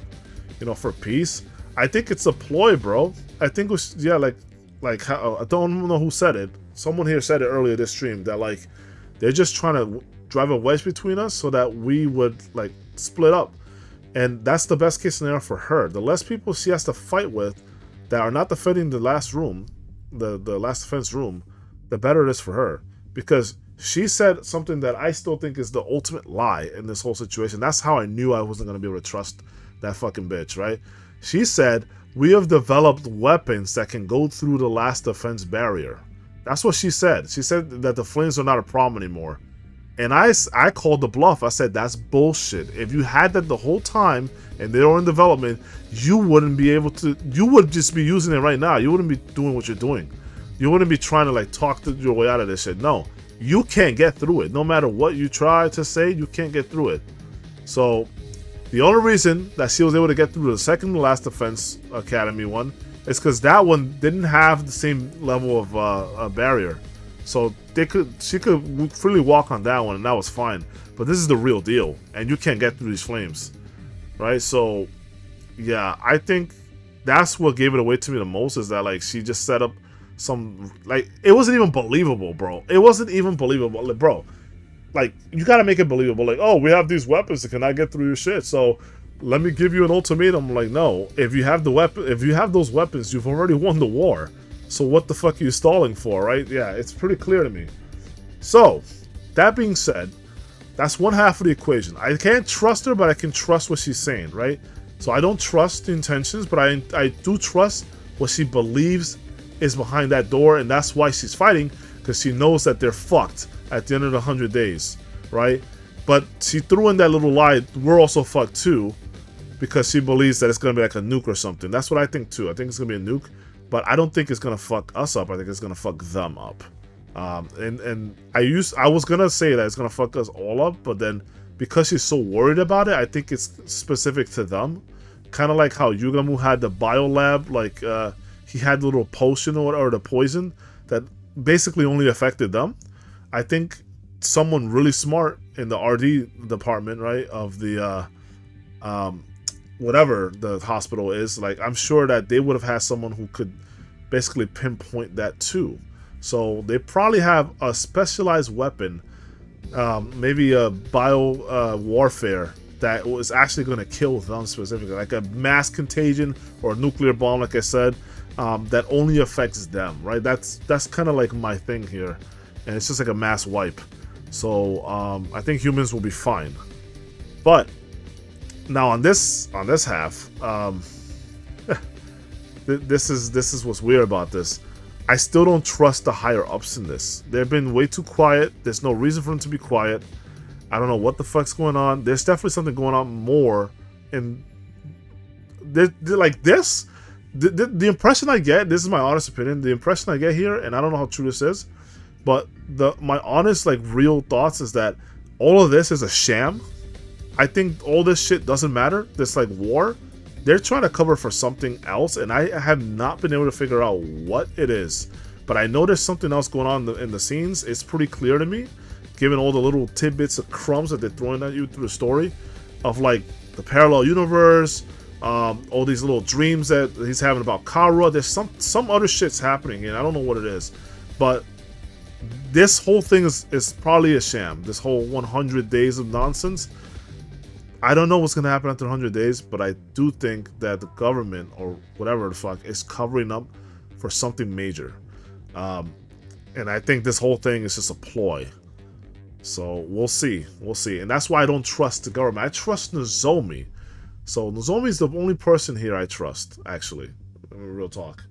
for peace? I think it's a ploy, bro. I think it was, yeah, like how, I don't know who said it. Someone here said it earlier this stream, that like they're just trying to drive a wedge between us so that we would like split up. And that's the best case scenario for her. The less people she has to fight with that are not defending the last room, the last defense room, the better it is for her. Because she said something that I still think is the ultimate lie in this whole situation. That's how I knew I wasn't going to be able to trust that fucking bitch, right? She said, we have developed weapons that can go through the last defense barrier. That's what she said. She said that the flames are not a problem anymore. And I called the bluff. I said, that's bullshit. If you had that the whole time and they were in development, you wouldn't be able to, you would just be using it right now. You wouldn't be doing what you're doing. You wouldn't be trying to like talk your way out of this shit. No, you can't get through it. No matter what you try to say, you can't get through it. So the only reason that she was able to get through the second to last Defense Academy one is because that one didn't have the same level of barrier. So she could freely walk on that one, and that was fine. But this is the real deal, and you can't get through these flames, right? So, yeah, I think that's what gave it away to me the most, is that like she just set up some, like, it wasn't even believable, bro. It wasn't even believable, like, bro. Like, you gotta make it believable. Like, oh, we have these weapons that cannot get through your shit, so let me give you an ultimatum. Like, no, if you have those weapons, you've already won the war. So what the fuck are you stalling for, right? Yeah, it's pretty clear to me. So, that being said, that's one half of the equation. I can't trust her, but I can trust what she's saying, right? So I don't trust the intentions, but I do trust what she believes is behind that door, and that's why she's fighting, because she knows that they're fucked at the end of the 100 days, right? But she threw in that little lie, we're also fucked too, because she believes that it's going to be like a nuke or something. That's what I think too. I think it's going to be a nuke. But I don't think it's gonna fuck us up. I think it's gonna fuck them up. And I was gonna say that it's gonna fuck us all up, but then because she's so worried about it, I think it's specific to them. Kind of like how Yugamu had the biolab, like he had the little potion or the poison that basically only affected them. I think someone really smart in the RD department, right, of the whatever the hospital is, like, I'm sure that they would have had someone who could basically pinpoint that too. So they probably have a specialized weapon, maybe a bio warfare that was actually going to kill them specifically, like a mass contagion or a nuclear bomb, like I said, that only affects them, right? That's kind of like my thing here, and it's just like a mass wipe. So I think humans will be fine. But now on this half, this is what's weird about this. I still don't trust the higher ups in this. They've been way too quiet. There's no reason for them to be quiet. I don't know what the fuck's going on. There's definitely something going on more. And like this, the impression I get, this is my honest opinion, the impression I get here, and I don't know how true this is, but my honest, like, real thoughts is that all of this is a sham. I think all this shit doesn't matter. This, like, war, they're trying to cover for something else, and I have not been able to figure out what it is. But I know there's something else going on in the scenes. It's pretty clear to me, given all the little tidbits of crumbs that they're throwing at you through the story, of like the parallel universe, all these little dreams that he's having about Kara. There's some other shit's happening, and I don't know what it is. But this whole thing is probably a sham. This whole 100 days of nonsense. I don't know what's going to happen after 100 days, but I do think that the government, or whatever the fuck, is covering up for something major. And I think this whole thing is just a ploy. So we'll see. We'll see. And that's why I don't trust the government. I trust Nozomi. So Nozomi is the only person here I trust, actually. Real talk.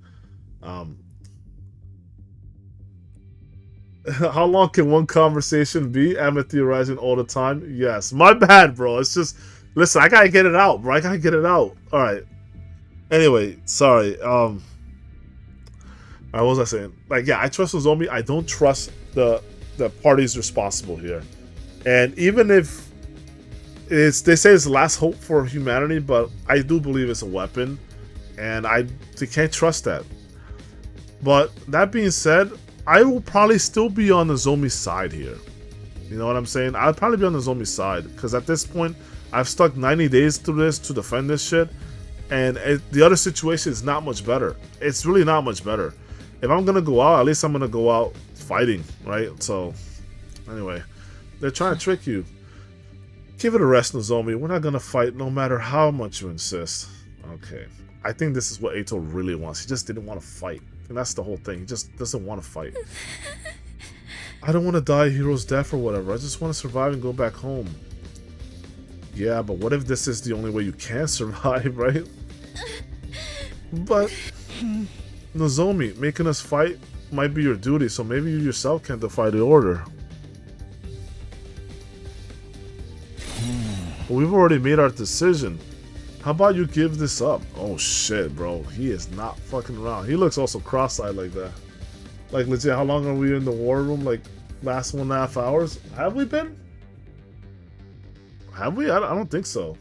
How long can one conversation be? Am I theorizing all the time? Yes. My bad, bro. It's just, listen, I gotta get it out, bro. I gotta get it out. All right. Anyway, sorry. What was I saying? Like, yeah, I trust Nozomi. I don't trust the parties responsible here. And even if they say it's the last hope for humanity, but I do believe it's a weapon, and they can't trust that. But that being said, I will probably still be on Nozomi's side here. You know what I'm saying? I'll probably be on Nozomi's side, because at this point, I've stuck 90 days through this to defend this shit, and the other situation is not much better. It's really not much better. If I'm gonna go out, at least I'm gonna go out fighting, right? So, anyway, they're trying to trick you. Give it a rest, Nozomi. We're not gonna fight no matter how much you insist. Okay. I think this is what Eito really wants. He just didn't want to fight. And that's the whole thing. He just doesn't want to fight. I don't want to die a hero's death or whatever. I just want to survive and go back home. Yeah, but what if this is the only way you can survive, right? But Nozomi, making us fight might be your duty, so maybe you yourself can defy the order. But we've already made our decision. How about you give this up? Oh shit, bro. He is not fucking around. He looks also cross-eyed like that. Like, legit, how long are we in the war room? Like, last 1.5 hours? Have we been? Have we? I don't think so.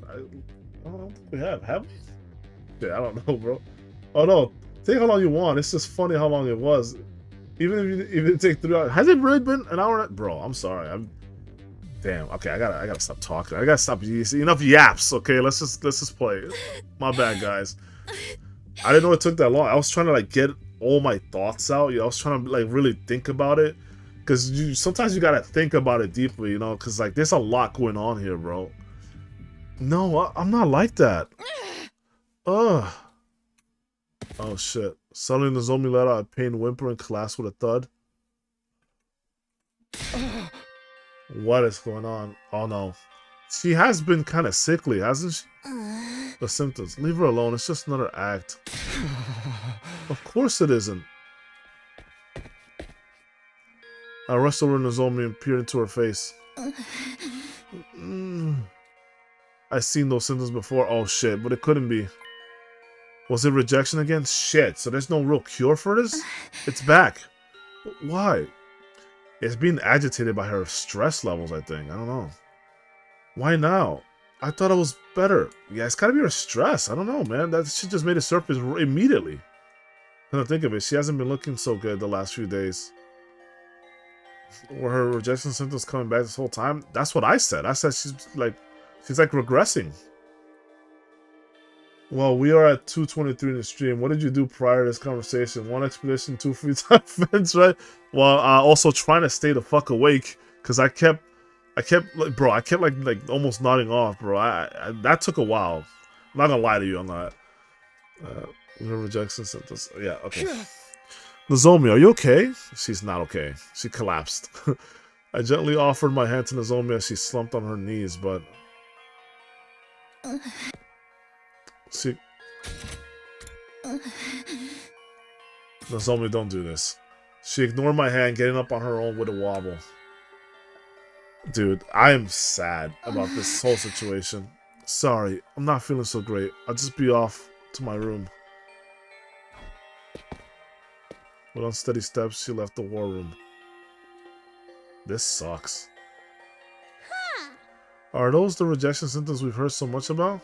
I don't think we have. Have we? Yeah, I don't know, bro. Oh no. Take how long you want. It's just funny how long it was. Even if it didn't take 3 hours. Has it really been an hour? Bro, I'm sorry. Damn. Okay, I gotta stop talking. I gotta stop. Enough yaps. Okay, let's just play. My bad, guys. I didn't know it took that long. I was trying to like get all my thoughts out. I was trying to like really think about it, because sometimes you gotta think about it deeply. You know, because like there's a lot going on here, bro. No, I'm not like that. Ugh. Oh shit. Suddenly Nozomi let out a pained whimper and collapsed with a thud. What is going on? Oh no. She has been kind of sickly, hasn't she? The symptoms. Leave her alone. It's just another act. Of course it isn't. I rushed over Nozomi and peered into her face. I've seen those symptoms before. Oh shit, but it couldn't be. Was it rejection again? Shit, so there's no real cure for this? It's back. Why? It's being agitated by her stress levels, I think. I don't know. Why now? I thought it was better. Yeah, it's gotta be her stress. I don't know, man. That shit just made it surface immediately. When I think of it, she hasn't been looking so good the last few days. Were her rejection symptoms coming back this whole time? That's what I said. I said she's like regressing. Well, we are at 2:23 in the stream. What did you do prior to this conversation? 1 expedition, 2 free time events, right? Well, also trying to stay the fuck awake, because I kept like, bro, I kept like almost nodding off, bro. I that took a while. I'm not gonna lie to you on that. Rejection symptoms. Yeah, okay. Nozomi, are you okay? She's not okay. She collapsed. I gently offered my hand to Nozomi as she slumped on her knees, but Nozomi, don't do this. She ignored my hand, getting up on her own with a wobble. Dude, I am sad about this whole situation. Sorry, I'm not feeling so great. I'll just be off to my room. With unsteady steps, she left the war room. This sucks. Are those the rejection symptoms we've heard so much about?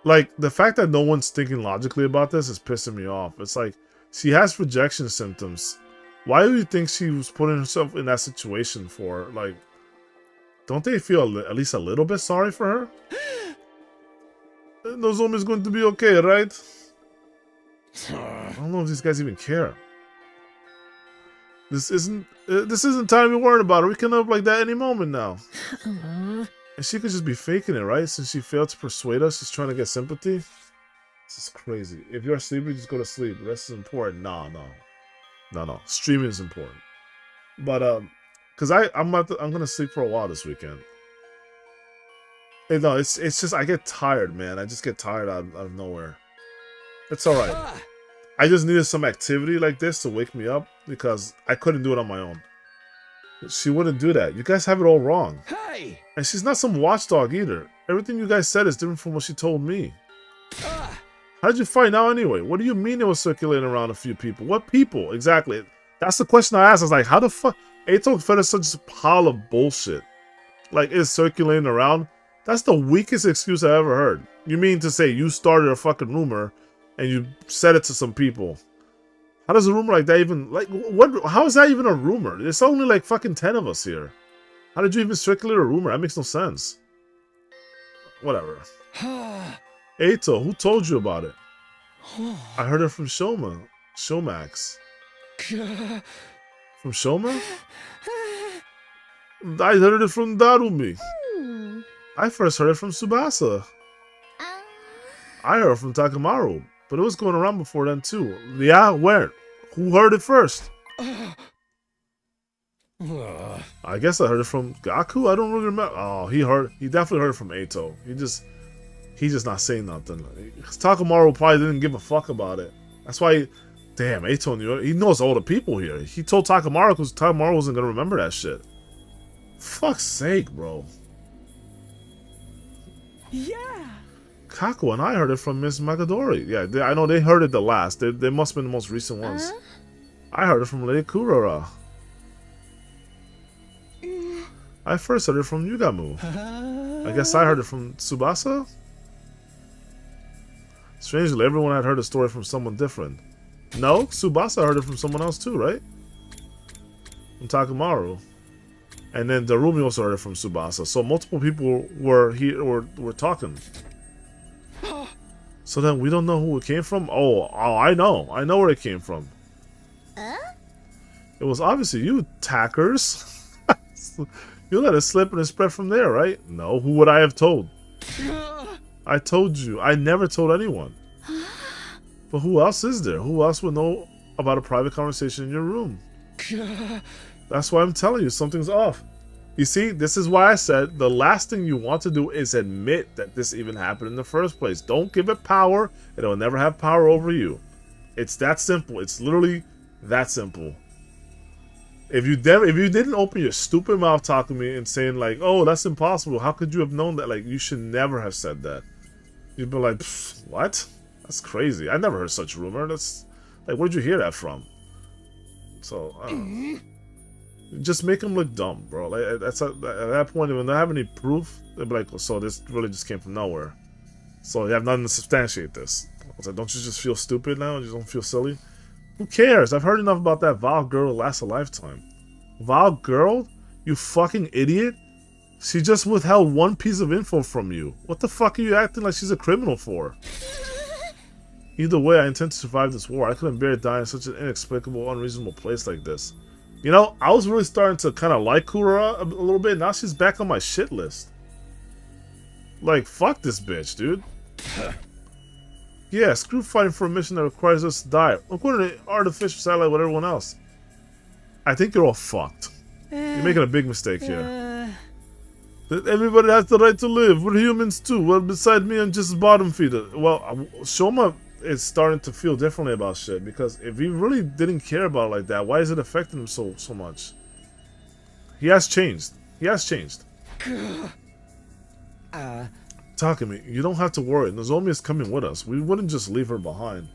Like, the fact that no one's thinking logically about this is pissing me off. It's like, she has rejection symptoms. Why do you think she was putting herself in that situation for? Like, don't they feel at least a little bit sorry for her? Nozomi's going to be okay, right? I don't know if these guys even care. This isn't time to be worried about her. We can end up like that any moment now. And she could just be faking it, right? Since she failed to persuade us, she's trying to get sympathy. This is crazy. If you're sleepy, just go to sleep. Rest is important. No. Streaming is important. But cause I'm gonna sleep for a while this weekend. Hey, no, it's just I get tired, man. I just get tired out of nowhere. It's alright. I just needed some activity like this to wake me up because I couldn't do it on my own. She wouldn't do that. You guys have it all wrong. Hey! And she's not some watchdog either. Everything you guys said is different from what she told me. How did you find out anyway? What do you mean it was circulating around a few people? What people? Exactly. That's the question I asked. I was like, how the fuck? Eito fed us such a pile of bullshit. Like, it's circulating around? That's the weakest excuse I ever heard. You mean to say you started a fucking rumor and you said it to some people? How does a rumor like that even, like, what? How is that even a rumor? There's only like fucking 10 of us here. How did you even circulate a rumor? That makes no sense. Whatever. Eito, who told you about it? I heard it from Showmax. From Shoma? I heard it from Darumi. I first heard it from Tsubasa. I heard it from Takamaru, but it was going around before then too. Yeah, where? Who heard it first? I guess I heard it from Gaku. I don't really remember. Oh, he definitely heard it from Eito. He's just not saying nothing. Takamaru probably didn't give a fuck about it. That's why, damn, Eito knew it. He knows all the people here. He told Takamaru because Takamaru wasn't gonna remember that shit. Fuck's sake, bro. Yeah. Kako and I heard it from Miss Magadori. Yeah, I know they heard it the last. They must have been the most recent ones. I heard it from Lady Kurara. I first heard it from Yugamu. I guess I heard it from Tsubasa? Strangely, everyone had heard a story from someone different. No, Tsubasa heard it from someone else too, right? From Takamaru. And then Darumi also heard it from Tsubasa. So multiple people were here were talking. So then we don't know who it came from? Oh, I know. I know where it came from. It was obviously you, Tackers. You let it slip and it spread from there, right? No, who would I have told? I told you. I never told anyone. But who else is there? Who else would know about a private conversation in your room? That's why I'm telling you, something's off. You see, this is why I said the last thing you want to do is admit that this even happened in the first place. Don't give it power, and it will never have power over you. It's that simple. It's literally that simple. If you didn't open your stupid mouth talking to me and saying like, "Oh, that's impossible," how could you have known that? Like, you should never have said that. You'd be like, "What? That's crazy. I never heard such rumor. That's like, where'd you hear that from?" So I don't know. Just make them look dumb, bro. Like, that's at that point, when they have any proof, they'll be like, "So this really just came from nowhere." So you have nothing to substantiate this. I was like, don't you just feel stupid now? You don't feel silly? Who cares? I've heard enough about that Val girl to last a lifetime. Val girl? You fucking idiot? She just withheld one piece of info from you. What the fuck are you acting like she's a criminal for? Either way, I intend to survive this war. I couldn't bear dying in such an inexplicable, unreasonable place like this. You know, I was really starting to kind of like Kurara a little bit. Now she's back on my shit list. Like, fuck this bitch, dude. Yeah, screw fighting for a mission that requires us to die. According to artificial satellite with everyone else. I think you're all fucked. You're making a big mistake here. Everybody has the right to live. We're humans too. Well, beside me, I'm just a bottom feeder. Well, Shoma is starting to feel differently about shit, because if he really didn't care about it like that, why is it affecting him so much? He has changed. He has changed. Takumi, you don't have to worry. Nozomi is coming with us. We wouldn't just leave her behind.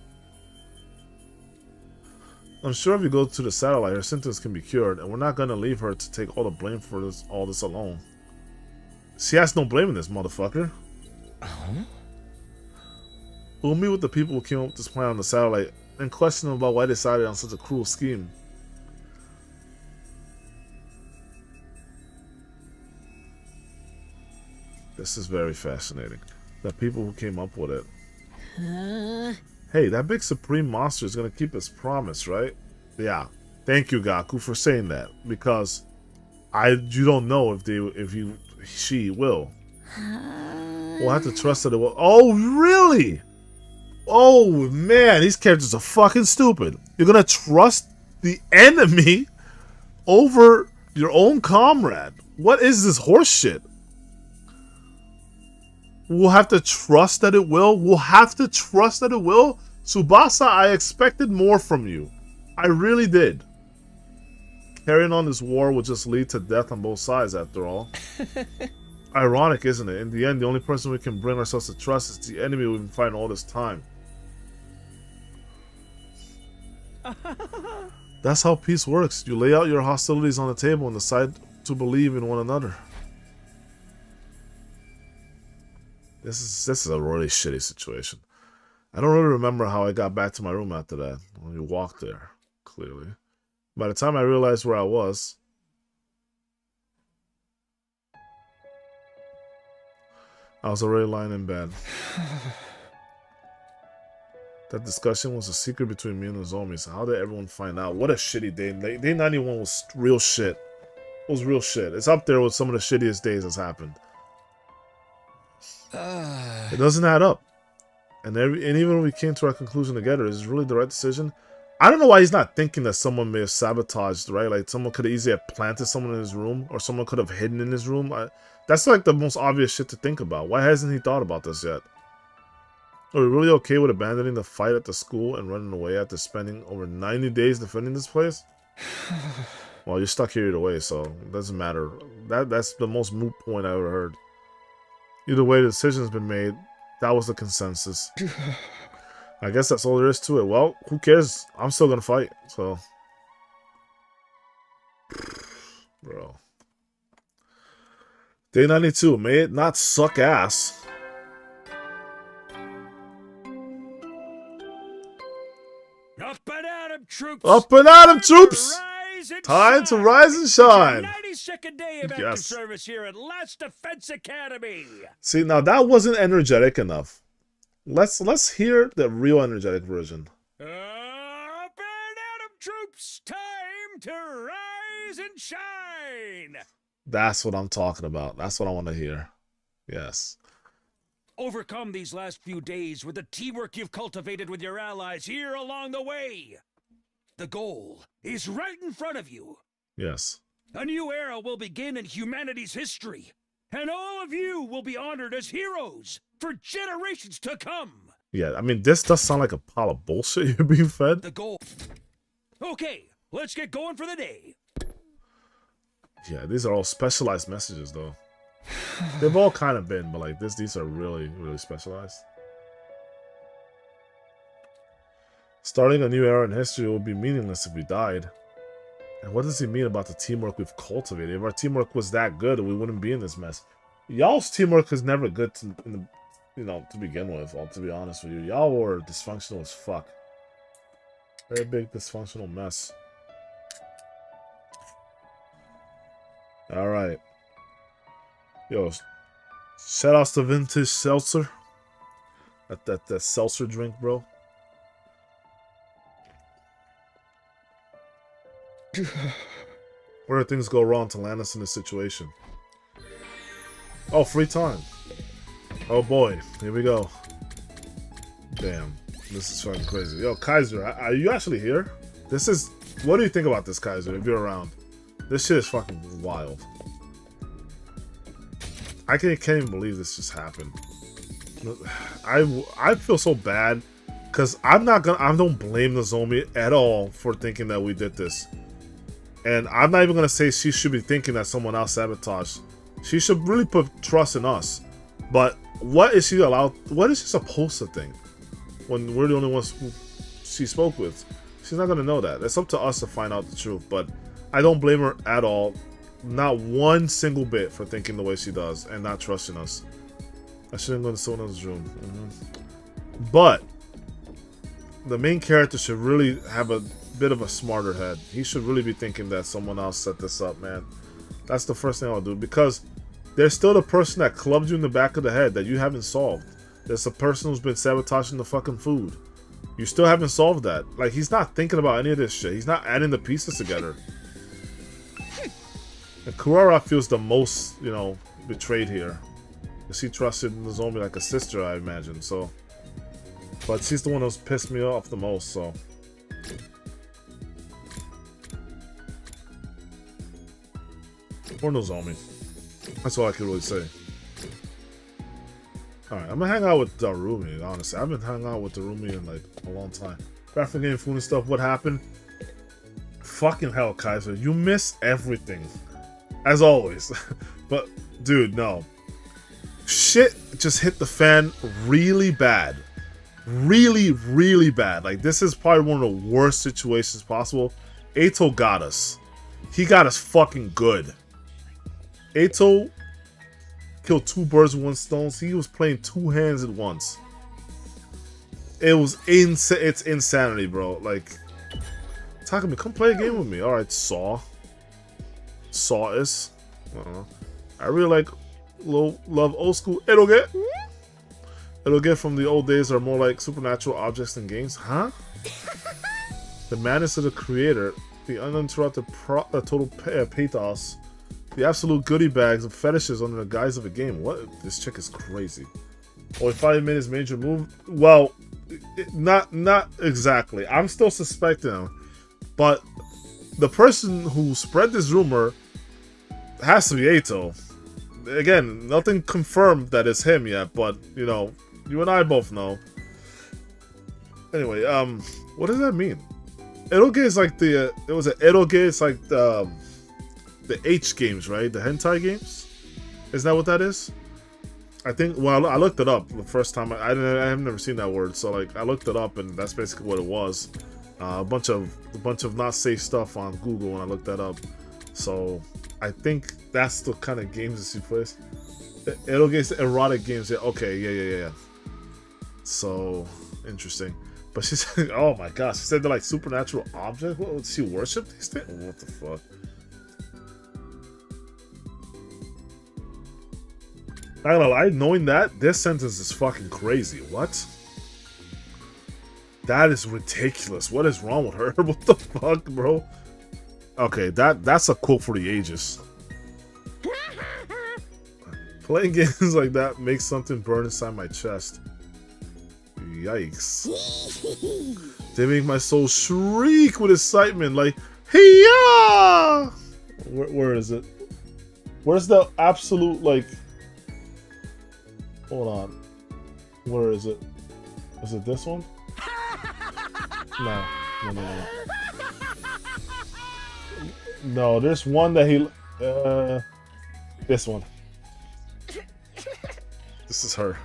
I'm sure if you go to the satellite, her symptoms can be cured, and we're not gonna leave her to take all the blame for all this alone. She has no blame in this, motherfucker. We'll meet with the people who came up with this plan on the satellite and question them about why they decided on such a cruel scheme. This is very fascinating. The people who came up with it. Hey, that big supreme monster is gonna keep his promise, right? Yeah. Thank you, Gaku, for saying that. Because you don't know if she will. We'll have to trust that it will. Oh, really? Oh, man, these characters are fucking stupid. You're gonna trust the enemy over your own comrade. What is this horse shit? We'll have to trust that it will. We'll have to trust that it will. Tsubasa, I expected more from you. I really did. Carrying on this war will just lead to death on both sides, after all. Ironic, isn't it? In the end, the only person we can bring ourselves to trust is the enemy we've been fighting all this time. That's how peace works. You lay out your hostilities on the table and decide to believe in one another. This is a really shitty situation. I don't really remember how I got back to my room after that. When you walked there, clearly. By the time I realized where I was, I was already lying in bed. That discussion was a secret between me and Nozomi, so how did everyone find out? What a shitty day. Day 91 was real shit. It was real shit. It's up there with some of the shittiest days that's happened. It doesn't add up. And even when we came to our conclusion together, is it really the right decision? I don't know why he's not thinking that someone may have sabotaged, right? Like, someone could have easily have planted someone in his room, or someone could have hidden in his room. That's like the most obvious shit to think about. Why hasn't he thought about this yet? Are we really okay with abandoning the fight at the school and running away after spending over 90 days defending this place? Well, you're stuck here either way, so it doesn't matter. That's the most moot point I ever heard. Either way, the decision's been made. That was the consensus. I guess that's all there is to it. Well, who cares? I'm still gonna fight, so. Bro. Day 92. May it not suck ass. Up and at 'em, troops! Up and at 'em, troops! Time to rise and shine. 92nd day of active service here at Last Defense Academy. See, now that wasn't energetic enough. Let's hear the real energetic version. Up and at 'em, troops! Time to rise and shine. That's what I'm talking about. That's what I want to hear. Yes. Overcome these last few days with the teamwork you've cultivated with your allies here along the way. The goal is right in front of you. Yes. A new era will begin in humanity's history, and all of you will be honored as heroes for generations to come. Yeah, I mean, this does sound like a pile of bullshit you're being fed. The goal. Okay, let's get going for the day. Yeah, these are all specialized messages, though. They've all kind of been, but like these are really, really specialized. Starting a new era in history would be meaningless if we died. And what does he mean about the teamwork we've cultivated? If our teamwork was that good, we wouldn't be in this mess. Y'all's teamwork is never good to begin with, to be honest with you. Y'all were dysfunctional as fuck. Very big dysfunctional mess. Alright. Yo, shout outs to Vintage Seltzer. That seltzer drink, bro. Where do things go wrong to land us in this situation? Oh, free time. Oh boy, here we go. Damn, this is fucking crazy. Yo, Kaiser, are you actually here? What do you think about this, Kaiser, if you're around? This shit is fucking wild. I can't even believe this just happened. I feel so bad because I don't blame Nozomi at all for thinking that we did this. And I'm not even gonna say she should be thinking that someone else sabotaged. She should really put trust in us. But what is she supposed to think when we're the only ones who she spoke with? She's not gonna know that. It's up to us to find out the truth. But I don't blame her at all. Not one single bit for thinking the way she does and not trusting us. I shouldn't go to someone else's room. But the main character should really have a bit of a smarter head. He should really be thinking that someone else set this up, man. That's the first thing I'll do, because there's still the person that clubbed you in the back of the head that you haven't solved. There's a person who's been sabotaging the fucking food. You still haven't solved that. Like, he's not thinking about any of this shit. He's not adding the pieces together. And Kurara feels the most, you know, betrayed here. Because he trusted Nozomi like a sister, I imagine, so. But she's the one who's pissed me off the most, so. Or Nozomi. That's all I can really say. Alright, I'm gonna hang out with Darumi, honestly. I haven't hung out with Darumi in like a long time. Graphic game food and stuff, what happened? Fucking hell, Kaiser. You miss everything. As always. But, dude, no. Shit just hit the fan really bad. Really, really bad. Like, this is probably one of the worst situations possible. Eito got us. He got us fucking good. Eito killed 2 birds with 1 stone. He was playing 2 hands at once. It was it's insanity, bro. Like, Takumi, come play a game with me. Alright, Saw is. I really like love old school eroge. Eroge from the old days are more like supernatural objects in games. Huh? The madness of the creator, the uninterrupted total pathos, the absolute goodie bags of fetishes under the guise of a game. What? This chick is crazy. Only 5 minutes major move. Well, not exactly. I'm still suspecting him, but the person who spread this rumor has to be Eito. Again, nothing confirmed that it's him yet, but you know, you and I both know. Anyway, what does that mean? Eroge is like the it was an eroge. It's like the H games, right? The hentai games. Is that what that is? I think. Well, I looked it up the first time. I have never seen that word, so like I looked it up, and that's basically what it was. A bunch of not safe stuff on Google when I looked that up. So I think that's the kind of games that she plays. Eroge, erotic games. Yeah. Okay. Yeah. So interesting. But she said, "Oh my gosh," she said they're like supernatural objects. What would she worship these things? What the fuck? Not gonna lie, knowing that, this sentence is fucking crazy. What? That is ridiculous. What is wrong with her? What the fuck, bro? Okay, that's a quote for the ages. Playing games like that makes something burn inside my chest. Yikes. They make my soul shriek with excitement, like, hey-ya! Where is it? Where's the absolute, like... Hold on. Where is it? Is it this one? No. No, there's one that he... this one. This is her.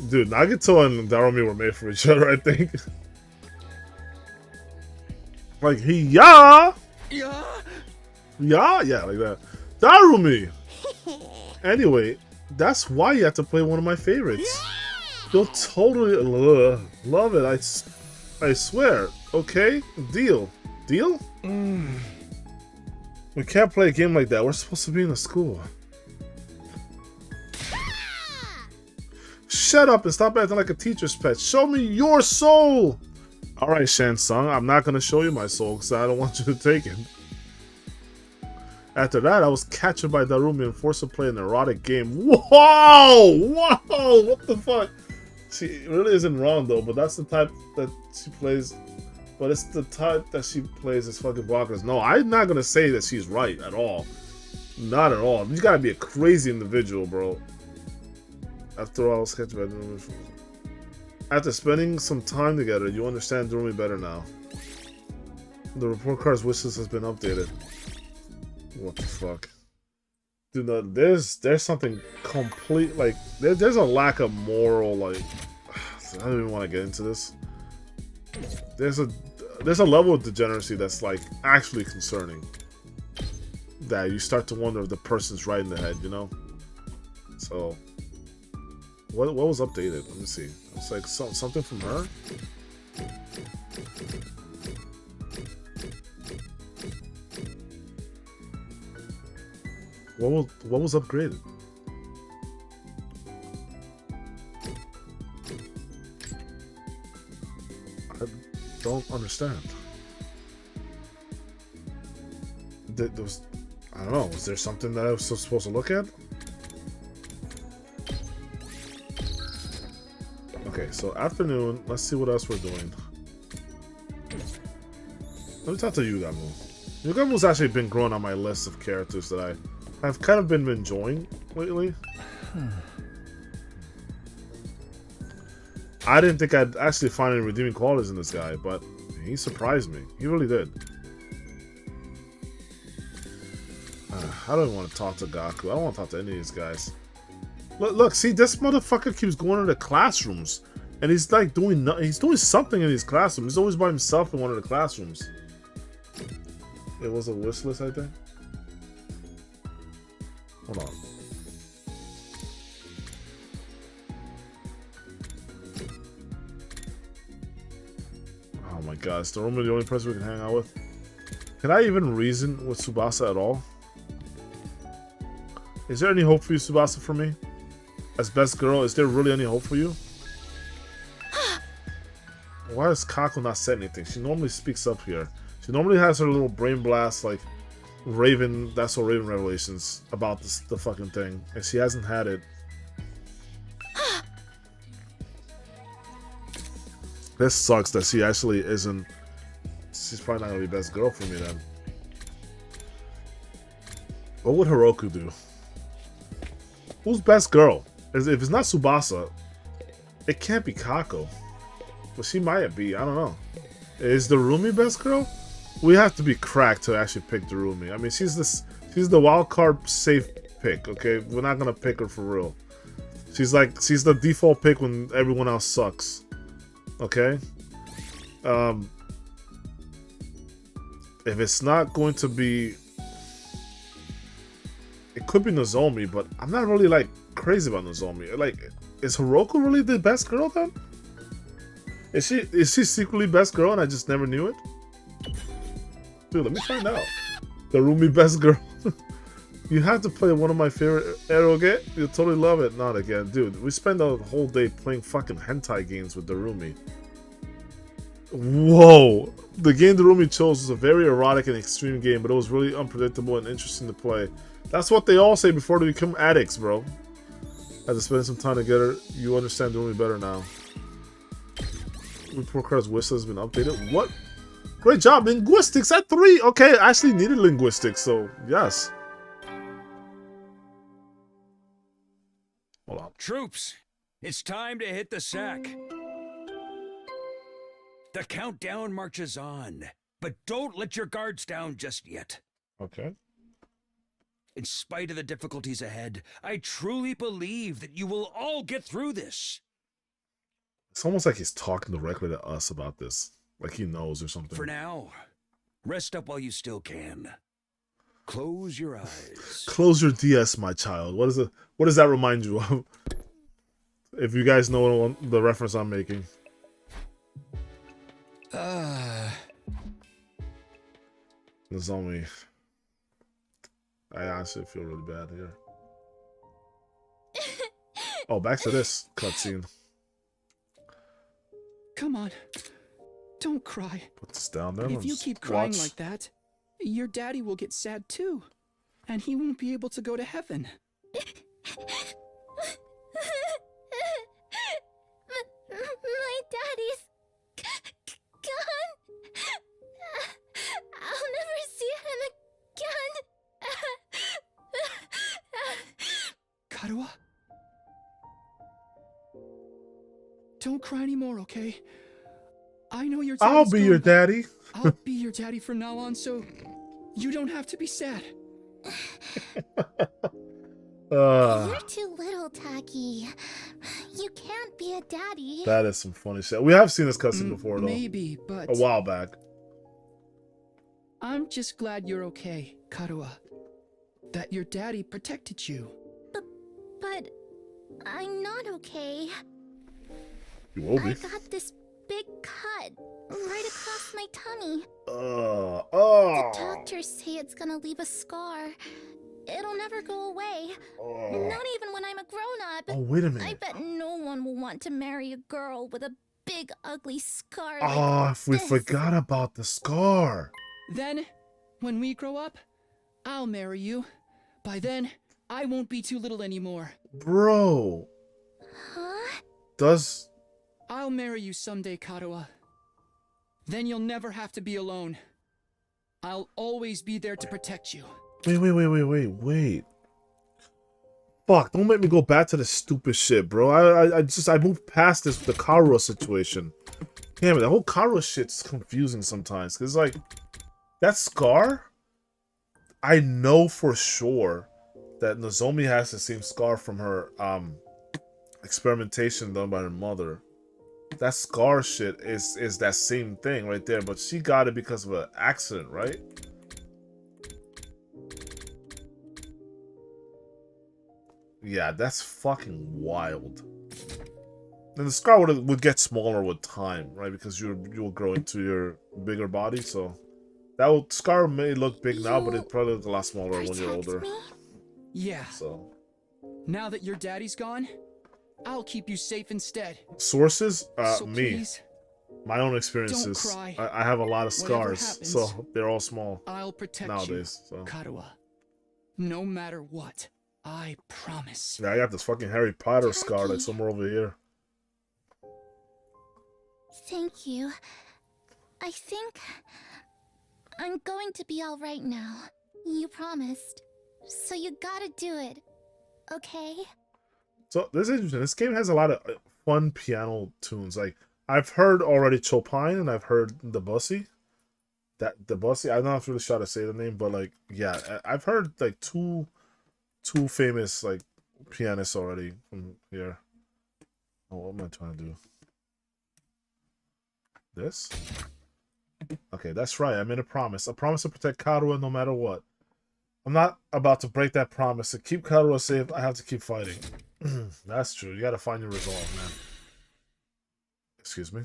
Dude, Nagato and Darumi were made for each other, I think. Like, yeah, like that. Darumi! Anyway, that's why you have to play one of my favorites. You'll totally love it, I swear. Okay? Deal? We can't play a game like that. We're supposed to be in a school. Shut up and stop acting like a teacher's pet. Show me your soul! Alright, Shansung, I'm not gonna show you my soul because I don't want you to take it. After that, I was captured by Darumi and forced to play an erotic game. Whoa! What the fuck? She really isn't wrong though, but that's the type that she plays. But it's the type that she plays as fucking blockers. No, I'm not gonna say that she's right at all. Not at all. You gotta be a crazy individual, bro. After all, I was captured by Darumi. After spending some time together, you understand Darumi better now. The report card's wishes has been updated. What the fuck? Dude, there's something complete, like, there's a lack of moral, like, I don't even want to get into this. There's a level of degeneracy that's, like, actually concerning. that, you start to wonder if the person's right in the head, you know? So, what was updated? Let me see. It's like something from her? What was upgraded? I don't understand. There was, I don't know, was there something that I was supposed to look at? Okay, so afternoon, let's see what else we're doing. Let me talk to Yugamu. Yugamu's actually been growing on my list of characters that I've kind of been enjoying lately. I didn't think I'd actually find any redeeming qualities in this guy, but he surprised me. He really did. I don't want to talk to Gaku. I don't want to talk to any of these guys. Look, see, this motherfucker keeps going to the classrooms, and he's like doing something in these classrooms. He's always by himself in one of the classrooms. It was a wish list, I think. Hold on. Oh my god, is Dorumi the only person we can hang out with? Can I even reason with Tsubasa at all? Is there any hope for you, Tsubasa, for me? As best girl, is there really any hope for you? Why has Kako not said anything? She normally speaks up here. She normally has her little brain blast, like Raven, that's all Raven revelations about the fucking thing, and she hasn't had it. This sucks that she actually isn't. She's probably not gonna be best girl for me then. What would Hiroku do? Who's best girl? If it's not Tsubasa, it can't be Kako. But she might be. I don't know. Is Dorumi best girl? We have to be cracked to actually pick Dorumi. I mean, she's the wild card safe pick. Okay, we're not gonna pick her for real. She's the default pick when everyone else sucks. Okay. If it's not going to be, it could be Nozomi, but I'm not really like crazy about Nozomi. Like, is Hiroku really the best girl then? Is she secretly best girl and I just never knew it? Dude, let me find out. Dorumi best girl. You have to play one of my favorite eroge. You'll totally love it. Not again. Dude, we spend the whole day playing fucking hentai games with Dorumi. Whoa. The game Dorumi chose was a very erotic and extreme game, but it was really unpredictable and interesting to play. That's what they all say before they become addicts, bro. Had to spend some time together. You understand Dorumi better now. Report card's wish has been updated. What? Great job. Linguistics at 3. Okay, I actually needed linguistics, so yes. Hold on. Troops, it's time to hit the sack. The countdown marches on, but don't let your guards down just yet. Okay. In spite of the difficulties ahead, I truly believe that you will all get through this. It's almost like he's talking directly to us about this. Like he knows or something. For now, rest up while you still can. Close your eyes. Close your DS, my child. What does that remind you of? If you guys know the reference I'm making. Nozomi. I honestly feel really bad here. Oh, back to this cutscene. Come on. Don't cry. Put this down there. If you keep crying like that, your daddy will get sad too. And he won't be able to go to heaven. My daddy's gone. I'll never see him again. Karuha? Don't cry anymore, okay? I know your I'll be your daddy. I'll be your daddy from now on, so you don't have to be sad. You're too little, Taki. You can't be a daddy. That is some funny shit. We have seen this cutscene before, though. Maybe, but a while back. I'm just glad you're okay, Karuha. that your daddy protected you. But I'm not okay. You will I be. got this big cut right across my tummy. The Oh. doctors say it's gonna leave a scar. It'll never go away. Not even when I'm a grown-up. Oh, wait a I minute. bet no one will want to marry a girl with a big ugly scar Oh, like if we this. forgot about the scar. Then, when we grow up, I'll marry you. By then, I won't be too little anymore. Bro, Huh? does... I'll marry you someday, Karuha. Then you'll never have to be alone. I'll always be there to protect you. Wait. Fuck, don't make me go back to this stupid shit, bro. I moved past this, the Karuha situation. Damn it, the whole Karuha shit's confusing sometimes. Cause like, that scar, I know for sure that Nozomi has the same scar from her experimentation done by her mother. That scar shit is that same thing right there, but she got it because of an accident, right? Yeah, that's fucking wild. And the scar would get smaller with time, right? Because you'll grow into your bigger body, so that scar may look big now, but it probably look a lot smaller when you're Protect older. me? Yeah, So now that your daddy's gone, I'll keep you safe instead. sources, So me, please, my own experiences. cry. I have a lot of Whatever scars, happens, so they're all small I'll protect nowadays. you, So Karuha. No matter what, I promise. yeah, I got this fucking Harry Potter scar that's somewhere over here. Thank you. I think I'm going to be all right now. You promised. So you gotta do it. Okay? So this is interesting. This game has a lot of fun piano tunes. Like I've heard already Chopin and I've heard Debussy. That Debussy, I'm not really sure how to say the name, but like yeah, I've heard like two famous like pianists already from here. Oh, what am I trying to do? This? Okay, that's right. I made a promise. A promise to protect Karuha no matter what. I'm not about to break that promise. To keep Karuha safe, I have to keep fighting. That's true. You gotta find your resolve, man. Excuse me.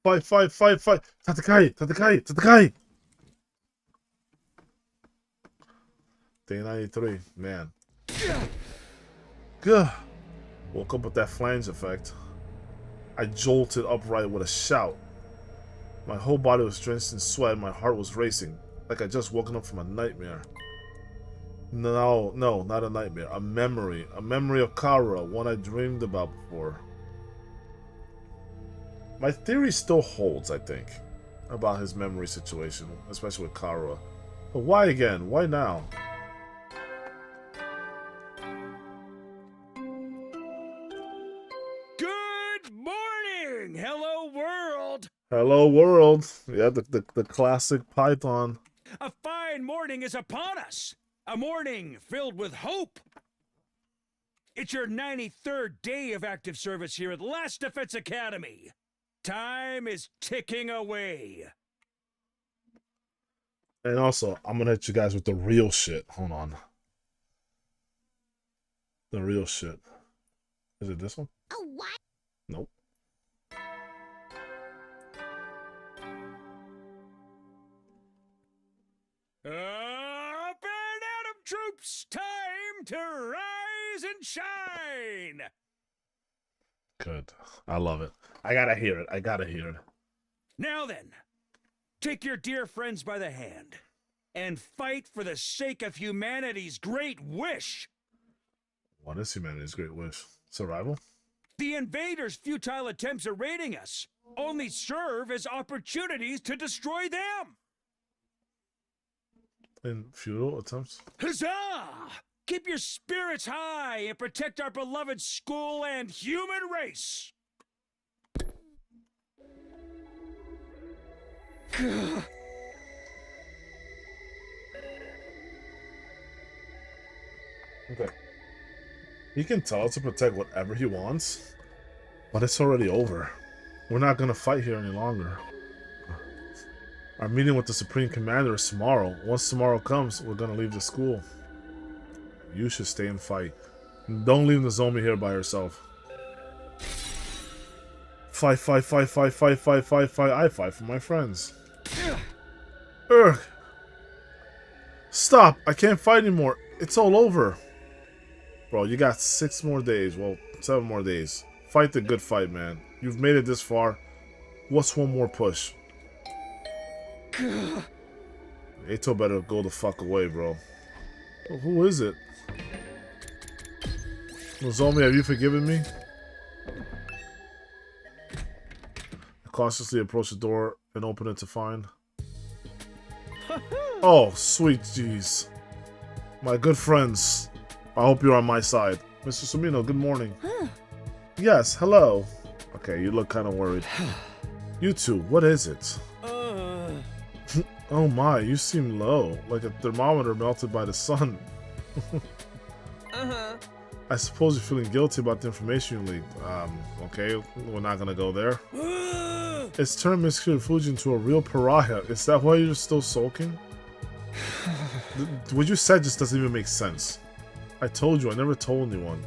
Fight! Tatakai! Day 93. Man. Gah. Woke up with that flange effect. I jolted upright with a shout. My whole body was drenched in sweat and my heart was racing, like I'd just woken up from a nightmare. No, not a nightmare. A memory of Karuha, one I dreamed about before. My theory still holds, I think, about his memory situation, especially with Karuha. But why again? Why now? Good morning! Hello, world! Hello, world. Yeah, the classic Python. A fine morning is upon us. A morning filled with hope. It's your 93rd day of active service here at Last Defense Academy. Time is ticking away. And also, I'm gonna hit you guys with the real shit. Hold on. The real shit. Is it this one? Oh, what? Nope. Up and at 'em, troops! Time to rise and shine! Good. I love it. I gotta hear it. Now then, take your dear friends by the hand and fight for the sake of humanity's great wish. What is humanity's great wish? Survival? The invaders' futile attempts at raiding us only serve as opportunities to destroy them. In futile attempts? Huzzah! Keep your spirits high and protect our beloved school and human race. Okay. He can tell us to protect whatever he wants, but it's already over. We're not gonna fight here any longer. Our meeting with the Supreme Commander is tomorrow. Once tomorrow comes, we're gonna leave the school. You should stay and fight. Don't leave Nozomi here by herself. Fight, fight, fight, fight, fight, fight, fight, fight. I fight for my friends. Urgh. Stop! I can't fight anymore. It's all over. Bro, you got 6 more days. Well, 7 more days. Fight the good fight, man. You've made it this far. What's one more push? Eito better go the fuck away, bro. Who is it? Nozomi, have you forgiven me? I cautiously approach the door and open it to find. Oh, sweet jeez. My good friends. I hope you're on my side. Mr. Sumino, good morning. Yes, hello. Okay, you look kind of worried. You two, what is it? Oh my, you seem low. Like a thermometer melted by the sun. I suppose you're feeling guilty about the information you leaked. Okay, we're not gonna go there. It's turned Miss Kirifuji into a real pariah. Is that why you're still sulking? What you said just doesn't even make sense. I told you, I never told anyone.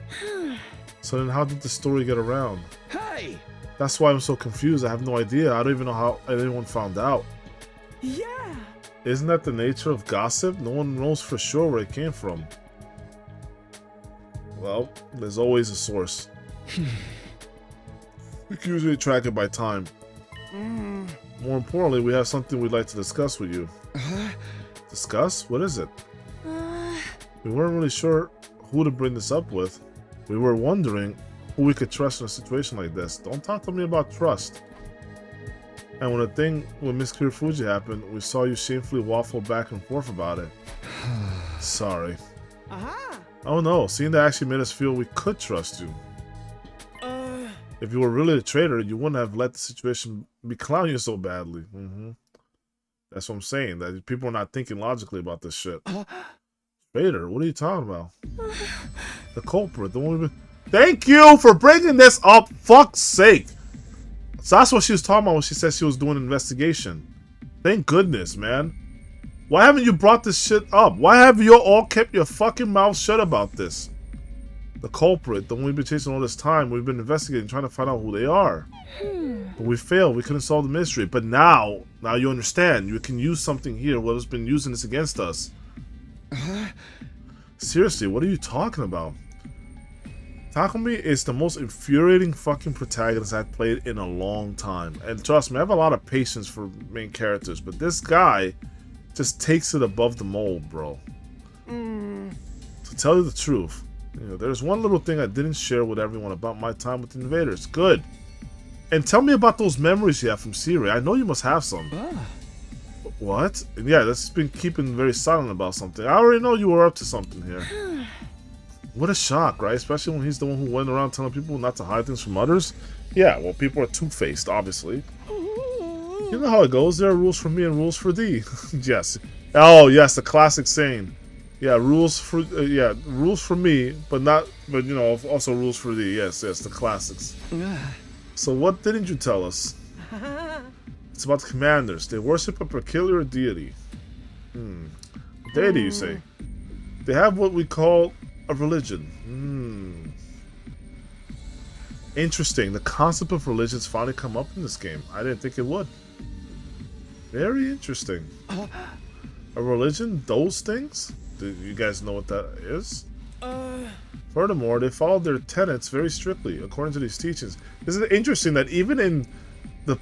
So then how did the story get around? Hey! That's why I'm so confused. I have no idea. I don't even know how anyone found out. Yeah! Isn't that the nature of gossip? No one knows for sure where it came from. Well, there's always a source. We can usually track it by time. More importantly, we have something we'd like to discuss with you. Discuss? What is it? We weren't really sure who to bring this up with. We were wondering who we could trust in a situation like this. Don't talk to me about trust. And when the thing with Miss Kirifuji happened, we saw you shamefully waffle back and forth about it. Sorry. Oh no, seeing that actually made us feel we could trust you. If you were really a traitor, you wouldn't have let the situation be clowning you so badly. That's what I'm saying, that people are not thinking logically about this shit. Traitor? What are you talking about? The culprit, the one we've been... Thank you for bringing this up, fuck's sake! So that's what she was talking about when she said she was doing an investigation. Thank goodness, man. Why haven't you brought this shit up? Why have you all kept your fucking mouth shut about this? The culprit, the one we've been chasing all this time, we've been investigating, trying to find out who they are. But we failed, we couldn't solve the mystery. But now you understand, you can use something here, what has been using this against us. Seriously, what are you talking about? Takumi is the most infuriating fucking protagonist I've played in a long time. And trust me, I have a lot of patience for main characters, but this guy just takes it above the mold, bro. To tell you the truth, there's one little thing I didn't share with everyone about my time with the Invaders. Good. And tell me about those memories you have from Syria. I know you must have some. What? And yeah, that's been keeping very silent about something. I already know you were up to something here. What a shock, right? Especially when he's the one who went around telling people not to hide things from others. Yeah, well, people are two-faced, obviously. You know how it goes. There are rules for me and rules for thee. Yes. Oh, yes, the classic saying. Yeah, rules for me, but also rules for thee. Yes, the classics. So what didn't you tell us? It's about the commanders. They worship a peculiar deity. Deity, you say? They have what we call a religion. Interesting. The concept of religion's finally come up in this game. I didn't think it would. Very interesting. A religion? Those things? Do you guys know what that is? Furthermore, they follow their tenets very strictly, according to these teachings. Isn't it interesting that even in the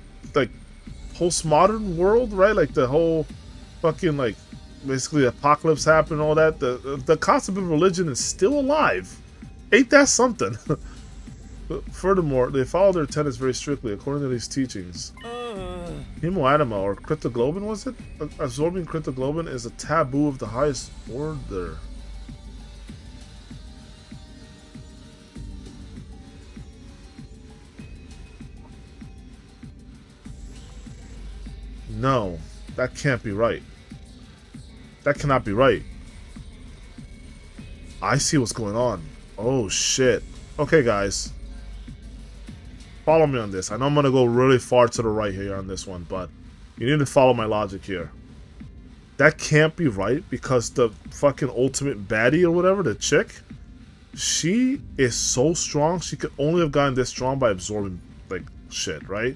postmodern world, right? Like the whole fucking basically apocalypse happened and all that, the concept of religion is still alive. Ain't that something? Furthermore, they follow their tenets very strictly, according to these teachings. Hemoanima, or cryptoglobin, was it? Absorbing cryptoglobin is a taboo of the highest order. No, that can't be right. That cannot be right. I see what's going on. Oh, shit. Okay, guys. Follow me on this. I know I'm going to go really far to the right here on this one, but you need to follow my logic here. that can't be right because the fucking ultimate baddie or whatever, the chick, she is so strong. She could only have gotten this strong by absorbing like shit, right?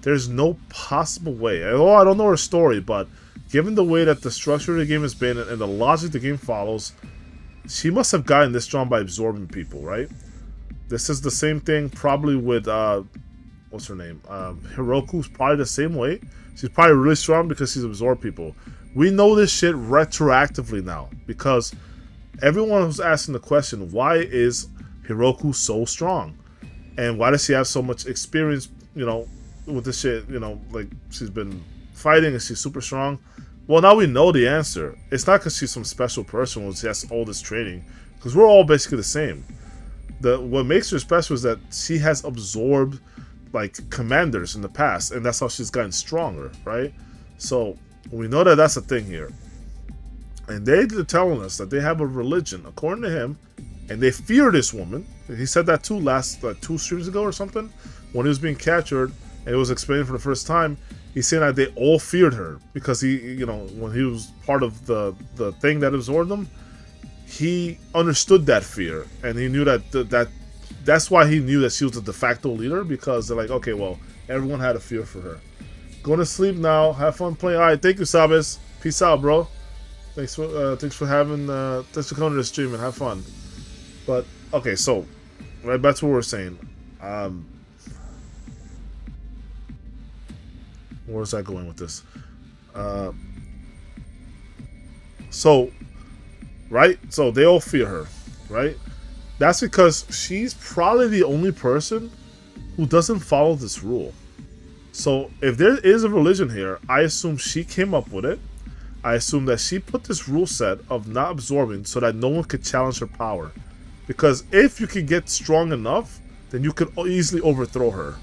There's no possible way. Oh, I don't know her story, but given the way that the structure of the game has been and the logic the game follows, she must have gotten this strong by absorbing people, right? This is the same thing probably with what's her name? Hiroku's probably the same way. She's probably really strong because she's absorbed people. We know this shit retroactively now because everyone was asking the question, why is Hiroku so strong? And why does she have so much experience, you know, with this shit, you know, like she's been fighting and she's super strong? Well, now we know the answer. It's not because she's some special person who has all this training, because we're all basically the same. What makes her special is that she has absorbed like commanders in the past, and that's how she's gotten stronger, right? So we know that that's a thing here. And they're telling us that they have a religion, according to him, and they fear this woman. He said that too last 2 streams ago or something, when he was being captured, and it was explained for the first time. He's saying that they all feared her because he, you know, when he was part of the thing that absorbed him, he understood that fear, and he knew that's why he knew that she was the de facto leader, because they're like, okay, well, everyone had a fear for her. Going to sleep now. Have fun playing. All right, thank you, Sabes. Peace out, bro. Thanks for coming to the stream and have fun. But okay, so right back to what we're saying. Where's I going with this? So they all fear her, right? That's because she's probably the only person who doesn't follow this rule. So if there is a religion here, I assume she came up with it. I assume that she put this rule set of not absorbing so that no one could challenge her power. Because if you can get strong enough, then you could easily overthrow her.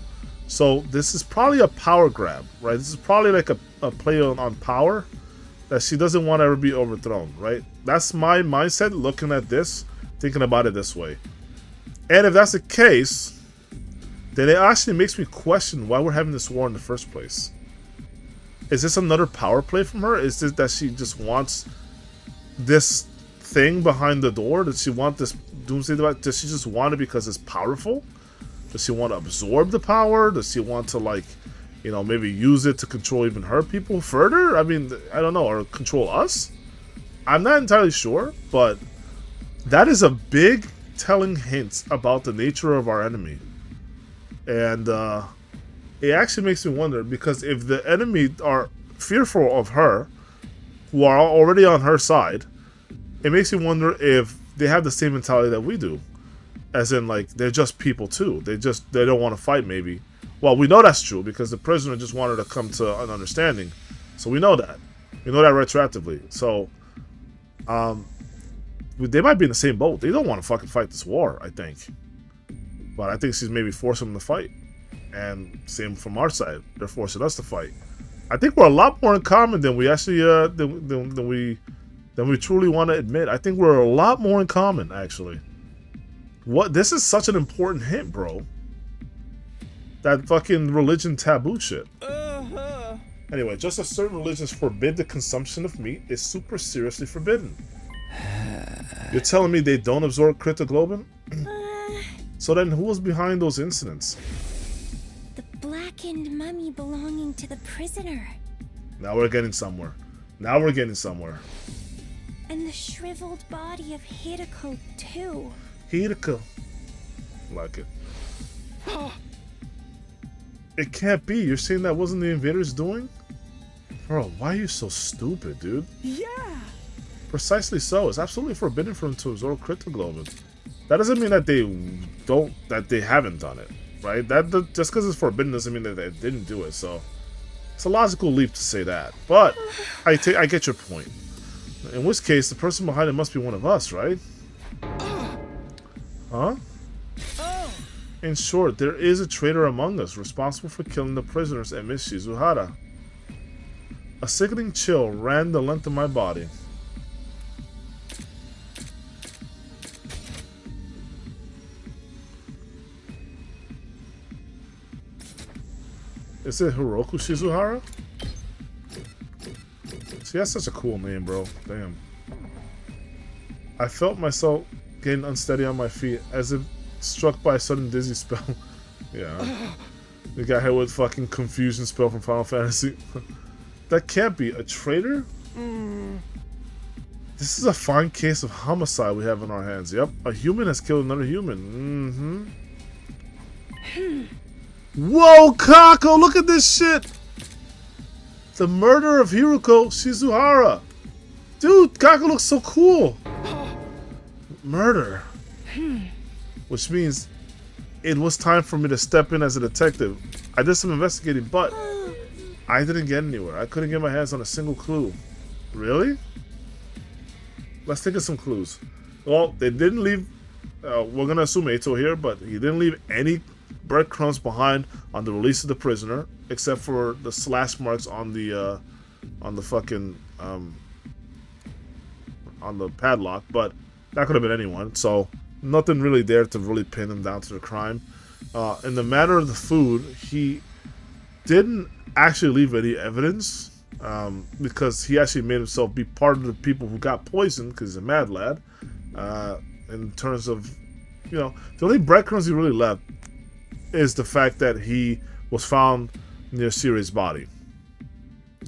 So this is probably a power grab, right? This is probably like a play on power, that she doesn't want to ever be overthrown, right? That's my mindset looking at this, thinking about it this way. And if that's the case, then it actually makes me question why we're having this war in the first place. Is this another power play from her? Is it that she just wants this thing behind the door? Does she want this doomsday device? Does she just want it because it's powerful? Does she want to absorb the power? Does she want to, like, you know, maybe use it to control even her people further? I mean, I don't know. Or control us? I'm not entirely sure, but that is a big telling hint about the nature of our enemy. And it actually makes me wonder, because if the enemy are fearful of her, who are already on her side, it makes me wonder if they have the same mentality that we do. As in, like, they're just people too. They don't want to fight, maybe. Well, we know that's true because the prisoner just wanted to come to an understanding. So we know that. We know that retroactively. So, they might be in the same boat. They don't want to fucking fight this war, I think. But I think she's maybe forcing them to fight. And same from our side. They're forcing us to fight. I think we're a lot more in common than we actually, than we truly want to admit. I think we're a lot more in common, actually. What? This is such an important hint, bro. That fucking religion taboo shit. Anyway, just as certain religions forbid the consumption of meat is super seriously forbidden. You're telling me they don't absorb cryptoglobin? So then who was behind those incidents? The blackened mummy belonging to the prisoner. Now we're getting somewhere. Now we're getting somewhere. And the shriveled body of Hideko, too. Hideko. Like it. It can't be. You're saying that wasn't the invaders doing? Bro, why are you so stupid, dude? Yeah. Precisely so. It's absolutely forbidden for them to absorb cryptoglobin. That doesn't mean that they haven't done it, right? Just because it's forbidden doesn't mean that they didn't do it. So it's a logical leap to say that. But I get your point. In which case, the person behind it must be one of us, right? Huh? In short, there is a traitor among us responsible for killing the prisoners at Miss Shizuhara. A sickening chill ran the length of my body. Is it Hiroku Shizuhara? See, that's such a cool name, bro. Damn. I felt myself getting unsteady on my feet, as if struck by a sudden dizzy spell. Yeah. The guy here with fucking confusion spell from Final Fantasy. That can't be a traitor? This is a fine case of homicide we have in our hands. Yep, a human has killed another human. Whoa, Kako, look at this shit! The murder of Hiruko Shizuhara. Dude, Kako looks so cool. Murder. Which means it was time for me to step in as a detective. I did some investigating, but I didn't get anywhere. I couldn't get my hands on a single clue. Really? Let's think of some clues. Well, they didn't leave... we're gonna assume Eito here, but he didn't leave any breadcrumbs behind on the release of the prisoner, except for the slash marks on the fucking on the padlock. But that could have been anyone. So nothing really there to really pin him down to the crime. In the matter of the food, he didn't actually leave any evidence. Because he actually made himself be part of the people who got poisoned because he's a mad lad. In terms of, you know, the only breadcrumbs he really left is the fact that he was found near Siri's body,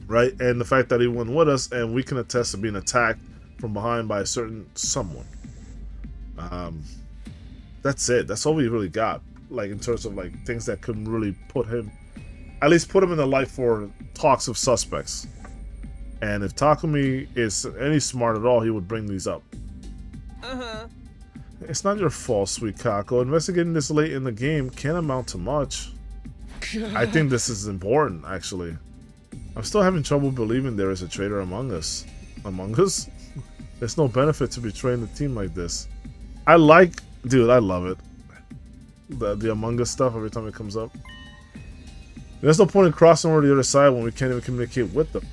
right? And the fact that he went with us, and we can attest to being attacked from behind by a certain someone. That's it. That's all we really got. Like in terms of like things that could really put him. At least put him in the light for talks of suspects. And if Takumi is any smart at all, he would bring these up. It's not your fault, sweet Kako. Investigating this late in the game can't amount to much. I think this is important, actually. I'm still having trouble believing there is a traitor among us. Among us? There's no benefit to betraying the team like this. Dude, I love it. The Among Us stuff every time it comes up. There's no point in crossing over to the other side when we can't even communicate with them.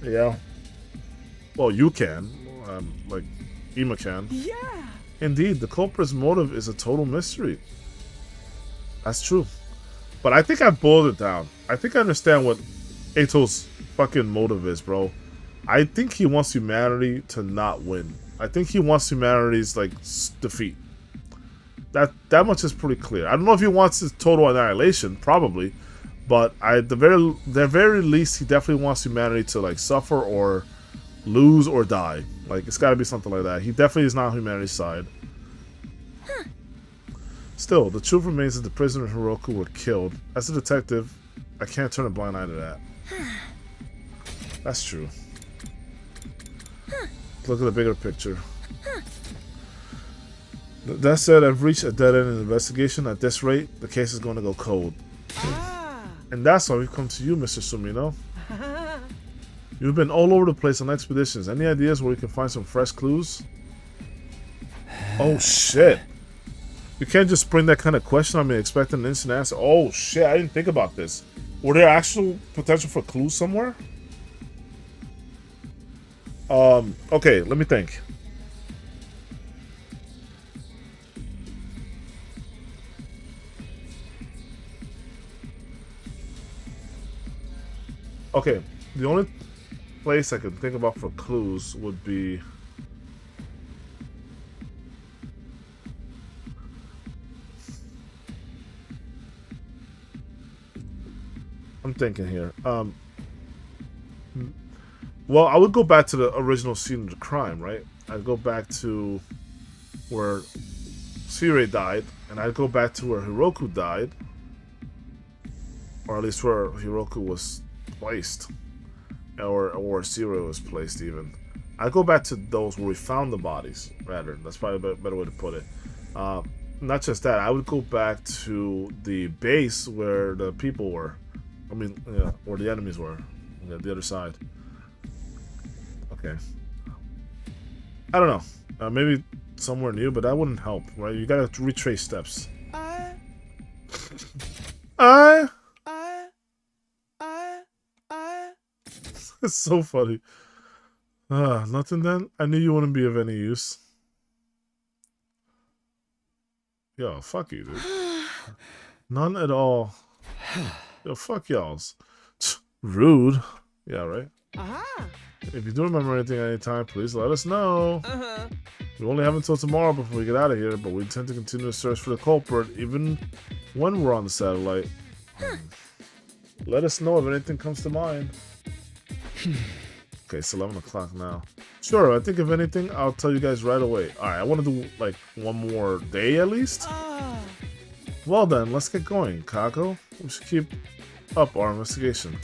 Yeah. Well, you can. Like, Ima can. Yeah. Indeed, the culprit's motive is a total mystery. That's true. But I think I boiled it down. I think I understand what Eito's fucking motive is, bro. I think he wants humanity to not win. I think he wants humanity's, like, defeat. That much is pretty clear. I don't know if he wants his total annihilation, probably. But at the very least, he definitely wants humanity to like suffer or lose or die. Like it's got to be something like that. He definitely is not on humanity's side. Still, the truth remains that the prisoner and Hiroku were killed. As a detective, I can't turn a blind eye to that. That's true. Look at the bigger picture. That said, I've reached a dead end in the investigation. At this rate, the case is going to go cold. And that's why we've come to you, Mr. Sumino. You've been all over the place on expeditions. Any ideas where we can find some fresh clues? Oh, shit. You can't just bring that kind of question on me expecting an instant answer. Oh, shit. I didn't think about this. Were there actual potential for clues somewhere? Okay, let me think. Okay, the only place I could think about for clues would be... I'm thinking here. Well, I would go back to the original scene of the crime, right? I'd go back to where Sirei died, and I'd go back to where Hiroku died. Or at least where Hiroku was placed. Or Sirei was placed, even. I'd go back to those where we found the bodies, rather. That's probably a better way to put it. Not just that, I would go back to the base where the people were. I mean, yeah, where the enemies were. Yeah, the other side. Okay. I don't know. Maybe somewhere new, but that wouldn't help, right? You gotta retrace steps. It's so funny. Nothing then? I knew you wouldn't be of any use. Yo, fuck you, dude. None at all. Yo, fuck y'alls. Rude. Yeah, right? If you do remember anything at any time, please let us know. We only have until tomorrow before we get out of here, but we intend to continue to search for the culprit even when we're on the satellite. Let us know if anything comes to mind. Okay, it's 11 o'clock now. Sure, I think if anything, I'll tell you guys right away. Alright, I want to do like one more day at least. Well then, let's get going, Kako. We should keep up our investigation.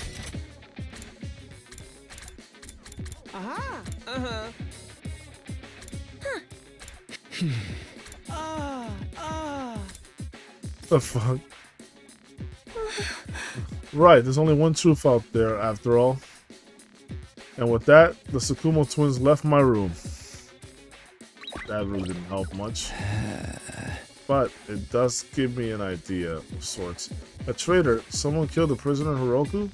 The fuck? Right, there's only one truth out there after all. And with that, the Tsukumo twins left my room. That really didn't help much. But it does give me an idea of sorts. A traitor? Someone killed the prisoner Hiroku?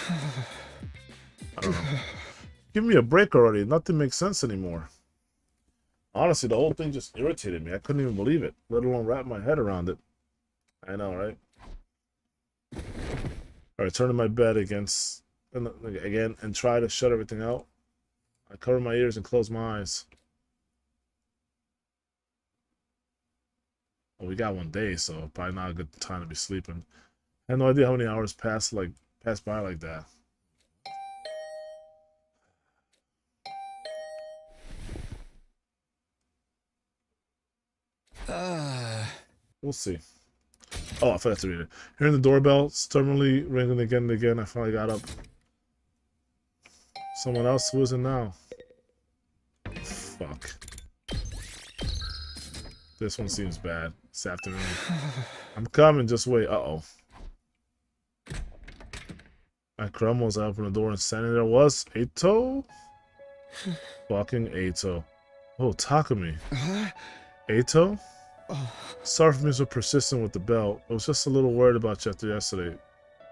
I don't know. Give me a break already. Nothing makes sense anymore. Honestly, the whole thing just irritated me. I couldn't even believe it, let alone wrap my head around it. I know, right? Alright, turn to my bed again and try to shut everything out. I cover my ears and close my eyes. Well, we got one day, so probably not a good time to be sleeping. I have no idea how many hours pass by like that. We'll see. Oh, I forgot to read it. Hearing the doorbell stubbornly ringing again and again, I finally got up. Someone else? Who is it now? Fuck. This one seems bad. This afternoon. I'm coming, just wait. Uh-oh. I crumbles out from the door and standing there was Eito? Fucking Eito. Oh, Takumi. Eito? Sorry for being so persistent with the bell. I was just a little worried about you after yesterday.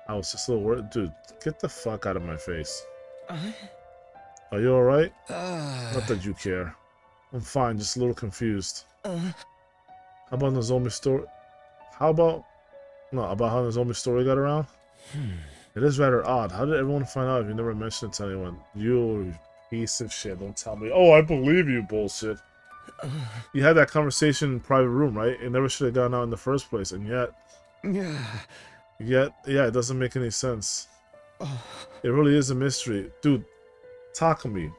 I was just a little worried. Dude, get the fuck out of my face. Are you alright? Not that you care. I'm fine, just a little confused. How about Nozomi's story? About how Nozomi's story got around? It is rather odd. How did everyone find out if you never mentioned it to anyone? You piece of shit. Don't tell me. Oh, I believe you, bullshit. You had that conversation in private room, right? It never should have gone out in the first place, and yet, it doesn't make any sense. It really is a mystery. Dude, Takumi,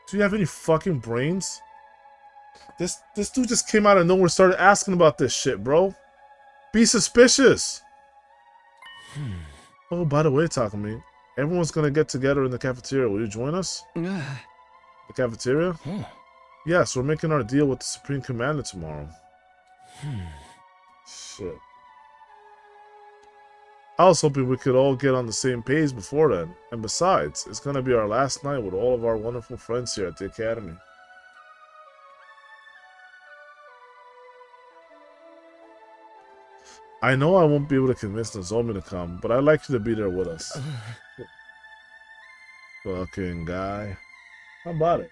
do you have any fucking brains? This dude just came out of nowhere and started asking about this shit, bro. Be suspicious. Oh, by the way, Takumi, everyone's gonna get together in the cafeteria. Will you join us? The cafeteria? Yes, we're making our deal with the Supreme Commander tomorrow. Shit. I was hoping we could all get on the same page before then. And besides, it's gonna be our last night with all of our wonderful friends here at the Academy. I know I won't be able to convince Nozomi to come, but I'd like you to be there with us. Fucking guy. How about it?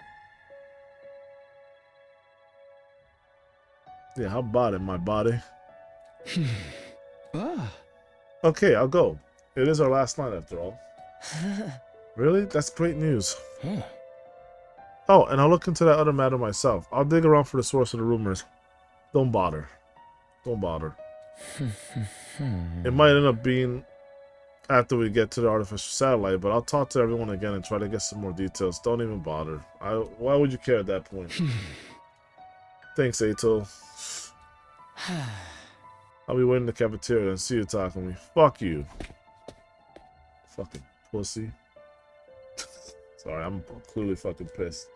Yeah, how about it, my body? Okay, I'll go. It is our last night after all. Really? That's great news. Oh, and I'll look into that other matter myself. I'll dig around for the source of the rumors. Don't bother. Don't bother. It might end up being after we get to the artificial satellite, but I'll talk to everyone again and try to get some more details. Don't even bother. Why would you care at that point? Thanks, Eito. I'll be waiting in the cafeteria and see you, Takumi. Fuck you. Fucking pussy. Sorry, I'm clearly fucking pissed.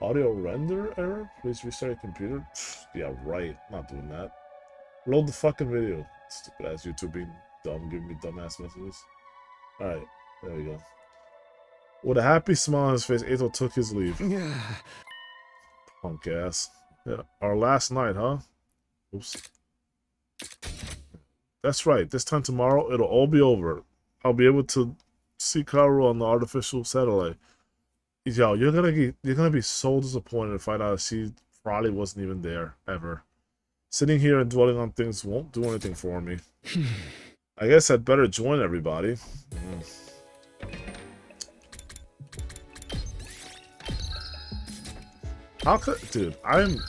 Audio render error? Please restart your computer? Yeah, right. Not doing that. Load the fucking video. Stupid ass YouTube being dumb, giving me dumbass messages. Alright, there we go. With a happy smile on his face, Eito took his leave. Punk ass. Yeah, our last night, huh? Oops. That's right. This time tomorrow, it'll all be over. I'll be able to see Kaoru on the artificial satellite. Yo, you're gonna be so disappointed to find out she probably wasn't even there ever. Sitting here and dwelling on things won't do anything for me. I guess I'd better join everybody. How could, dude? I ain't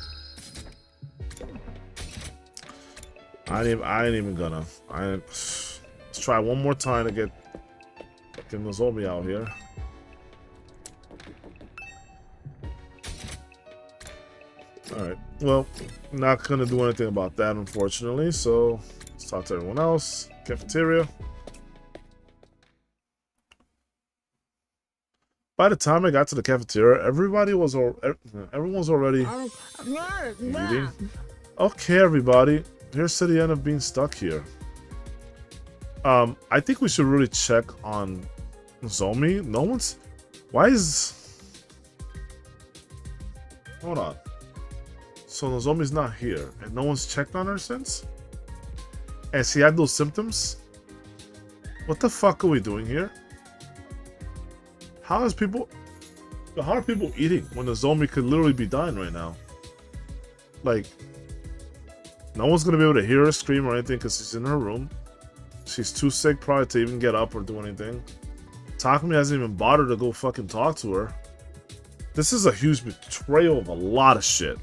even gonna. Let's try one more time to get Nozomi out here. Alright, well, not gonna do anything about that, unfortunately, so let's talk to everyone else. Cafeteria. By the time I got to the cafeteria, everyone's already eating. Okay, everybody, here's to the end of being stuck here. I think we should really check on Nozomi. No one's... Why is... Hold on. So Nozomi's not here, and no one's checked on her since? And she had those symptoms? What the fuck are we doing here? How are people eating when Nozomi could literally be dying right now? Like, no one's gonna be able to hear her scream or anything because she's in her room. She's too sick probably to even get up or do anything. Takumi hasn't even bothered to go fucking talk to her. This is a huge betrayal of a lot of shit.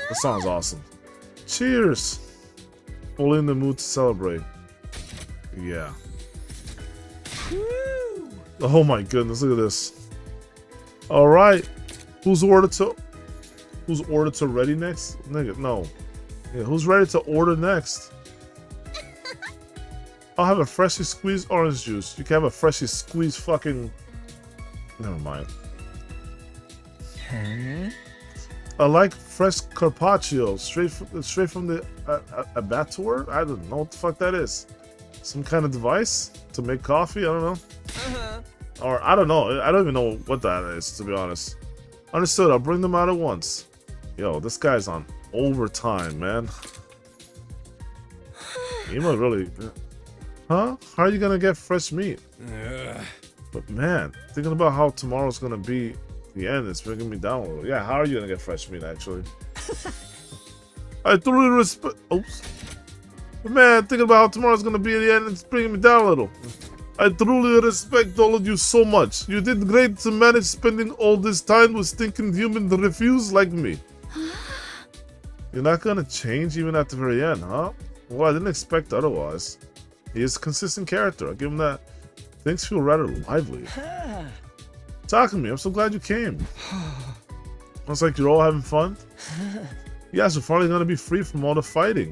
That sounds awesome. Cheers! Fully in the mood to celebrate. Yeah. Oh my goodness, look at this. Alright. Who's ordered to ready next? Nigga, no. Yeah, who's ready to order next? I'll have a freshly squeezed orange juice. You can have a freshly squeezed fucking... Never mind. Huh? I like fresh carpaccio, straight from the abattoir. I don't know what the fuck that is. Some kind of device to make coffee. I don't know. Or I don't know. I don't even know what that is, to be honest. Understood. I'll bring them out at once. Yo, this guy's on overtime, man. You might really. Huh? How are you gonna get fresh meat? But man, thinking about how tomorrow's gonna be. The end is bringing me down a little. Yeah, how are you gonna get fresh meat actually? I truly respect. Oops. But man, thinking about how tomorrow's gonna be the end, it's bringing me down a little. I truly respect all of you so much. You did great to manage spending all this time with stinking human refuse like me. You're not gonna change even at the very end, huh? Well, I didn't expect otherwise. He is a consistent character. I'll give him that. Things feel rather lively. Takumi, I'm so glad you came. Looks like you're all having fun. Yes, we're finally gonna be free from all the fighting.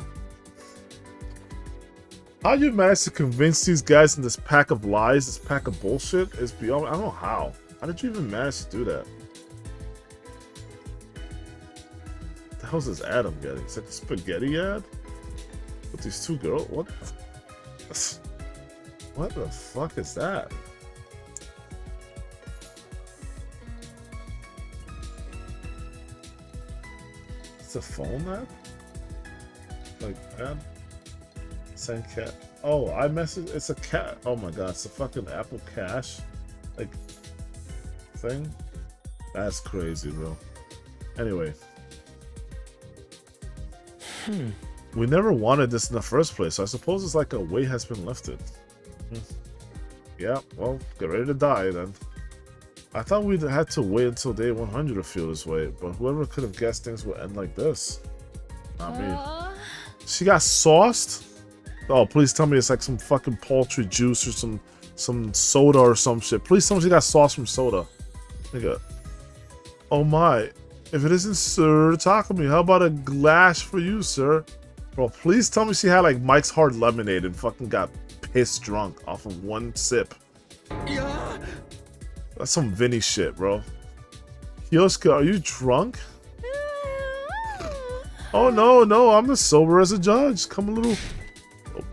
How you managed to convince these guys in this pack of lies, this pack of bullshit, is beyond. I don't know how. How did you even manage to do that? What the hell's this ad I'm getting? It's like a spaghetti ad? With these two girls? What? What the fuck is that? It's a phone app? Like ad? Send cat. Oh, iMessage. It's a cat. Oh my god, it's a fucking Apple Cash, like thing. That's crazy, bro. Anyway, we never wanted this in the first place, so I suppose it's like a weight has been lifted. Yeah, well, get ready to die then. I thought we'd had to wait until day 100 to feel this way, but whoever could have guessed things would end like this? Not me. She got sauced? Oh, please tell me it's like some fucking paltry juice or some soda or some shit. Please tell me she got sauce from soda. Nigga. Oh my. If it isn't Sir Takumi, how about a glass for you, sir? Bro, please tell me she had like Mike's Hard Lemonade and fucking got pissed drunk off of one sip. That's some Vinny shit, bro. Yosuke, are you drunk? Oh no, I'm as sober as a judge. Come a little... Oh.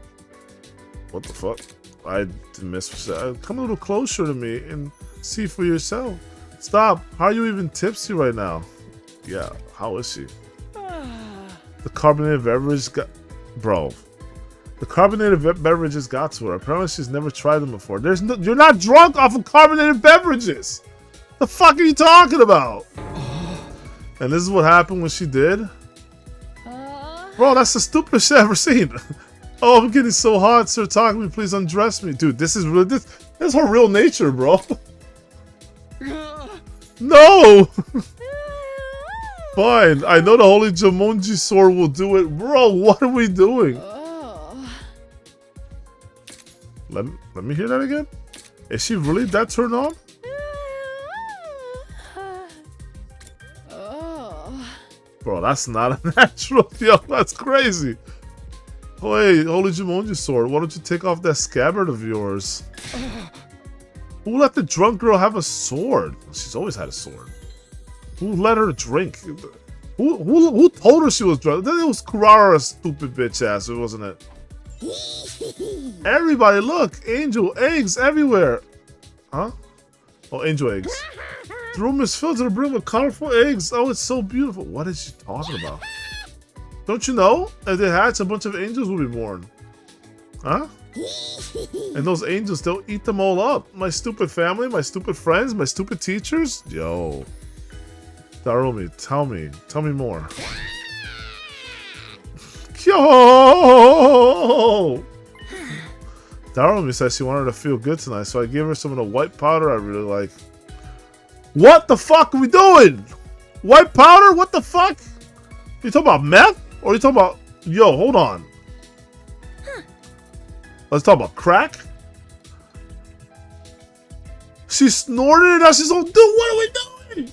What the fuck? I didn't miss that. Come a little closer to me and see for yourself. Stop. How are you even tipsy right now? Yeah, how is she? The carbonated beverage got... Bro. The carbonated beverages got to her. Apparently she's never tried them before. You're not drunk off of carbonated beverages! The fuck are you talking about? And this is what happened when she did? Bro, that's the stupidest shit I've ever seen. Oh, I'm getting so hot, Sir Takumi. Please undress me, dude. This is really this is her real nature, bro. No. Fine. I know the Holy Jumonji sword will do it, bro. What are we doing? Let me hear that again. Is she really that turned on? Bro, that's not a natural. Yo, that's crazy. Oh, hey, Holy Jumonji sword, why don't you take off that scabbard of yours? Who let the drunk girl have a sword? She's always had a sword. Who let her drink? Who told her she was drunk? It was Kurara's stupid bitch ass, wasn't it? Everybody, look! Angel eggs everywhere! Huh? Oh, angel eggs. The room is filled to the brim with colorful eggs. Oh, it's so beautiful. What is she talking about? Don't you know? If they hatch, a bunch of angels will be born. Huh? And those angels, they'll eat them all up. My stupid family, my stupid friends, my stupid teachers. Yo. Darumi, tell me more. Yo! Darumi said she wanted to feel good tonight, so I gave her some of the white powder I really like. What the fuck are we doing? White powder? What the fuck? You talking about meth? Or you talking about... Yo, hold on. Let's talk about crack. She snorted it. Now she's all, dude, what are we doing?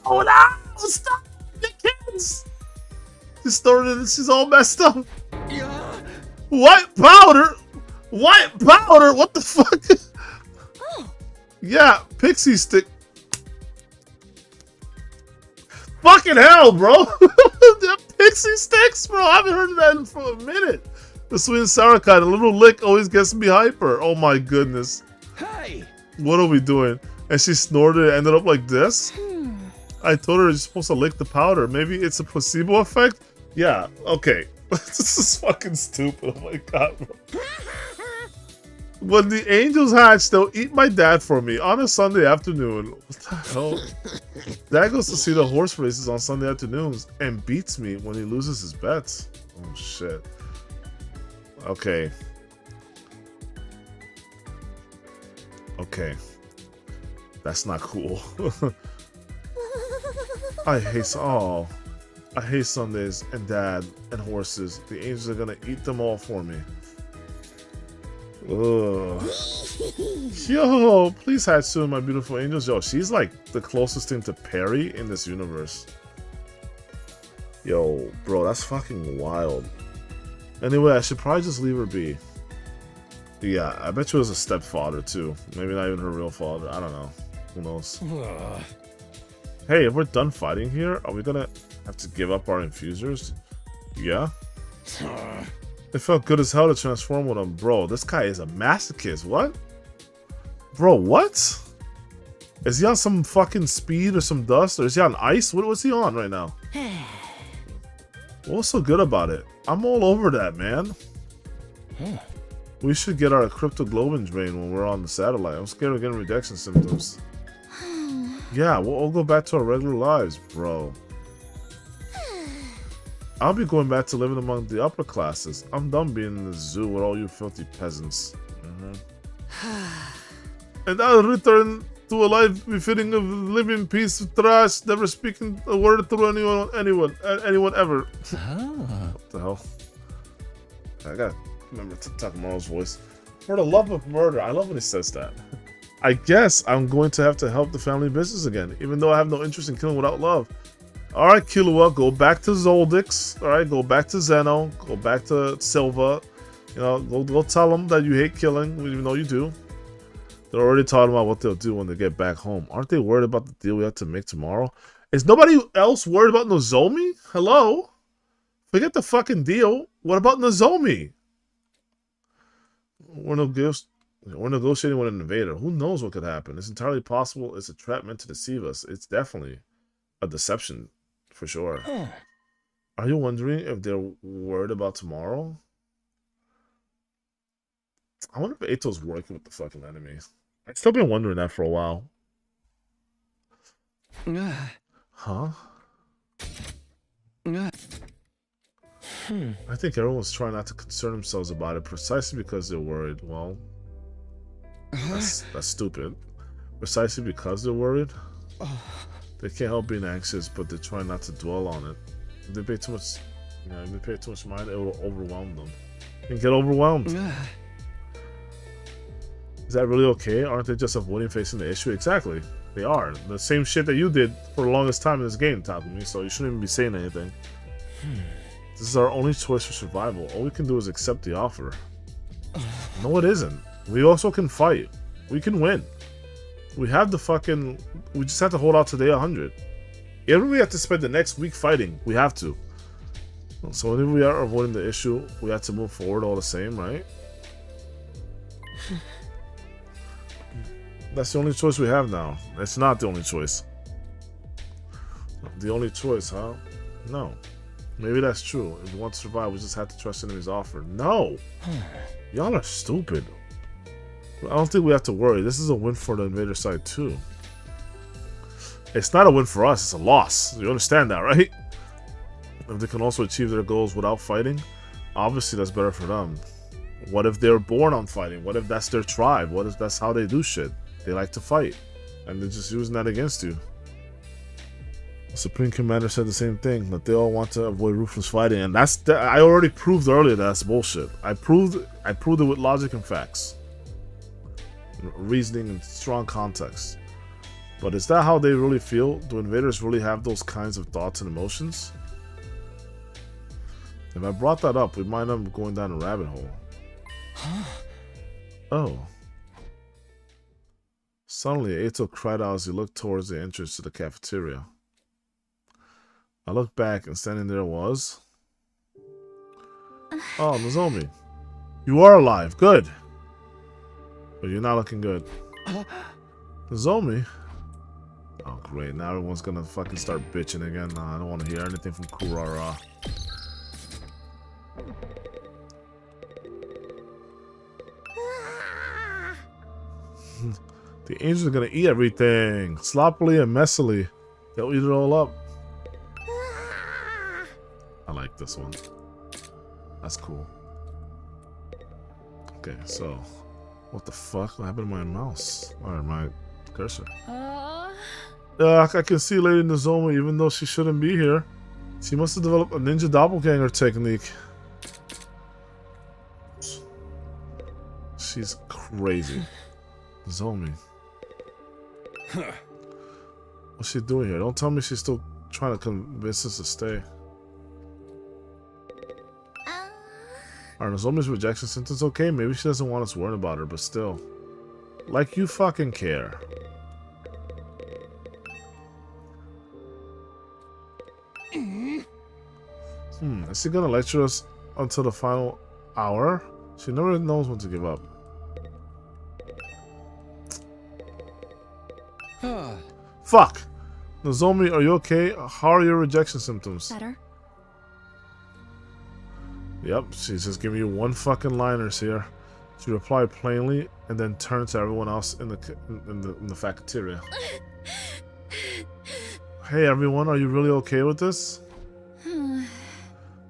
Oh, no, stop the kids. She snorted it. She's all messed up. White powder? White powder? What the fuck? Yeah, pixie stick. Fucking hell, bro. The pixie sticks, bro. I haven't heard of that for a minute. The sweet and sour kind. A little lick always gets me hyper. Oh my goodness. Hey! What are we doing? And she snorted and ended up like this? I told her you're supposed to lick the powder. Maybe it's a placebo effect? Yeah, okay. This is fucking stupid. Oh my god, bro. When the angels hatch, they'll eat my dad for me on a Sunday afternoon. What the hell? Dad goes to see the horse races on Sunday afternoons and beats me when he loses his bets. Oh shit. Okay. Okay. That's not cool. I hate Sundays and dad and horses. The angels are gonna eat them all for me. Ugh. Yo, please hatch soon, my beautiful angels. Yo, she's like the closest thing to Perry in this universe. Yo, bro, that's fucking wild. Anyway, I should probably just leave her be. Yeah, I bet you it was a stepfather too. Maybe not even her real father. I don't know. Who knows? Hey, if we're done fighting here, are we gonna have to give up our infusers? Yeah? It felt good as hell to transform with him. Bro, this guy is a masochist. What? Bro, what? Is he on some fucking speed or some dust? Or is he on ice? What was he on right now? What's so good about it? I'm all over that, man. We should get our cryptoglobin drain when we're on the satellite. I'm scared of getting rejection symptoms. Yeah, we'll all go back to our regular lives, bro. I'll be going back to living among the upper classes. I'm done being in the zoo with all you filthy peasants. And I'll return to a life befitting of living piece of trash, never speaking a word to anyone ever. What the hell? I gotta remember to Takamoro's voice. For the love of murder. I love when he says that. I guess I'm going to have to help the family business again, even though I have no interest in killing without love. Alright, Killua, go back to Zoldix. Alright, go back to Zeno. Go back to Silva. You know, go tell them that you hate killing, even though you do. They're already talking about what they'll do when they get back home. Aren't they worried about the deal we have to make tomorrow? Is nobody else worried about Nozomi? Hello? Forget the fucking deal. What about Nozomi? We're negotiating with an invader. Who knows what could happen? It's entirely possible it's a trap meant to deceive us. It's definitely a deception, for sure. Are you wondering if they're worried about tomorrow? I wonder if Ato's working with the fucking enemies. I've still been wondering that for a while. Huh? I think everyone's trying not to concern themselves about it precisely because they're worried. Well, that's stupid. Precisely because they're worried? They can't help being anxious, but they're trying not to dwell on it. If they pay too much, if they pay too much mind, it will overwhelm them. And get overwhelmed. Is that really okay? Aren't they just avoiding facing the issue? Exactly. They are. The same shit that you did for the longest time in this game, Takumi, so you shouldn't even be saying anything. This is our only choice for survival. All we can do is accept the offer. No, it isn't. We also can fight. We can win. We have the fucking... We just have to hold out to day 100. Even if we have to spend the next week fighting, we have to. So if we are avoiding the issue, we have to move forward all the same, right? That's the only choice we have now. It's not the only choice. The only choice, huh? No. Maybe that's true. If we want to survive, we just have to trust enemy's offer. No! Y'all are stupid. I don't think we have to worry. This is a win for the invader side too. It's not a win for us, it's a loss. You understand that, right? If they can also achieve their goals without fighting, obviously that's better for them. What if they're born on fighting? What if that's their tribe? What if that's how they do shit? They like to fight, and they're just using that against you. The Supreme Commander said the same thing, that they all want to avoid ruthless fighting, and I already proved earlier that that's bullshit. I proved it with logic and facts. Reasoning and strong context. But is that how they really feel? Do invaders really have those kinds of thoughts and emotions? If I brought that up, we might end up going down a rabbit hole. Oh. Suddenly, Eito cried out as he looked towards the entrance to the cafeteria. I looked back, and standing there was... Oh, Nozomi. You are alive. Good. But you're not looking good. Nozomi? Oh, great. Now everyone's gonna fucking start bitching again. Nah, I don't want to hear anything from Kurara. The angels are gonna eat everything. Sloppily and messily. They'll eat it all up. I like this one. That's cool. Okay, so... What the fuck? What happened to my mouse? Or my cursor? I can see Lady Nozomi even though she shouldn't be here. She must have developed a ninja doppelganger technique. She's crazy. Nozomi. What's she doing here? Don't tell me she's still trying to convince us to stay. Are Nozomi's rejection symptoms okay? Maybe she doesn't want us worrying about her, but still. Like you fucking care. Is she gonna lecture us until the final hour? She never knows when to give up. Fuck! Nozomi, are you okay? How are your rejection symptoms? Better. Yep, she's just giving you one fucking liners here. She replied plainly and then turned to everyone else in the cafeteria. Hey everyone, are you really okay with this?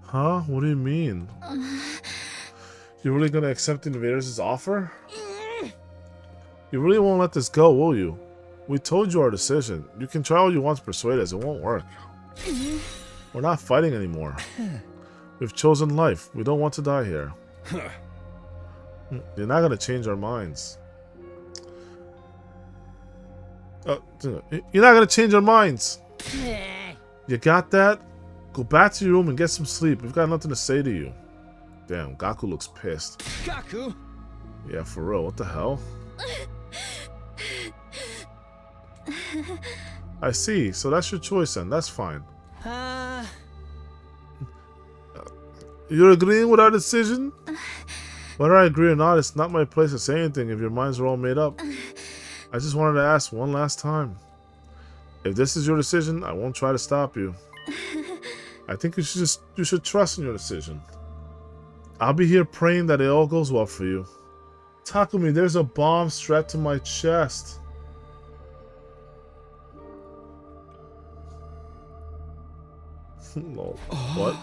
Huh? What do you mean? You really gonna accept the invaders' offer? You really won't let this go, will you? We told you our decision. You can try all you want to persuade us, it won't work. We're not fighting anymore. We've chosen life. We don't want to die here. You're not gonna change our minds. You're not gonna change our minds. You got that? Go back to your room and get some sleep. We've got nothing to say to you. Damn, Gaku looks pissed. Gaku? Yeah, for real. What the hell? I see. So that's your choice then. That's fine. You're agreeing with our decision? Whether I agree or not, it's not my place to say anything if your minds are all made up. I just wanted to ask one last time. If this is your decision, I won't try to stop you. I think you should trust in your decision. I'll be here praying that it all goes well for you. Takumi, there's a bomb strapped to my chest. Lol. What?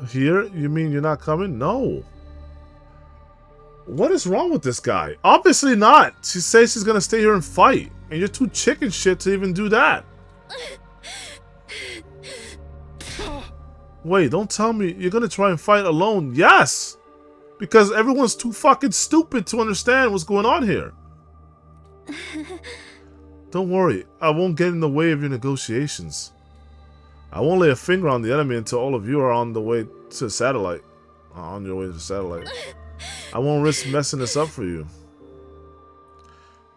Here? You mean you're not coming? No. What is wrong with this guy? Obviously not. She says she's gonna stay here and fight. And you're too chicken shit to even do that. Wait, don't tell me you're gonna try and fight alone. Yes! Because everyone's too fucking stupid to understand what's going on here. Don't worry, I won't get in the way of your negotiations. I won't lay a finger on the enemy until all of you are on the way to the satellite. On your way to the satellite. I won't risk messing this up for you.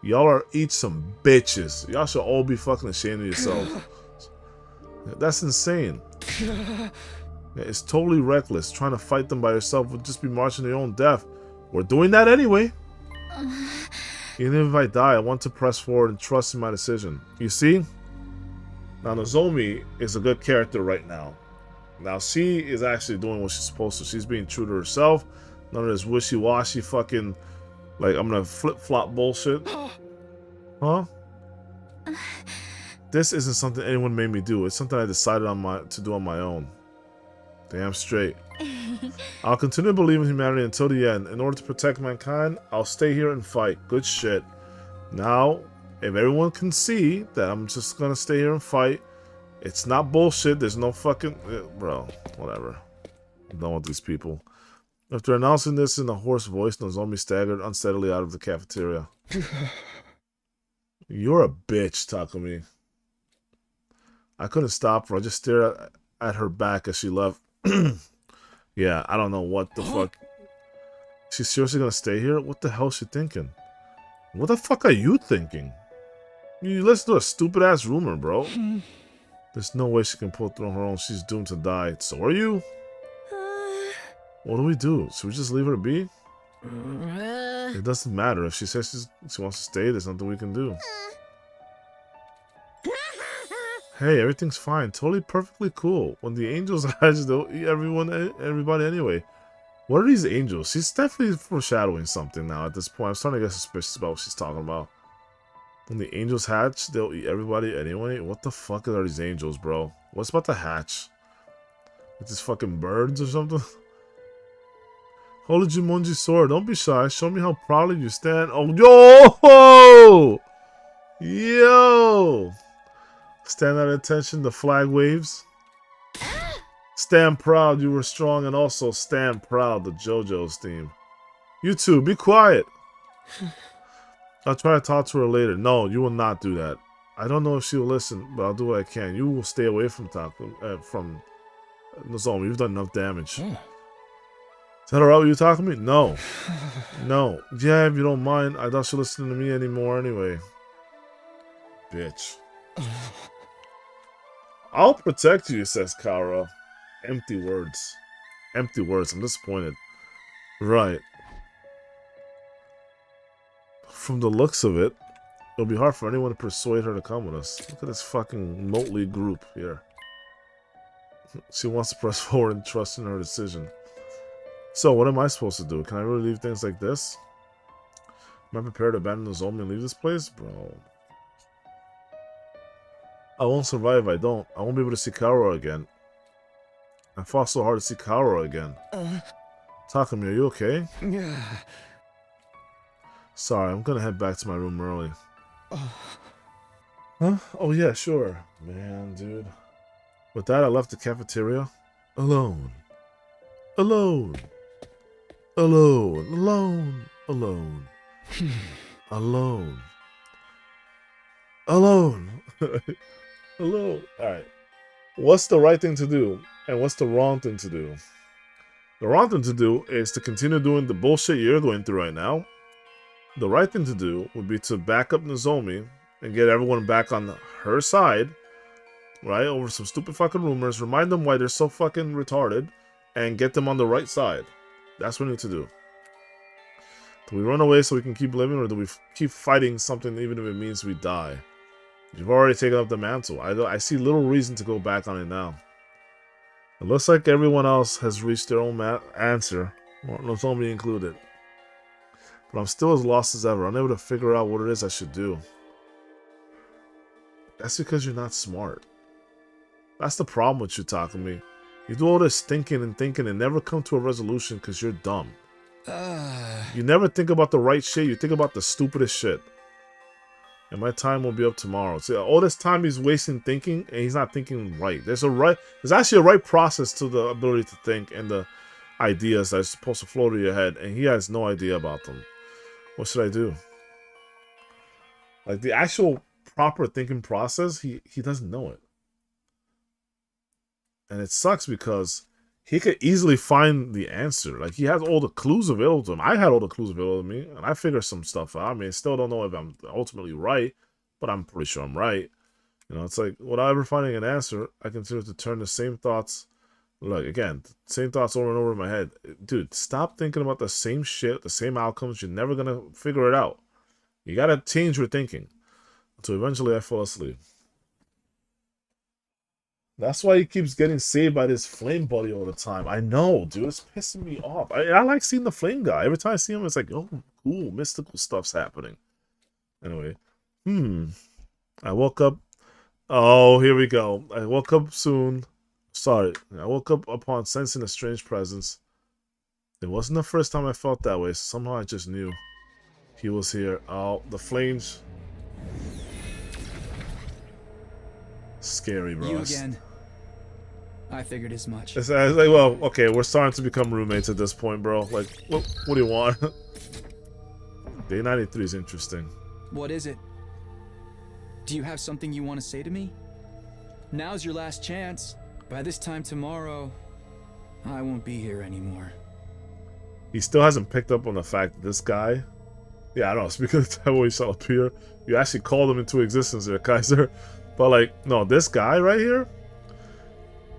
Y'all are each some bitches. Y'all should all be fucking ashamed of yourself. That's insane. It's totally reckless. Trying to fight them by yourself would just be marching to your own death. We're doing that anyway. Even if I die, I want to press forward and trust in my decision. You see? Now, Nozomi is a good character right now. Now, she is actually doing what she's supposed to. She's being true to herself. None of this wishy-washy fucking, like, I'm gonna flip-flop bullshit. Huh? This isn't something anyone made me do. It's something I decided to do on my own. Damn straight. I'll continue to believe in humanity until the end. In order to protect mankind, I'll stay here and fight. Good shit. Now, if everyone can see that I'm just gonna stay here and fight, it's not bullshit. There's no fucking... Bro, whatever. I'm done with these people. After announcing this in a hoarse voice, Nozomi staggered unsteadily out of the cafeteria. You're a bitch, Takumi. I couldn't stop her. I just stared at her back as she left. Yeah, I don't know what the fuck. She's seriously gonna stay here? What the hell is she thinking? What the fuck are you thinking? You listen to a stupid ass rumor, bro. There's no way she can pull through on her own. She's doomed to die. So are you? What do we do? Should we just leave her be? It doesn't matter. If she says she wants to stay, there's nothing we can do. Hey, everything's fine. Totally perfectly cool. When the angels hatch, they'll eat everybody anyway. What are these angels? She's definitely foreshadowing something now at this point. I'm starting to get suspicious about what she's talking about. When the angels hatch, they'll eat everybody anyway? What the fuck are these angels, bro? What's about to hatch? Like these fucking birds or something? Holy Jumonji sword, don't be shy. Show me how proudly you stand. Oh, yo! Yo! Stand at attention, the flag waves. Stand proud, you were strong, and also stand proud, the JoJo's theme. You two, be quiet. I'll try to talk to her later. No, you will not do that. I don't know if she will listen, but I'll do what I can. You will stay away from Nozomi. You've done enough damage. Is that alright with you talking to me? No. No. Yeah, if you don't mind. I thought she listened to me anymore anyway. Bitch. I'll protect you, says Kara. Empty words. Empty words. I'm disappointed. Right. From the looks of it, it'll be hard for anyone to persuade her to come with us. Look at this fucking motley group here. She wants to press forward and trust in her decision. So, what am I supposed to do? Can I really leave things like this? Am I prepared to abandon Nozomi and leave this place? Bro. I won't survive if I don't. I won't be able to see Kaoru again. I fought so hard to see Kaoru again. Takumi, are you okay? Yeah. Sorry, I'm gonna head back to my room early. Huh? Oh yeah, sure. Man, dude. With that, I left the cafeteria. Alone. Alone. Alone. Alone. Alone. Alone. Alone. Alone. Alright. What's the right thing to do? And what's the wrong thing to do? The wrong thing to do is to continue doing the bullshit you're going through right now. The right thing to do would be to back up Nozomi and get everyone back on her side, right? Over some stupid fucking rumors. Remind them why they're so fucking retarded and get them on the right side. That's what we need to do. Do we run away so we can keep living, or do we keep fighting something even if it means we die? You've already taken up the mantle. I see little reason to go back on it now. It looks like everyone else has reached their own answer, Nozomi included. But I'm still as lost as ever, unable to figure out what it is I should do. That's because you're not smart. That's the problem with you, Takumi. You do all this thinking and never come to a resolution because you're dumb. You never think about the right shit. You think about the stupidest shit. And my time will be up tomorrow. See, all this time he's wasting thinking, and he's not thinking right. There's actually a right process to the ability to think and the ideas that are supposed to flow to your head, and he has no idea about them. What should I do? Like the actual proper thinking process, he doesn't know it. And it sucks because he could easily find the answer. Like, he has all the clues available to him. I had all the clues available to me, and I figured some stuff out. I mean, I still don't know if I'm ultimately right, but I'm pretty sure I'm right. You know, it's like, without ever finding an answer, I consider to turn the same thoughts. Look, again, same thoughts over and over in my head. Dude, stop thinking about the same shit, the same outcomes. You're never going to figure it out. You got to change your thinking. Until eventually I fall asleep. That's why he keeps getting saved by this flame buddy all the time. I know, dude. It's pissing me off. I like seeing the flame guy. Every time I see him, it's like, oh, cool. Mystical stuff's happening. Anyway. I woke up. Oh, here we go. I woke up soon. Sorry. I woke up upon sensing a strange presence. It wasn't the first time I felt that way. Somehow I just knew he was here. Oh, the flames. Scary, bro. You again. I figured as much. It's like, well, okay, we're starting to become roommates at this point, bro. Like, what do you want? Day 93 is interesting. What is it? Do you have something you want to say to me? Now's your last chance. By this time tomorrow, I won't be here anymore. He still hasn't picked up on the fact that this guy... Yeah, I don't know. Speaking of the devil, he shall appear. You actually called him into existence there, Kaiser. But, like, no, this guy right here...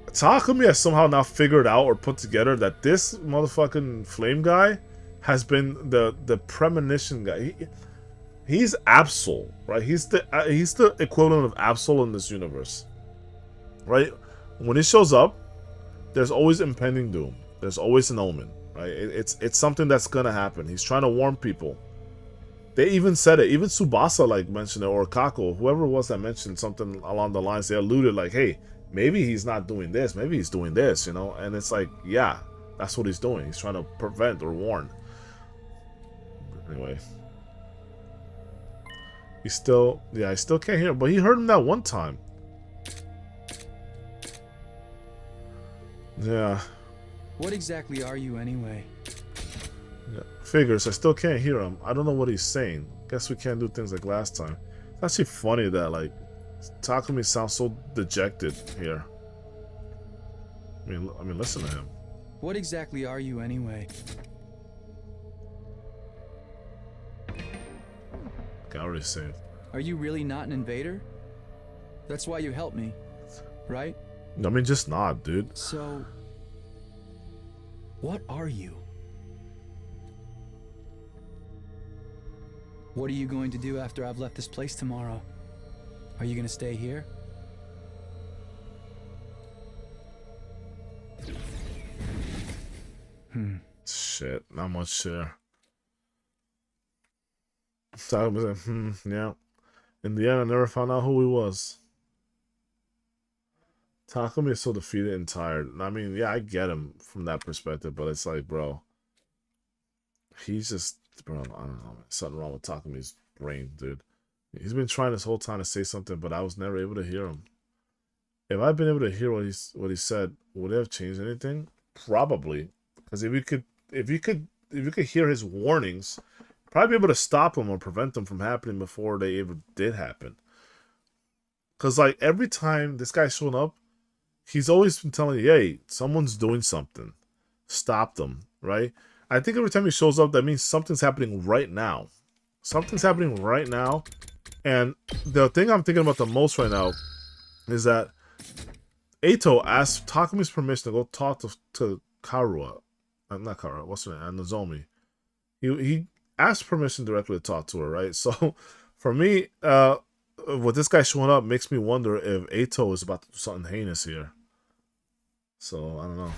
Takumi has somehow now figured out or put together that this motherfucking flame guy has been the premonition guy. He's Absol, right? He's the equivalent of Absol in this universe, right? When he shows up, there's always impending doom. There's always an omen, right? It's something that's gonna happen. He's trying to warn people. They even said it. Even Tsubasa like mentioned it, or Kako, whoever it was that mentioned something along the lines. They alluded like, hey, maybe he's not doing this. Maybe he's doing this, you know? And it's like, yeah, that's what he's doing. He's trying to prevent or warn. Anyway. I still can't hear him. But he heard him that one time. Yeah. What exactly are you anyway? Yeah. Figures, I still can't hear him. I don't know what he's saying. Guess we can't do things like last time. It's actually funny that, like, Takumi sounds so dejected here. I mean, listen to him. What exactly are you anyway? Okay, I already saved. Are you really not an invader? That's why you helped me, right? I mean, just not, dude. So, what are you? What are you going to do after I've left this place tomorrow? Are you gonna stay here? Shit, not much there. Takumi said, yeah. In the end, I never found out who he was. Takumi is so defeated and tired. I mean, yeah, I get him from that perspective, but it's like, bro, he's just, bro, I don't know, man. Something wrong with Takumi's brain, dude. He's been trying this whole time to say something, but I was never able to hear him. If I'd been able to hear what he said, would it have changed anything? Probably, because if you could hear his warnings, probably be able to stop him or prevent them from happening before they ever did happen. Because like every time this guy's shown up, he's always been telling you, hey, someone's doing something, stop them, right? I think every time he shows up, that means something's happening right now. Something's happening right now. And the thing I'm thinking about the most right now is that Eito asked Takumi's permission to go talk to Karua. Not Karua, what's her name? Nozomi. He asked permission directly to talk to her, right? So, for me, with this guy showing up makes me wonder if Eito is about to do something heinous here. So, I don't know.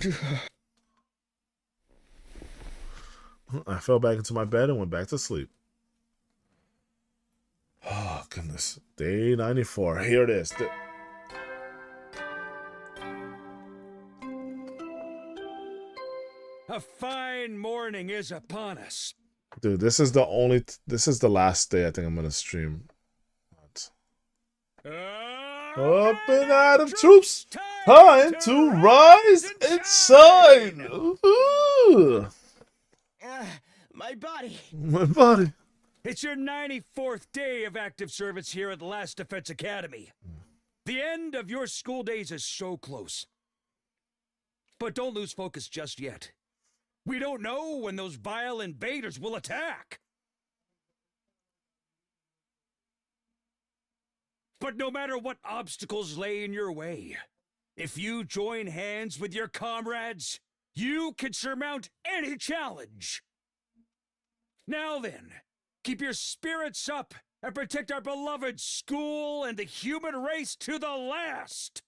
I fell back into my bed and went back to sleep. Oh, goodness. Day 94. Here it is. A fine morning is upon us. Dude, this is the last day I think I'm gonna stream. Up and out of troops, time to rise and shine. Ooh. My body. My body. It's your 94th day of active service here at the Last Defense Academy. The end of your school days is so close. But don't lose focus just yet. We don't know when those vile invaders will attack. But no matter what obstacles lay in your way, if you join hands with your comrades, you can surmount any challenge. Now then, keep your spirits up and protect our beloved school and the human race to the last.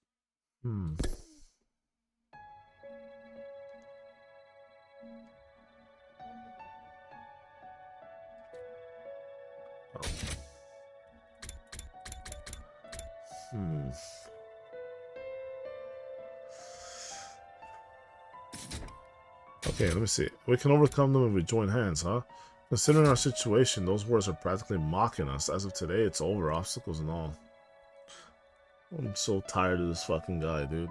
Okay, let me see. We can overcome them if we join hands, huh? Considering our situation, those words are practically mocking us. As of today, it's over, obstacles and all. I'm so tired of this fucking guy, dude.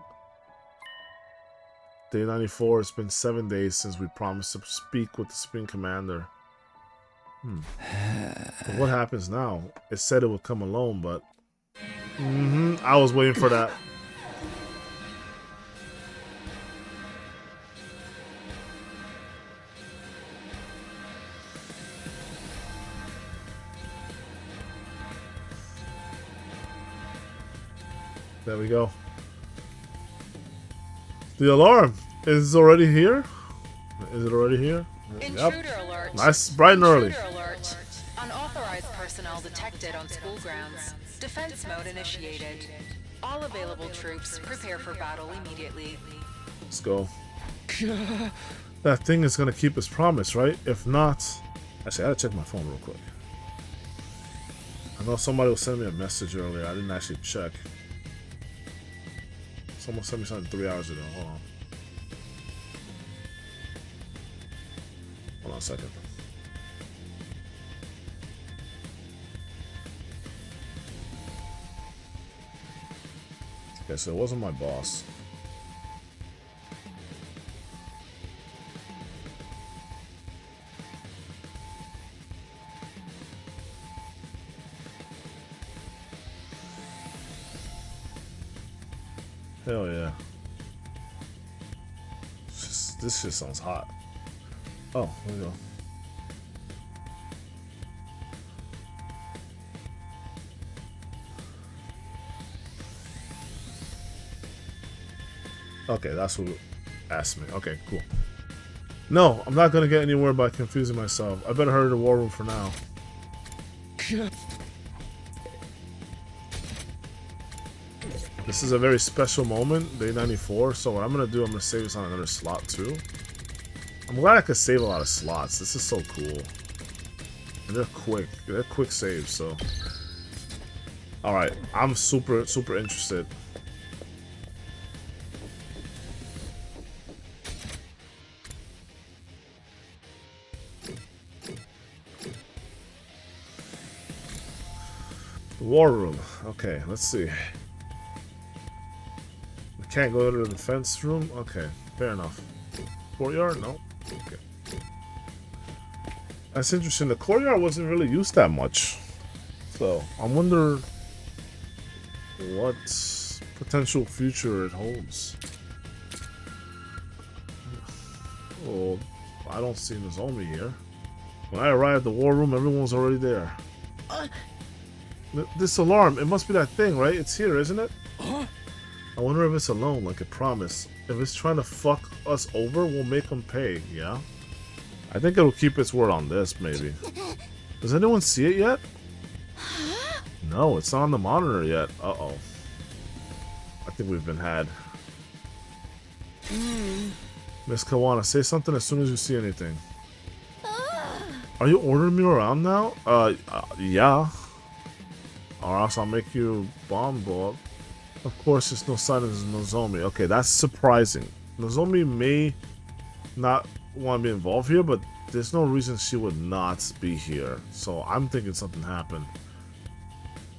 Day 94, it's been 7 days since we promised to speak with the Supreme Commander. But what happens now? It said it would come alone, but... I was waiting for that. There we go. The alarm is already here. Is it already here? Intruder alert. Nice, bright and early. Intruder alert. Unauthorized personnel detected on school grounds. Defense mode initiated. All available troops prepare for battle immediately. Let's go. That thing is gonna keep its promise, right? If not, actually, I gotta check my phone real quick. I know somebody was sending me a message earlier. I didn't actually check. Someone sent me something 3 hours ago. Hold on. Hold on a second. Okay, so it wasn't my boss. Hell yeah. This shit sounds hot. Oh, there we go. Okay, that's what asked me. Okay, cool. No, I'm not gonna get anywhere by confusing myself. I better hurry to the war room for now. This is a very special moment, day 94, so what I'm gonna do, I'm gonna save this on another slot too. I'm glad I could save a lot of slots. This is so cool. And they're quick saves, so. Alright, I'm super interested. War room. Okay, let's see. We can't go to the defense room? Okay, fair enough. Courtyard? No. Okay. That's interesting. The courtyard wasn't really used that much. So, I wonder what potential future it holds. Oh, I don't see Nozomi here. When I arrived at the war room, everyone was already there. This alarm, it must be that thing, right? It's here, isn't it? I wonder if it's alone, like it promised. If it's trying to fuck us over, we'll make them pay, yeah? I think it'll keep its word on this, maybe. Does anyone see it yet? No, it's not on the monitor yet. Uh-oh. I think we've been had. Miss Kawana, say something as soon as you see anything. Are you ordering me around now? Yeah. Or else I'll make you bomb blow up. Of course, there's no sign of Nozomi. Okay, that's surprising. Nozomi may not want to be involved here, but there's no reason she would not be here. So I'm thinking something happened.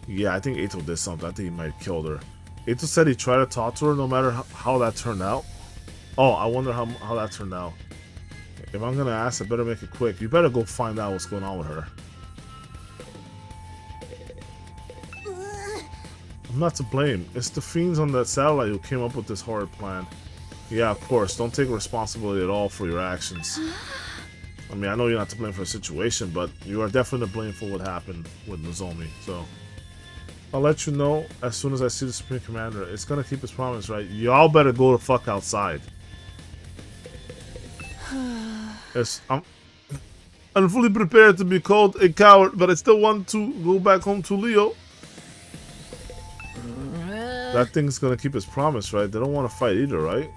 Yeah, I think Ato did something. I think he might have killed her. Ato said he tried to talk to her no matter how that turned out. Oh, I wonder how that turned out. If I'm gonna ask, I better make it quick. You better go find out what's going on with her. I'm not to blame. It's the fiends on that satellite who came up with this horrid plan. Yeah, of course. Don't take responsibility at all for your actions. I mean, I know you're not to blame for the situation, but you are definitely to blame for what happened with Nozomi. So, I'll let you know as soon as I see the Supreme Commander. It's gonna keep his promise, right? Y'all better go the fuck outside. Yes, I'm fully prepared to be called a coward, but I still want to go back home to Leo. That thing's gonna keep its promise, right? They don't want to fight either, right?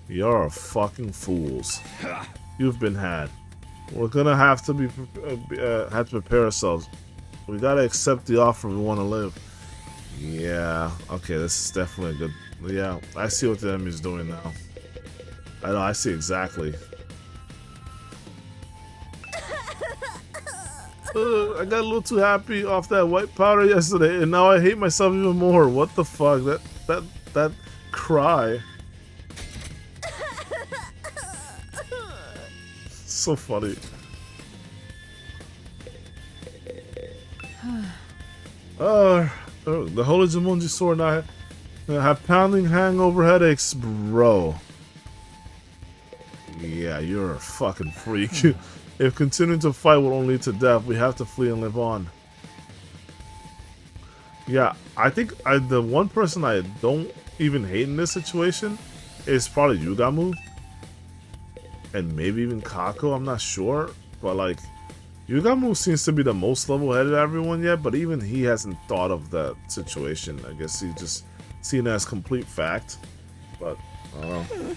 You're fucking fools. You've been had. We're gonna have to prepare ourselves. We gotta accept the offer if we want to live. Yeah. Okay, this is definitely a good. Yeah, I see what the enemy's doing now. I know. I see exactly. I got a little too happy off that white powder yesterday, and now I hate myself even more. What the fuck? That cry. So funny. The Holy Jumonji sword and I have pounding hangover headaches, bro. Yeah, you're a fucking freak. If continuing to fight will only lead to death, we have to flee and live on. Yeah, I think the one person I don't even hate in this situation is probably Yugamu. And maybe even Kako, I'm not sure. But like, Yugamu seems to be the most level-headed of everyone yet, but even he hasn't thought of that situation. I guess he's just seen it as complete fact. But, I don't know.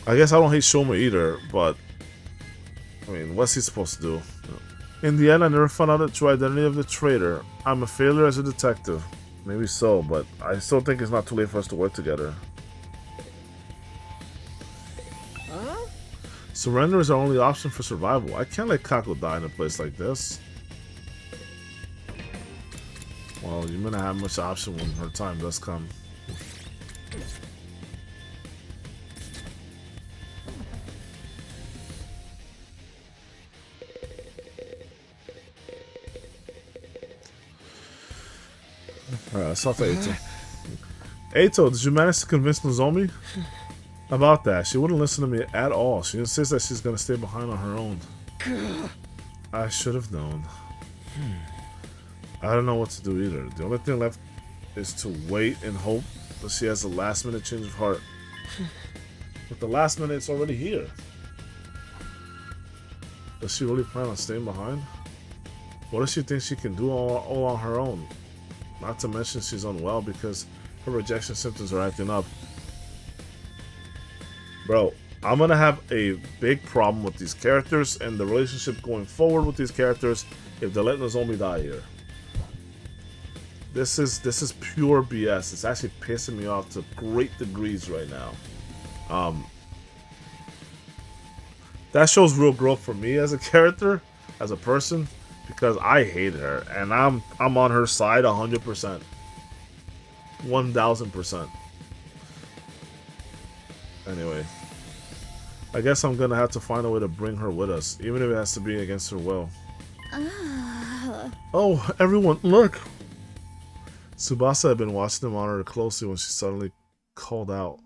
I guess I don't hate Shoma either, but I mean, what's he supposed to do? In the end, I never found out the true identity of the traitor. I'm a failure as a detective. Maybe so, but I still think it's not too late for us to work together. Huh? Surrender is our only option for survival. I can't let Kako die in a place like this. Well, you may not have much option when her time does come. Alright, let's talk to Ato. Ato, did you manage to convince Nozomi? About that, she wouldn't listen to me at all. She insists that she's gonna stay behind on her own. I should have known. I don't know what to do either. The only thing left is to wait and hope that she has a last minute change of heart. But the last minute's already here. Does she really plan on staying behind? What does she think she can do all on her own? Not to mention she's unwell because her rejection symptoms are acting up. Bro, I'm gonna have a big problem with these characters and the relationship going forward with these characters if they let Nozomi die here. This is pure BS. It's actually pissing me off to great degrees right now. That shows real growth for me as a character, as a person. Because I hate her, and I'm on her side 100%, 1000%. Anyway, I guess I'm gonna have to find a way to bring her with us, even if it has to be against her will. Oh, everyone, look! Tsubasa had been watching the monitor closely when she suddenly called out.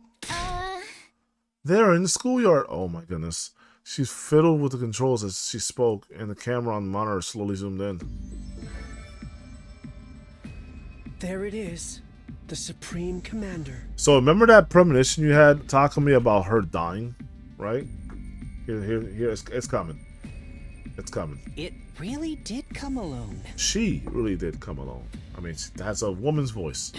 There, in the schoolyard! Oh my goodness. She fiddled with the controls as she spoke, and the camera on the monitor slowly zoomed in. There it is. The Supreme Commander. So remember that premonition you had talking to me about her dying? Right? Here, it's coming. It's coming. It really did come alone. She really did come alone. I mean, that's a woman's voice.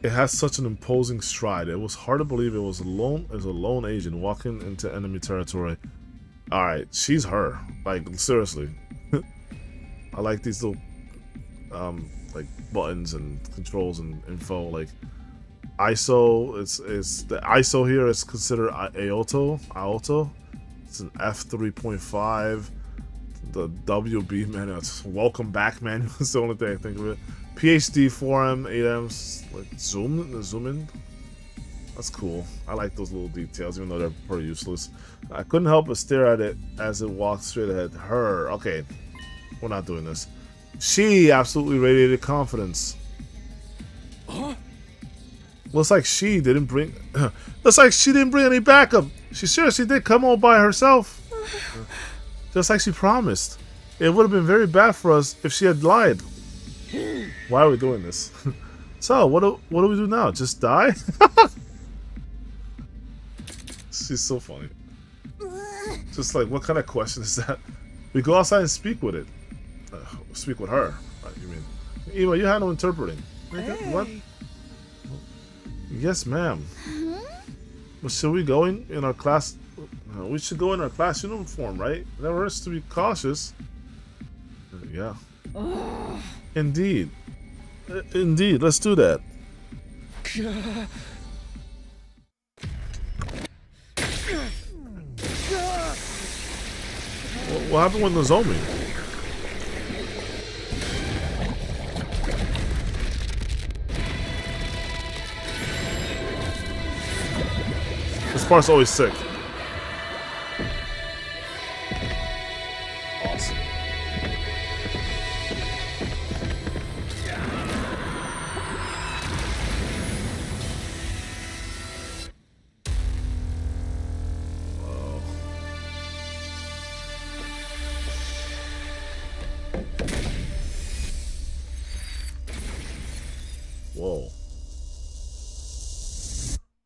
It has such an imposing stride. It was hard to believe it was a lone agent walking into enemy territory. Alright, she's her. Like, seriously. I like these little like buttons and controls and info. Like, ISO. It's the ISO here is considered Aoto. It's an F3.5. The WB manual. It's welcome back manual. It's the only thing I think of it. PhD 4M 8M like zoom in. That's cool. I like those little details, even though they're pretty useless. I couldn't help but stare at it as it walked straight ahead. Her. Okay, we're not doing this. She absolutely radiated confidence. Looks like she didn't bring. Looks like she didn't bring any backup. She seriously did come all by herself, just like she promised. It would have been very bad for us if she had lied. Why are we doing this? So what do we do now? Just die? She's so funny. Just like, what kind of question is that? We go outside and speak with it. Speak with her. Right, you mean? Eva, you handle interpreting. Hey. What? Yes, ma'am. But should we go in our class? We should go in our class uniform, right? Never hurts to be cautious. Yeah. Indeed. Indeed. Let's do that. What happened with Nozomi? This part's always sick. Awesome. Whoa.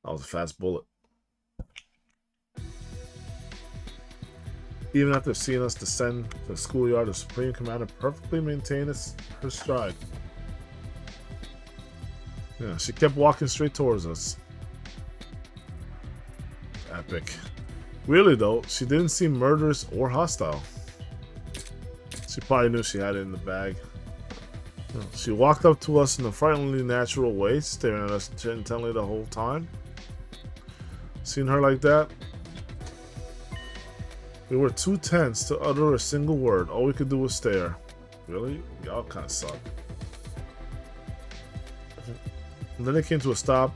That was a fast bullet. Even after seeing us descend to the schoolyard, the Supreme Commander perfectly maintained her stride. Yeah, she kept walking straight towards us. Epic. Really though, she didn't seem murderous or hostile. She probably knew she had it in the bag. She walked up to us in a frighteningly natural way, staring at us intently the whole time. Seeing her like that, we were too tense to utter a single word. All we could do was stare. Really? Y'all kind of suck. And then it came to a stop.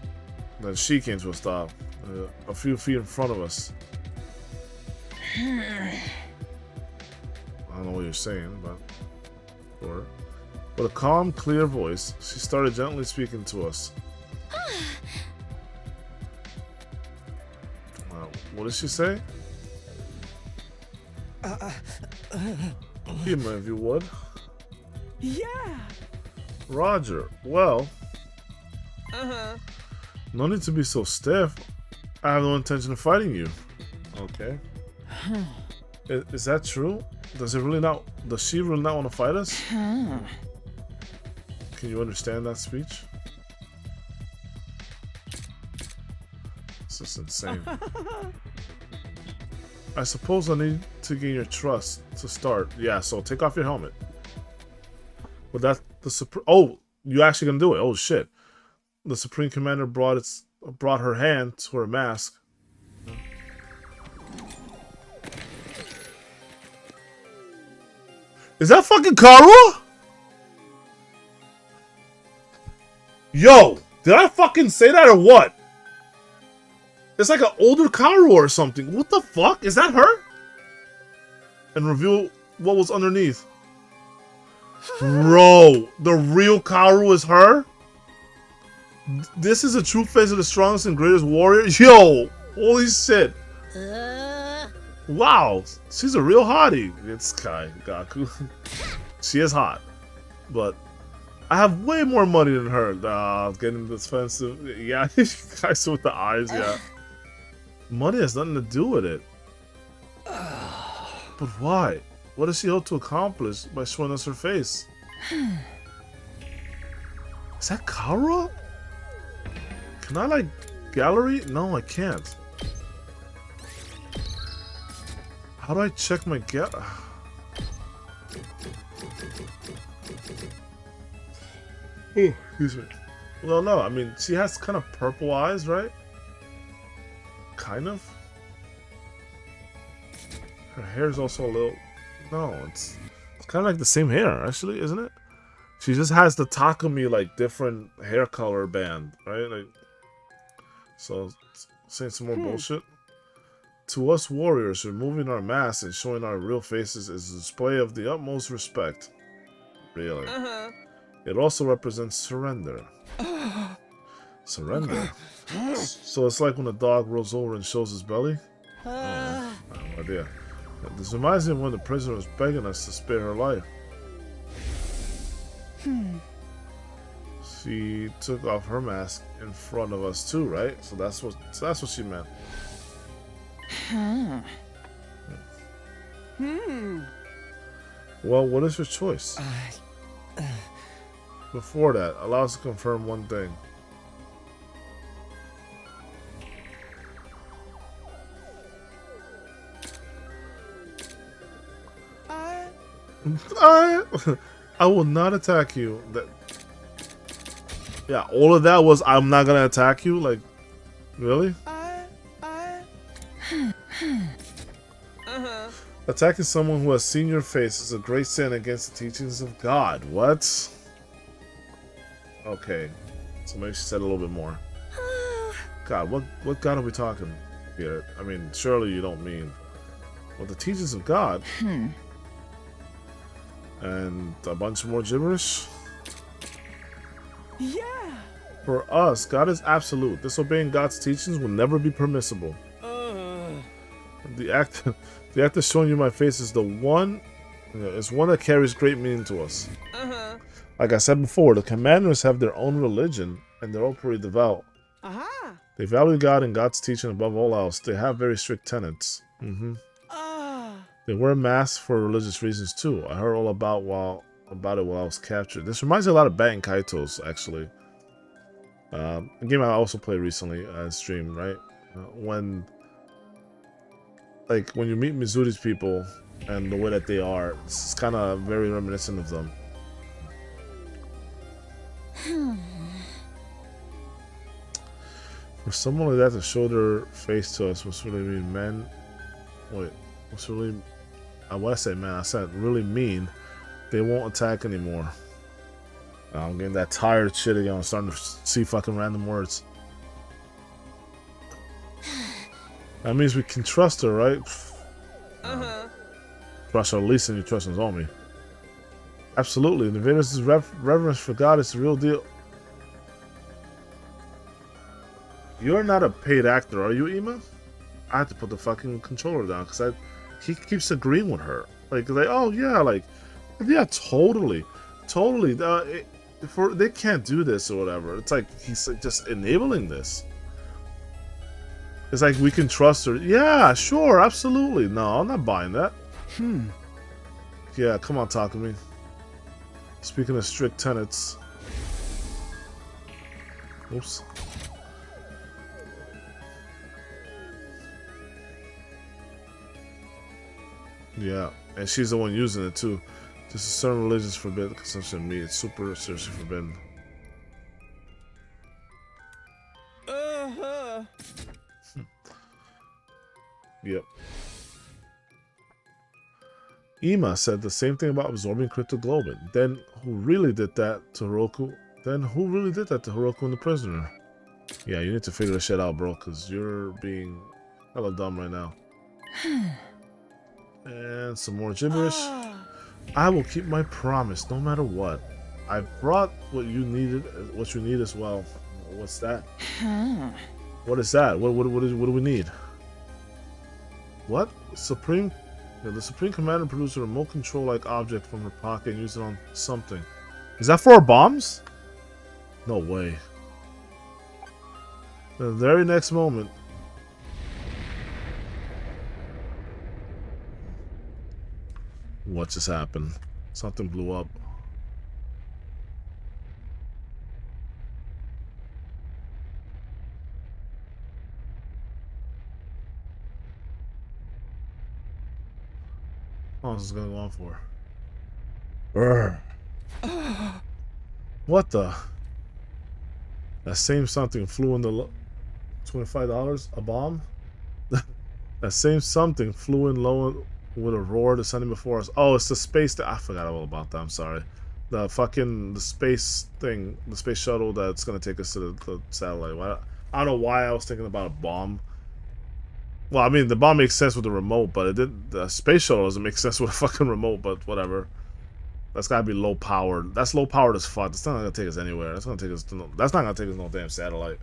Then she came to a stop. A few feet in front of us. I don't know what you're saying, but... Or... With a calm, clear voice, she started gently speaking to us. What did she say? Human, if you would. Yeah. Roger. Well. No need to be so stiff. I have no intention of fighting you. Okay. Is that true? Does she really not want to fight us? Can you understand that speech? This is insane. I suppose I need to gain your trust to start. Yeah, so take off your helmet. But that's the oh, you actually gonna do it? Oh shit! The Supreme Commander brought her hand to her mask. Is that fucking Karua? Yo, did I fucking say that or what? It's like an older Karua or something. What the fuck? Is that her? And reveal what was underneath. Bro, the real Karua is her? This is a true face of the strongest and greatest warrior? Yo, holy shit. Wow, she's a real hottie. It's Kai Gaku. She is hot. But I have way more money than her. Getting defensive. Yeah, guys with the eyes, yeah. Money has nothing to do with it. But why? What does she hope to accomplish by showing us her face? Is that Karua? Can I, like, gallery? No, I can't. How do I check my excuse me. Well, no, I mean, she has kind of purple eyes, right? Kind of. Her hair's also a little... No, it's kind of like the same hair, actually, isn't it? She just has the Takumi, like, different hair color band, right? Like, so, saying some more bullshit. To us warriors, removing our masks and showing our real faces is a display of the utmost respect. Really. It also represents surrender. Surrender? So it's like when a dog rolls over and shows his belly? Oh, I have no idea. This reminds me of when the prisoner was begging us to spare her life. She took off her mask in front of us too, right? So that's what she meant. Well, what is your choice? Before that, allow us to confirm one thing. I will not attack you. Yeah, all of that was I'm not gonna attack you. Like, really? Attacking someone who has seen your face is a great sin against the teachings of God. What? Okay, so maybe she said a little bit more. God, what God are we talking here? I mean, surely you don't mean the teachings of God. And a bunch more gibberish? Yeah. For us, God is absolute. Disobeying God's teachings will never be permissible. The act of showing you my face is the one, is one that carries great meaning to us. Like I said before, the commanders have their own religion and they're all pretty devout. They value God and God's teaching above all else. They have very strict tenets. They wear masks for religious reasons too. I heard all about it while I was captured. This reminds me a lot of Baten Kaitos, actually. A game I also played recently on stream, right? When you meet Mizuri's people and the way that they are, it's kind of very reminiscent of them. For someone like that to show their face to us must really mean men. Wait, what's really? What I say, man? I said really mean. They won't attack anymore. I'm getting that tired shit again. I'm starting to see fucking random words. That means we can trust her, right? Trust her at least, and you trust Nozomi. Absolutely. Invaders' reverence for God is the real deal. You're not a paid actor, are you, Ima? I had to put the fucking controller down because he keeps agreeing with her. Like, oh yeah, totally. They can't do this or whatever. It's like he's just enabling this. It's like we can trust her. Yeah, sure, absolutely. No, I'm not buying that. Yeah, come on, Takumi. Speaking of strict tenets. Oops. Yeah, and she's the one using it too. Just certain religions forbid the consumption of meat. It's super seriously forbidden. Yep. Ima said the same thing about absorbing cryptoglobin. Then who really did that to Hiroku? And the prisoner? Yeah, you need to figure this shit out, bro, because you're being hella dumb right now. And some more gibberish. I will keep my promise no matter what. I brought what you need as well. What's that? What is that? What do we need? What? The Supreme Commander produced a remote control-like object from her pocket and used it on something. Is that for our bombs? No way. The very next moment. What just happened? Something blew up. How long is this gonna go on for? Brr. What the? That same something flew in the $25 a bomb. That same something flew in low with a roar descending before us. Oh, it's the space. I forgot all about that. I'm sorry. The space thing, the space shuttle that's gonna take us to the satellite. I don't know why I was thinking about a bomb. Well, I mean, the bomb makes sense with the remote, but the space shuttle doesn't make sense with a fucking remote, but whatever. That's gotta be low powered. That's low powered as fuck. That's not gonna take us anywhere. That's not gonna take us no damn satellite.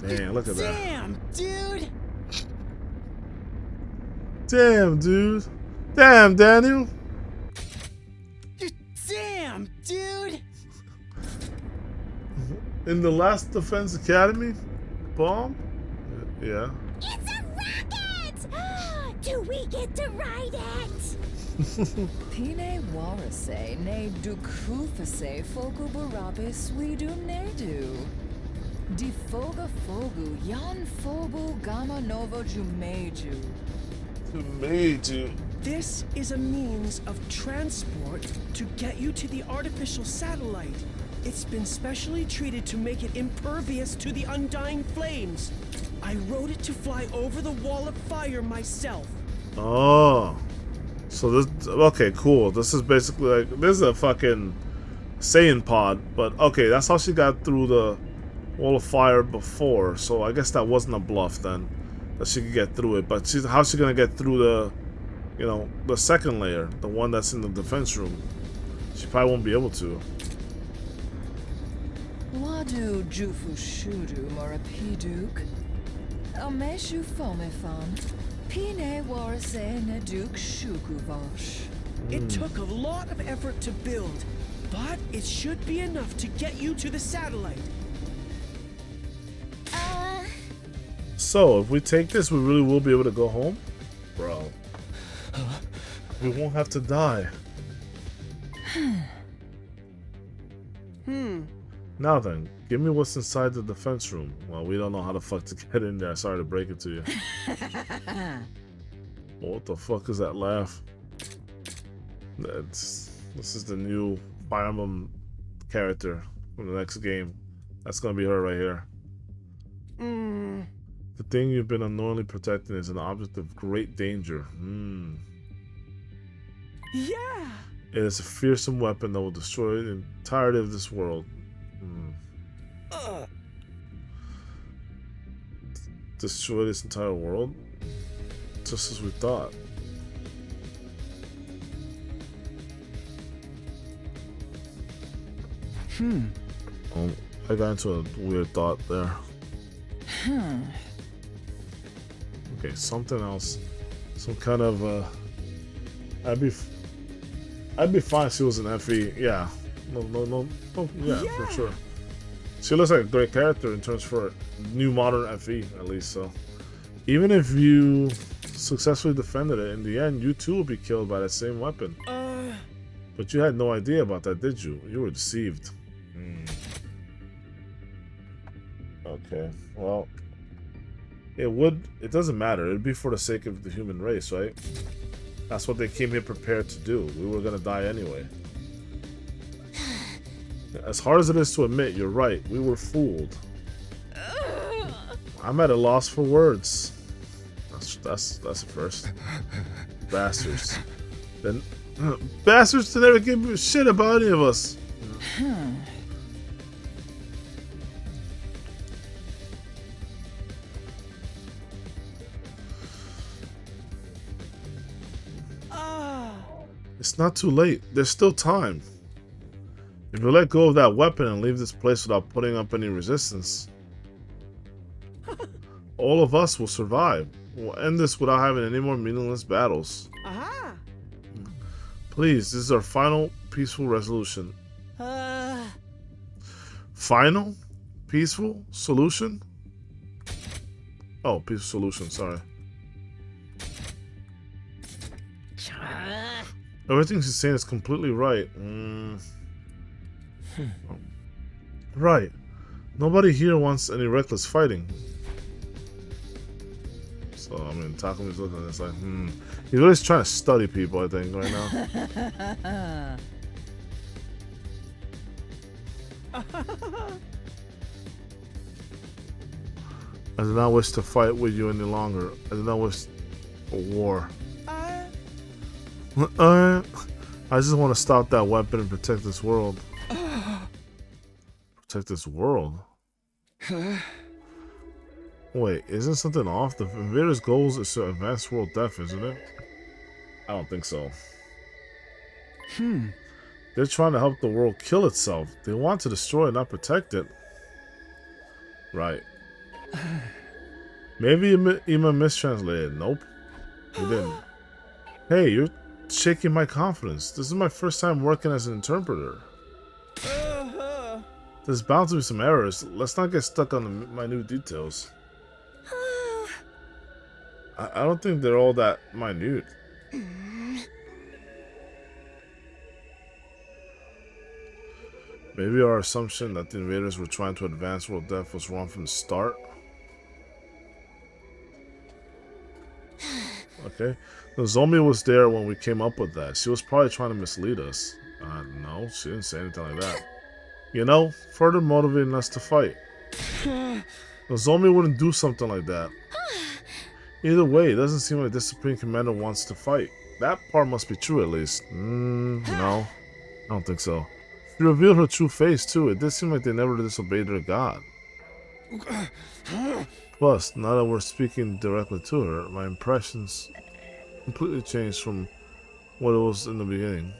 Damn, look at that. Damn, dude! Damn, dude. Damn, Daniel. Damn, dude! In the last Defense Academy bomb? Yeah. It's a rocket! Do we get to ride it? Pine warase ne dukufase fogu barabe swedu nedu. Di foga fogu yan fogu gamma novo jumeju. This is a means of transport to get you to the artificial satellite. It's been specially treated to make it impervious to the undying flames. I wrote it to fly over the wall of fire myself. Oh. So this, okay, cool. This is basically like, this is a fucking Saiyan pod, but okay, that's how she got through the wall of fire before, so I guess that wasn't a bluff then, that she could get through it, but how's she gonna get through the, you know, the second layer, the one that's in the defense room? She probably won't be able to. Wadu jufu shudu morapiduk. Ameshu fomefam. Pine warase ne duk shukuvosh. It took a lot of effort to build, but it should be enough to get you to the satellite. So, if we take this, we really will be able to go home? Bro. We won't have to die. Now then, give me what's inside the defense room. Well, we don't know how the fuck to get in there. Sorry to break it to you. What the fuck is that laugh? This is the new Fire Emblem character from the next game. That's gonna be her right here. The thing you've been unknowingly protecting is an object of great danger. Yeah! It is a fearsome weapon that will destroy the entirety of this world. Destroy this entire world? Just as we thought. Oh, I got into a weird thought there. Okay, something else. Some kind of I'd be fine if she was an FE. Yeah. No, yeah, for sure. She looks like a great character in terms for new modern FE, at least. So, even if you successfully defended it, in the end, you too will be killed by that same weapon. But you had no idea about that, did you? You were deceived. Okay, well, it doesn't matter. It'd be for the sake of the human race, right? That's what they came here prepared to do. We were gonna die anyway. As hard as it is to admit, you're right. We were fooled. I'm at a loss for words. That's a first. Bastards. Then bastards to never give a shit about any of us. It's not too late. There's still time. If you let go of that weapon and leave this place without putting up any resistance, all of us will survive. We'll end this without having any more meaningless battles. Please, this is our final peaceful resolution. Final? Peaceful? Solution? Oh, peaceful solution, sorry. Everything she's saying is completely right. Right. Nobody here wants any reckless fighting. So, I mean, Takumi's looking at this like, He's always trying to study people, I think, right now. I do not wish to fight with you any longer. I do not wish a war. I just want to stop that weapon and protect this world. Protect this world? Wait, isn't something off? The invaders' goals is to advance world death, isn't it? I don't think so. They're trying to help the world kill itself. They want to destroy it, not protect it. Right. Maybe Ima mistranslated. Nope. You didn't. Hey, you're shaking my confidence. This is my first time working as an interpreter. There's bound to be some errors. Let's not get stuck on the minute details. I don't think they're all that minute. Maybe our assumption that the invaders were trying to advance world death was wrong from the start. Okay. Nozomi was there when we came up with that. She was probably trying to mislead us. No, she didn't say anything like that. You know, further motivating us to fight. Nozomi wouldn't do something like that. Either way, it doesn't seem like the Supreme Commander wants to fight. That part must be true, at least. No. I don't think so. She revealed her true face, too. It did seem like they never disobeyed their god. Plus, now that we're speaking directly to her, my impressions completely changed from what it was in the beginning.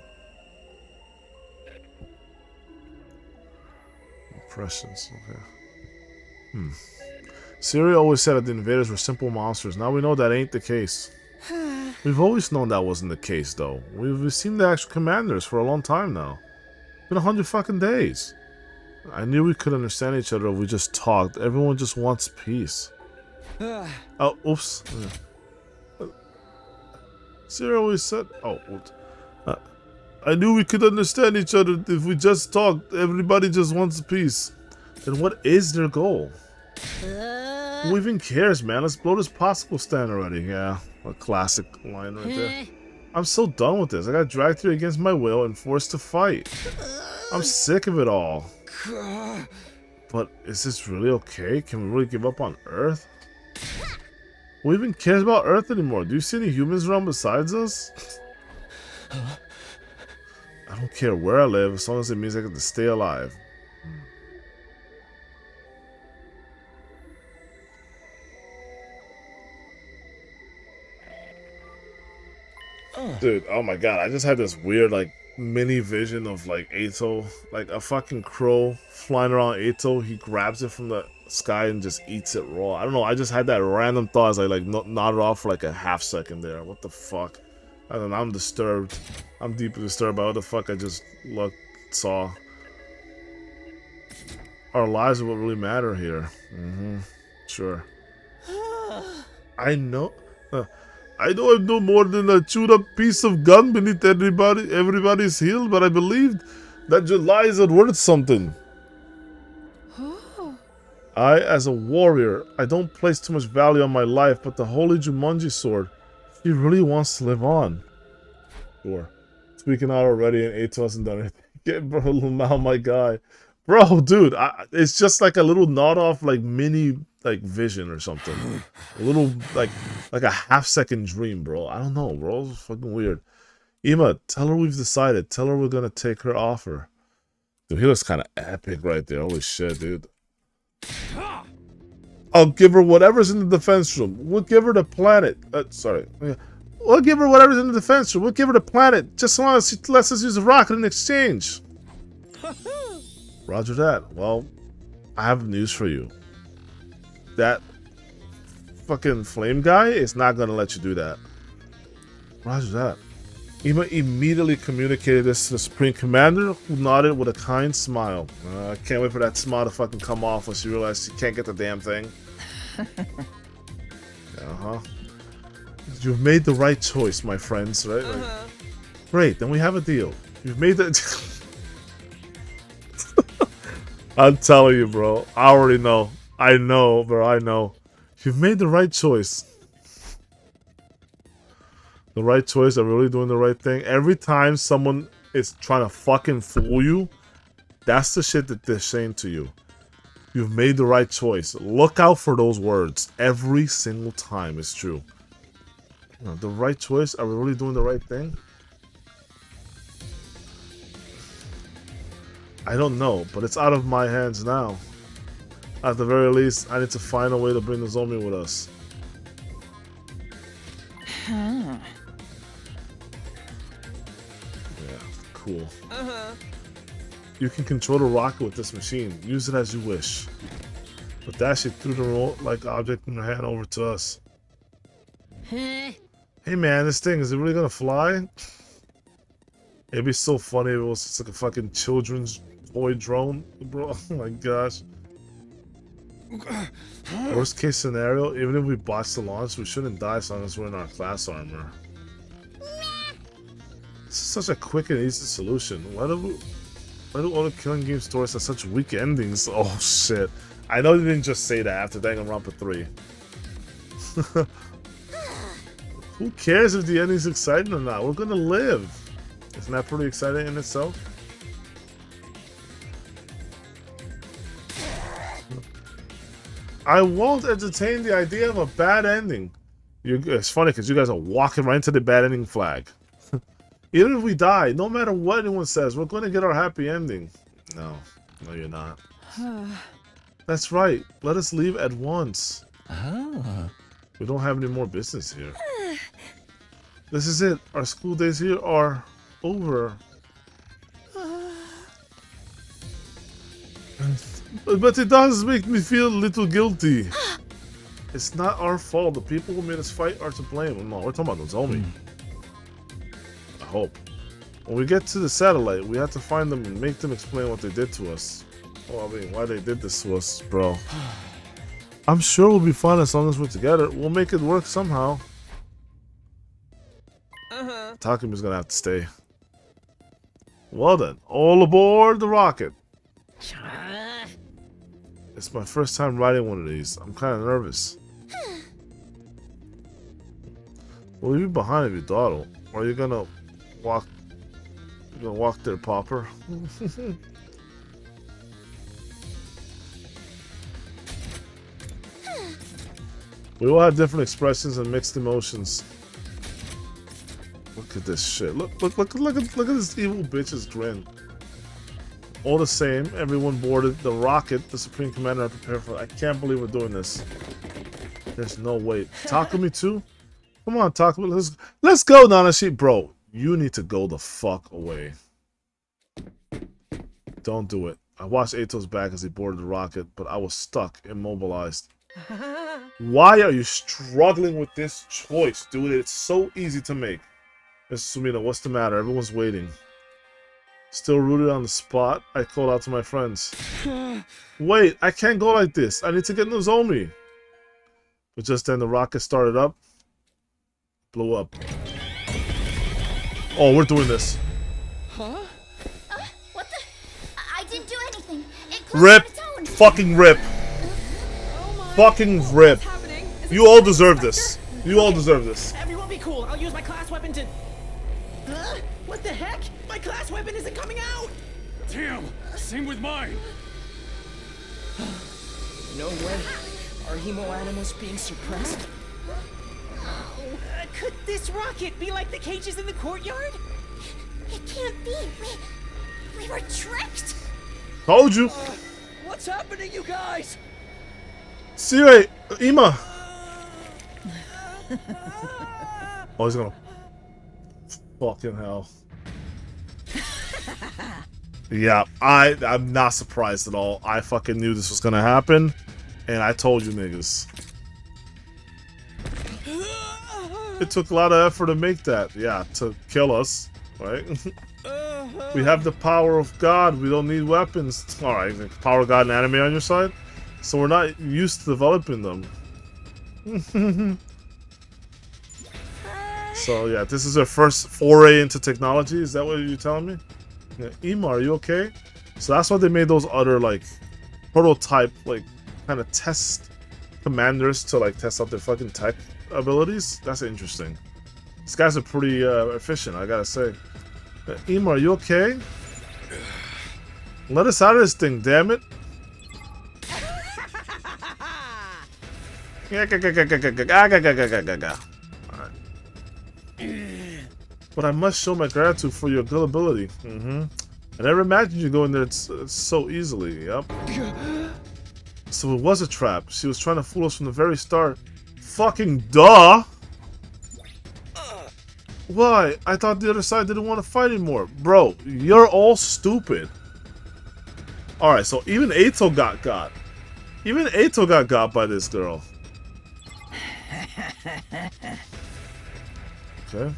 Impressions, okay. Siri always said that the invaders were simple monsters. Now we know that ain't the case. We've always known that wasn't the case, though. We've seen the actual commanders for a long time now. Been 100 fucking days. I knew we could understand each other if we just talked. Everyone just wants peace. Oh, oops. Siri always said... Oh, oops. I knew we could understand each other if we just talked. Everybody just wants peace. Then what is their goal? Who even cares, man? Let's blow this popsicle stand already. Yeah, a classic line right there. I'm so done with this. I got dragged here against my will and forced to fight. I'm sick of it all. But is this really okay? Can we really give up on Earth? Who even cares about Earth anymore? Do you see any humans around besides us? I don't care where I live as long as it means I get to stay alive. Dude, oh my god, I just had this weird, like, mini vision of, like, Ato. Like, a fucking crow flying around Ato. He grabs it from the sky and just eats it raw. I don't know, I just had that random thought as I, like, nodded off for, like, a half second there. What the fuck? I don't know, I'm disturbed. I'm deeply disturbed by what the fuck I just saw. Our lives are what really matter here. Sure. I know... I know I'm no more than a chewed up piece of gum beneath everybody's heel, but I believed that your lies are worth something. I, as a warrior, I don't place too much value on my life, but the holy Jumanji sword, she really wants to live on. Sure. Speaking out already and Ato hasn't done anything. Get bro, Lumao, my guy. Bro, dude, it's just like a little nod off, like, mini... like vision or something, a little like a half-second dream, bro. I don't know, bro. It's fucking weird. Ima, tell her we've decided. Tell her we're gonna take her offer. Dude, he looks kind of epic right there. Holy shit, dude. I'll give her whatever's in the defense room. We'll give her the planet. Sorry. We'll give her whatever's in the defense room. We'll give her the planet, just so long as she lets us use a rocket in exchange. Roger that. Well, I have news for you. That fucking flame guy is not gonna let you do that. Roger that. Ima immediately communicated this to the Supreme Commander, who nodded with a kind smile. I can't wait for that smile to fucking come off when she realizes she can't get the damn thing. You've made the right choice, my friends, right? Like, great, then we have a deal. You've made the... I'm telling you, bro. I already know. I know, bro, I know. You've made the right choice. The right choice of really doing the right thing. Every time someone is trying to fucking fool you, That's the shit that they're saying to you. You've made the right choice. Look out for those words every single time. It's true. You know, the right choice. Are we really doing the right thing? I don't know, but it's out of my hands now. At the very least, I need to find a way to bring the Nozomi with us. Huh. Yeah, cool. You can control the rocket with this machine. Use it as you wish. But dash it through the remote-like object in your hand over to us. Hey man, this thing, is it really gonna fly? It'd be so funny if it was just like a fucking children's toy drone, bro. Oh my gosh. Worst case scenario, even if we botch the launch, we shouldn't die as long as we're in our class armor. This is such a quick and easy solution. Why do all the killing game stories have such weak endings? Oh shit. I know you didn't just say that after Danganronpa 3. Who cares if the ending's exciting or not? We're gonna live. Isn't that pretty exciting in itself? I won't entertain the idea of a bad ending. It's funny because you guys are walking right into the bad ending flag. Even if we die, no matter what anyone says, we're going to get our happy ending. No, you're not. That's right. Let us leave at once. We don't have any more business here. This is it. Our school days here are over. But it does make me feel a little guilty. It's not our fault. The people who made us fight are to blame. No, we're talking about Nozomi. I hope. When we get to the satellite, we have to find them and make them explain what they did to us. Oh, I mean, why they did this to us, bro. I'm sure we'll be fine as long as we're together. We'll make it work somehow. Takumi's gonna have to stay. Well then, all aboard the rocket. It's my first time riding one of these. I'm kind of nervous. Will you be behind if you dawdle? Or are you gonna walk? You gonna walk there, Popper? We all have different expressions and mixed emotions. Look at this shit. Look at this evil bitch's grin. All the same, everyone boarded the rocket the Supreme Commander had prepared for. I can't believe we're doing this. There's no way. Takumi too? Come on, Takumi. Let's go, Nanashi. Bro, you need to go the fuck away. Don't do it. I watched Ato's back as he boarded the rocket, but I was stuck, immobilized. Why are you struggling with this choice, dude? It's so easy to make. Mrs. Sumina, what's the matter? Everyone's waiting. Still rooted on the spot, I called out to my friends. Wait, I can't go like this. I need to get Nozomi. But just then the rocket started up. Blew up. Oh, we're doing this. Huh? What the? I didn't do anything. It Rip. Fucking rip. Fucking rip. You all deserve this. You all deserve this. Everyone be cool. I'll use my class weapon to... What the heck? My class weapon isn't coming out! Damn! Same with mine! No way. Are Hemo animals being suppressed? Could this rocket be like the cages in the courtyard? It can't be. We were tricked. Told you. What's happening, you guys? Siri, Ima. Oh, he's gonna... Fucking hell. Yeah, I'm not surprised at all. I fucking knew this was gonna happen, and I told you niggas. It took a lot of effort to make that. Yeah, to kill us, right? We have the power of God. We don't need weapons. Alright, power of God and anime on your side? So we're not used to developing them. So yeah, this is our first foray into technology. Is that what you're telling me? Yeah, Ima, are you okay? So that's why they made those other like prototype, like kind of test commanders to like test out their fucking tech abilities. That's interesting. These guys are pretty efficient, I gotta say. Ima, are you okay? Let us out of this thing, damn it. Alright. But I must show my gratitude for your gullibility. I never imagined you going there so easily. Yep. So it was a trap. She was trying to fool us from the very start. Fucking duh! Why? I thought the other side didn't want to fight anymore. Bro, you're all stupid. Alright, so even Ato got. Even Ato got by this girl. Okay.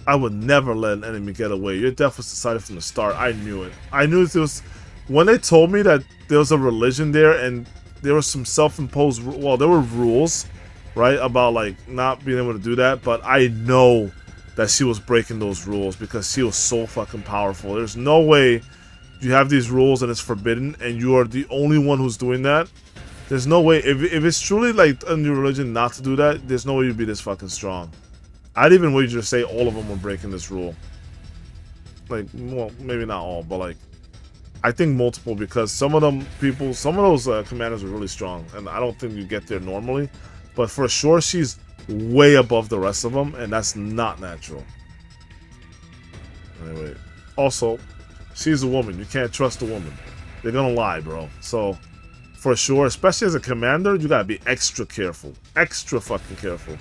I would never let an enemy get away. Your death was decided from the start. I knew it. I knew it was... When they told me that there was a religion there and there was some self-imposed... Well, there were rules, right? About, like, not being able to do that. But I know that she was breaking those rules because she was so fucking powerful. There's no way you have these rules and it's forbidden and you are the only one who's doing that. There's no way. If it's truly, like, a new religion not to do that, there's no way you'd be this fucking strong. I'd even wager to say all of them were breaking this rule. Like, well, maybe not all, but, like, I think multiple, because some of them people, some of those commanders are really strong, and I don't think you get there normally. But for sure, she's way above the rest of them, and that's not natural. Anyway, also, she's a woman. You can't trust a woman. They're gonna lie, bro. So, for sure, especially as a commander, you gotta be extra careful. Extra fucking careful.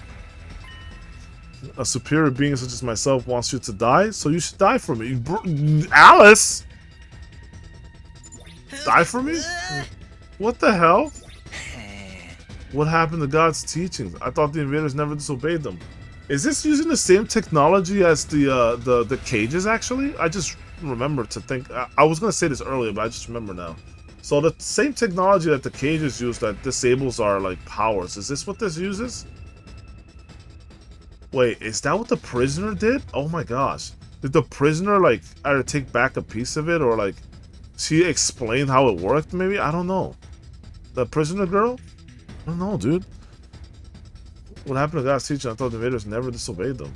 A superior being such as myself wants you to die, so you should die for me. Alice! Die for me? What the hell? What happened to God's teachings? I thought the invaders never disobeyed them. Is this using the same technology as the cages, actually? I just remembered to think... I was going to say this earlier, but I just remember now. So the same technology that the cages use that disables our, like, powers. Is this what this uses? Wait, is that what the prisoner did? Oh my gosh. Did the prisoner, like, either take back a piece of it or, like, she explained how it worked, maybe? I don't know. The prisoner girl? I don't know, dude. What happened to God's teaching? I thought the invaders never disobeyed them.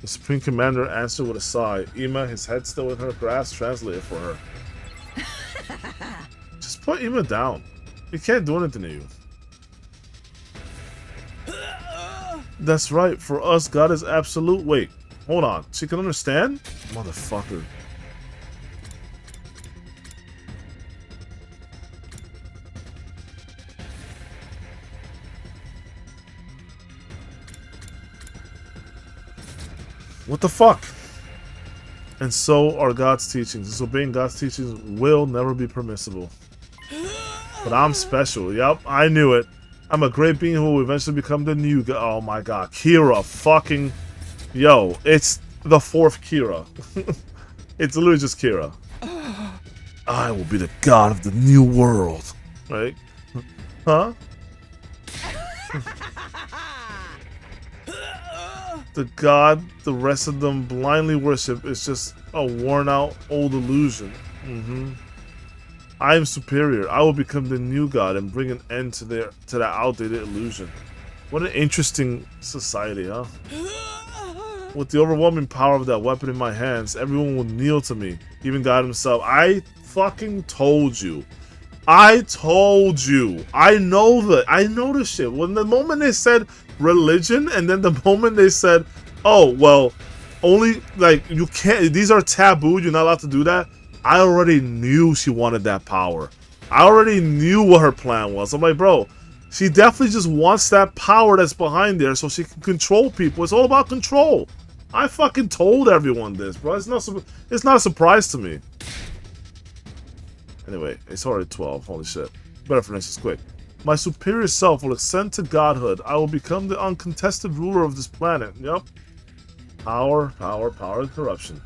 The Supreme Commander answered with a sigh. Ima, his head still in her grasp, translated for her. Just put Ima down. He can't do anything to you. That's right. For us, God is absolute. Wait, hold on. She can understand? Motherfucker. What the fuck? And so are God's teachings. Disobeying God's teachings will never be permissible. But I'm special. Yep, I knew it. I'm a great being who will eventually become the new God. Oh my god. Kira. Fucking... Yo, it's the fourth Kira. It's literally just Kira. I will be the god of the new world. Right? Huh? The god the rest of them blindly worship is just a worn out old illusion. I am superior. I will become the new god and bring an end to that outdated illusion. What an interesting society, huh? With the overwhelming power of that weapon in my hands, everyone will kneel to me, even God himself. I fucking told you. I told you. I know that. I know this shit. When the moment they said religion, and then the moment they said, oh, well, only, like, you can't, these are taboo, you're not allowed to do that. I already knew she wanted that power. I already knew what her plan was. I'm like, bro, she definitely just wants that power that's behind there so she can control people. It's all about control. I fucking told everyone this, bro. It's not a surprise to me. Anyway, it's already 12. Holy shit. Better finish this quick. My superior self will ascend to godhood. I will become the uncontested ruler of this planet. Yep. Power, power, power, and corruption.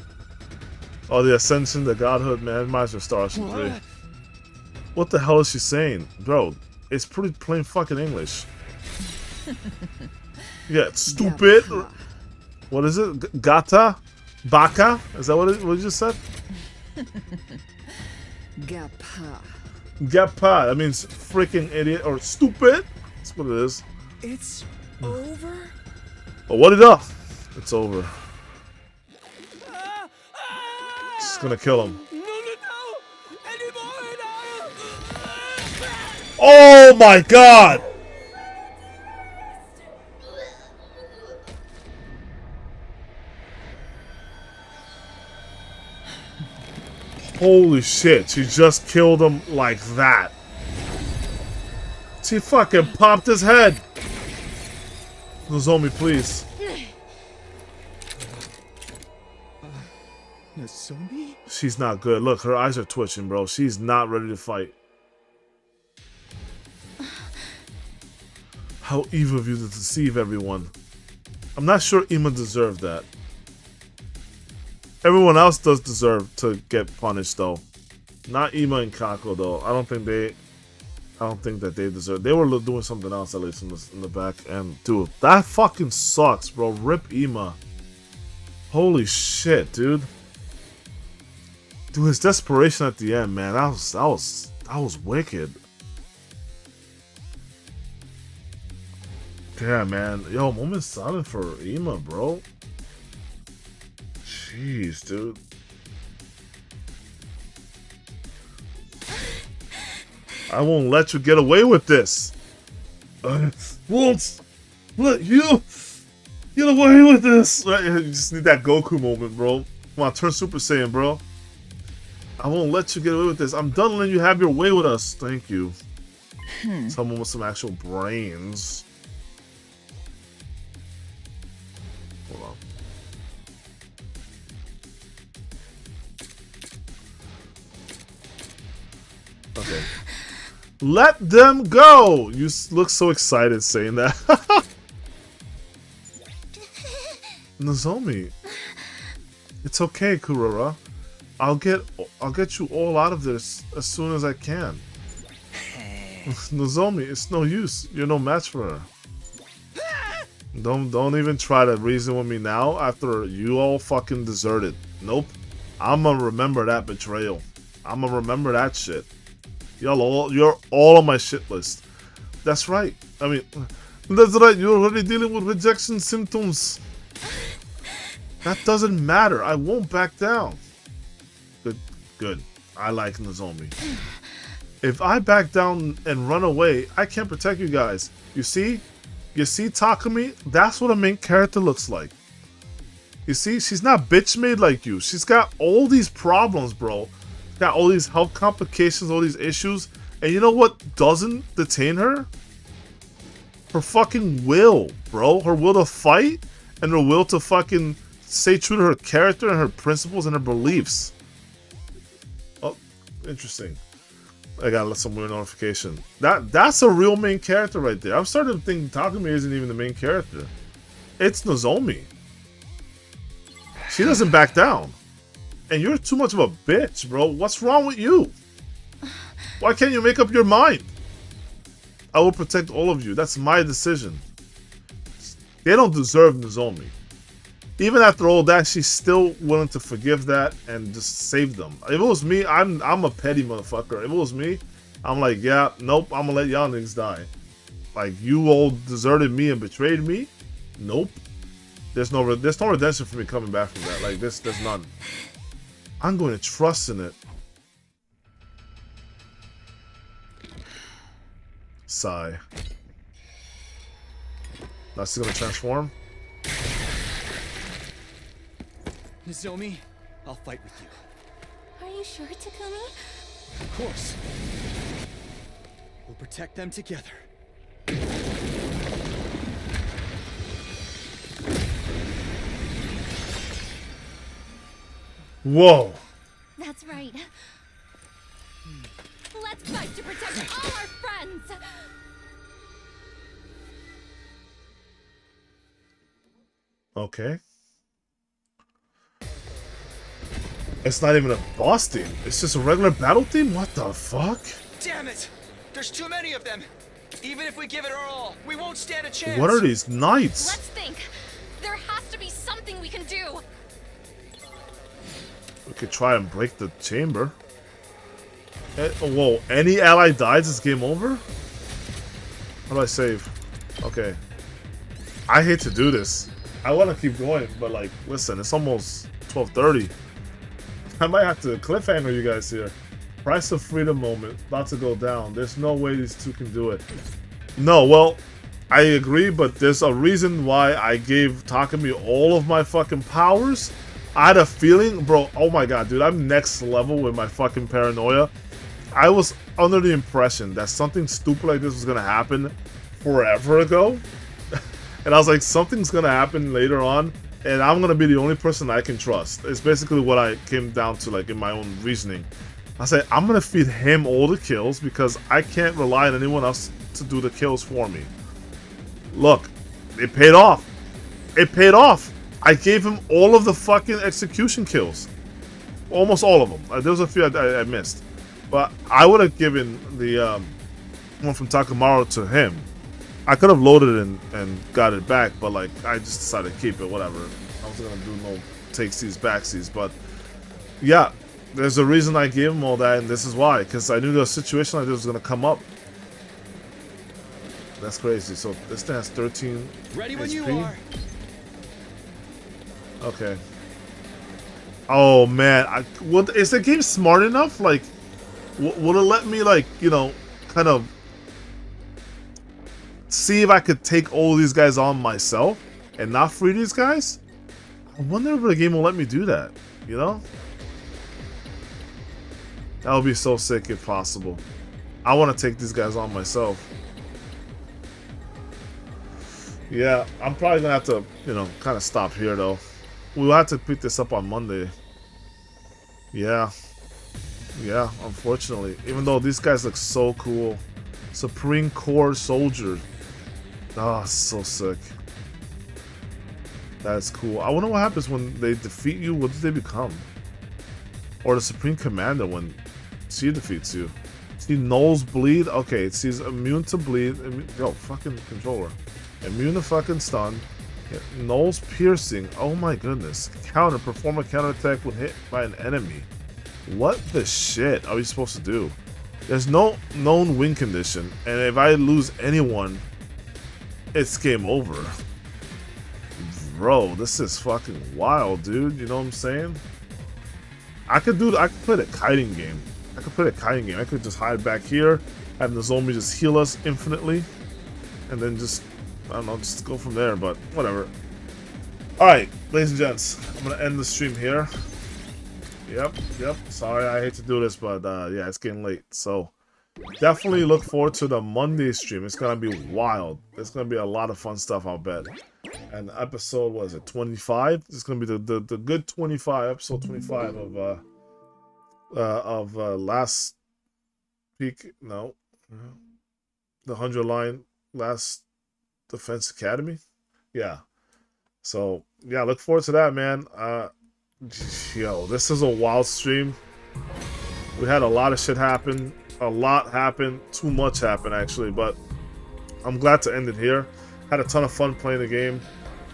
Oh, the ascension, the godhood, man. Might as well start Starship 3. What the hell is she saying? Bro, it's pretty plain fucking English. Yeah, it's stupid. What is it? Gata? Baka? Is that what you just said? Gapa. Gapa. That means freaking idiot or stupid. That's what it is. It's over? Oh, what it up? It's over. gonna kill him. No, no, no! Any more and I'll... Oh my god! Holy shit, she just killed him like that. She fucking popped his head. Nozomi, please. Nozomi? She's not good. Look, her eyes are twitching, bro. She's not ready to fight. How evil of you to deceive everyone. I'm not sure Ima deserved that. Everyone else does deserve to get punished, though. Not Ima and Kako, though. I don't think that they deserve. They were doing something else, at least in the back. And dude, that fucking sucks, bro. Rip Ima. Holy shit, dude. Dude, his desperation at the end, man. That was wicked. Yeah, man. Yo, moment silent for Ima, bro. Jeez, dude. I won't let you get away with this. I won't let you get away with this. You just need that Goku moment, bro. Come on, turn Super Saiyan, bro. I won't let you get away with this. I'm done letting you have your way with us. Thank you. Someone with some actual brains. Hold on. Okay. Let them go! You look so excited saying that. Nozomi. It's okay, Kurara. I'll get you all out of this as soon as I can. Nozomi, it's no use. You're no match for her. Don't even try to reason with me now after you all fucking deserted. Nope. I'ma remember that betrayal. I'ma remember that shit. You're all on my shit list. That's right. I mean, that's right. You're already dealing with rejection symptoms. That doesn't matter. I won't back down. Good. I like Nozomi. If I back down and run away, I can't protect you guys. You see? You see Takumi? That's what a main character looks like. You see? She's not bitch made like you. She's got all these problems, bro. Got all these health complications, all these issues, and you know what doesn't detain her? Her fucking will, bro. Her will to fight and her will to fucking stay true to her character and her principles and her beliefs. Oh, interesting. I got some weird notification. That's a real main character right there. I'm starting to think Takumi isn't even the main character. It's Nozomi. She doesn't back down. And you're too much of a bitch, bro. What's wrong with you? Why can't you make up your mind? I will protect all of you. That's my decision. They don't deserve Nozomi. Even after all that, she's still willing to forgive that and just save them. If it was me, I'm a petty motherfucker. If it was me, I'm like, yeah, nope, I'm gonna let y'all niggas die. Like, you all deserted me and betrayed me? Nope. There's no redemption for me coming back from that. Like, there's none. I'm going to trust in it. Sigh. Now she's gonna transform. Nozomi, I'll fight with you. Are you sure, Takumi? Of course. We'll protect them together. Whoa. That's right. Let's fight to protect all our friends! Okay. It's not even a boss team. It's just a regular battle team? What the fuck? Damn it! There's too many of them! Even if we give it our all, we won't stand a chance! What are these knights? Let's think. There has to be something we can do. We could try and break the chamber. Whoa, any ally dies, it's game over? How do I save? Okay. I hate to do this. I want to keep going, but like, listen, it's almost 12:30. I might have to cliffhanger you guys here. Price of freedom moment about to go down. There's no way these two can do it. No, well, I agree, but there's a reason why I gave Takumi all of my fucking powers. I had a feeling, bro, oh my god, dude, I'm next level with my fucking paranoia. I was under the impression that something stupid like this was gonna happen forever ago. And I was like, something's gonna happen later on, and I'm gonna be the only person I can trust. It's basically what I came down to, like, in my own reasoning. I said, I'm gonna feed him all the kills because I can't rely on anyone else to do the kills for me. Look, it paid off. It paid off. I gave him all of the fucking execution kills. Almost all of them. There was a few I missed. But I would have given the one from Takamaru to him. I could have loaded it and got it back, but like I just decided to keep it, whatever. I wasn't gonna do no takesies, backsies, but yeah, there's a reason I gave him all that, and this is why, because I knew the situation like this was gonna come up. That's crazy. So this thing has 13 Ready when HP. you are. Okay. Oh man, is the game smart enough? Like, would it let me, like, you know, kind of see if I could take all these guys on myself and not free these guys? I wonder if the game will let me do that, you know? That would be so sick if possible. I want to take these guys on myself. Yeah, I'm probably gonna have to, you know, kind of stop here though. We'll have to pick this up on Monday. Yeah, unfortunately. Even though these guys look so cool. Supreme Core Soldier. Oh, so sick. That's cool. I wonder what happens when they defeat you. What do they become? Or the Supreme Commander when she defeats you. See, Knowles bleed. Okay, she's immune to bleed. Yo, fucking controller. Immune to fucking stun. Yeah, Knowles piercing. Oh my goodness. Counter. Perform a counterattack when hit by an enemy. What the shit are we supposed to do? There's no known win condition, and if I lose anyone, it's game over. Bro, this is fucking wild, dude. You know what I'm saying? I could play the kiting game. I could just hide back here, have the zombie just heal us infinitely, and then just, I don't know, just go from there, but whatever. Alright, ladies and gents, I'm gonna end the stream here. Yep. Sorry, I hate to do this, but yeah, it's getting late. So definitely look forward to the Monday stream. It's gonna be wild. There's gonna be a lot of fun stuff, I'll bet. And episode, what is it, 25? It's gonna be the good 25, episode 25 of last peak. No, the 100 line last Defense Academy. Yeah. So yeah, look forward to that, man. Yo, this is a wild stream. We had a lot of shit happen. A lot happened. Too much happened, actually. But I'm glad to end it here. Had a ton of fun playing the game.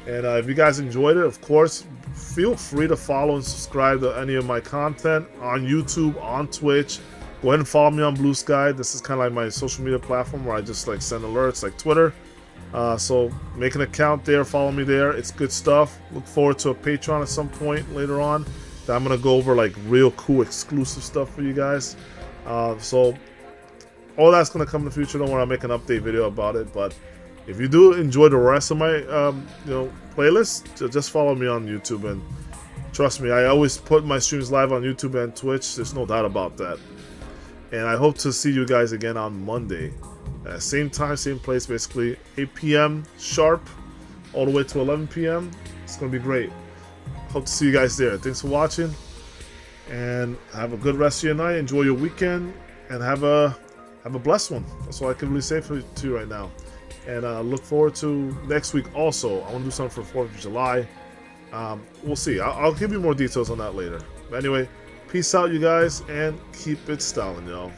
And if you guys enjoyed it, of course, feel free to follow and subscribe to any of my content on YouTube, on Twitch. Go ahead and follow me on Blue Sky. This is kind of like my social media platform where I just like send alerts, like Twitter. So make an account there, follow me there. It's good stuff. Look forward to a Patreon at some point later on that I'm gonna go over like real cool exclusive stuff for you guys. So all that's gonna come in the future. Don't worry, I'll make an update video about it. But if you do enjoy the rest of my playlist, just follow me on YouTube, and trust me, I always put my streams live on YouTube and Twitch. There's no doubt about that. And I hope to see you guys again on Monday. Same time, same place, basically 8 p.m. sharp, all the way to 11 p.m. It's gonna be great. Hope to see you guys there. Thanks for watching, and have a good rest of your night. Enjoy your weekend, and have a blessed one. That's all I can really say to you right now. And look forward to next week. Also, I want to do something for 4th of July. We'll see. I'll give you more details on that later. But anyway, peace out, you guys, and keep it styling, y'all.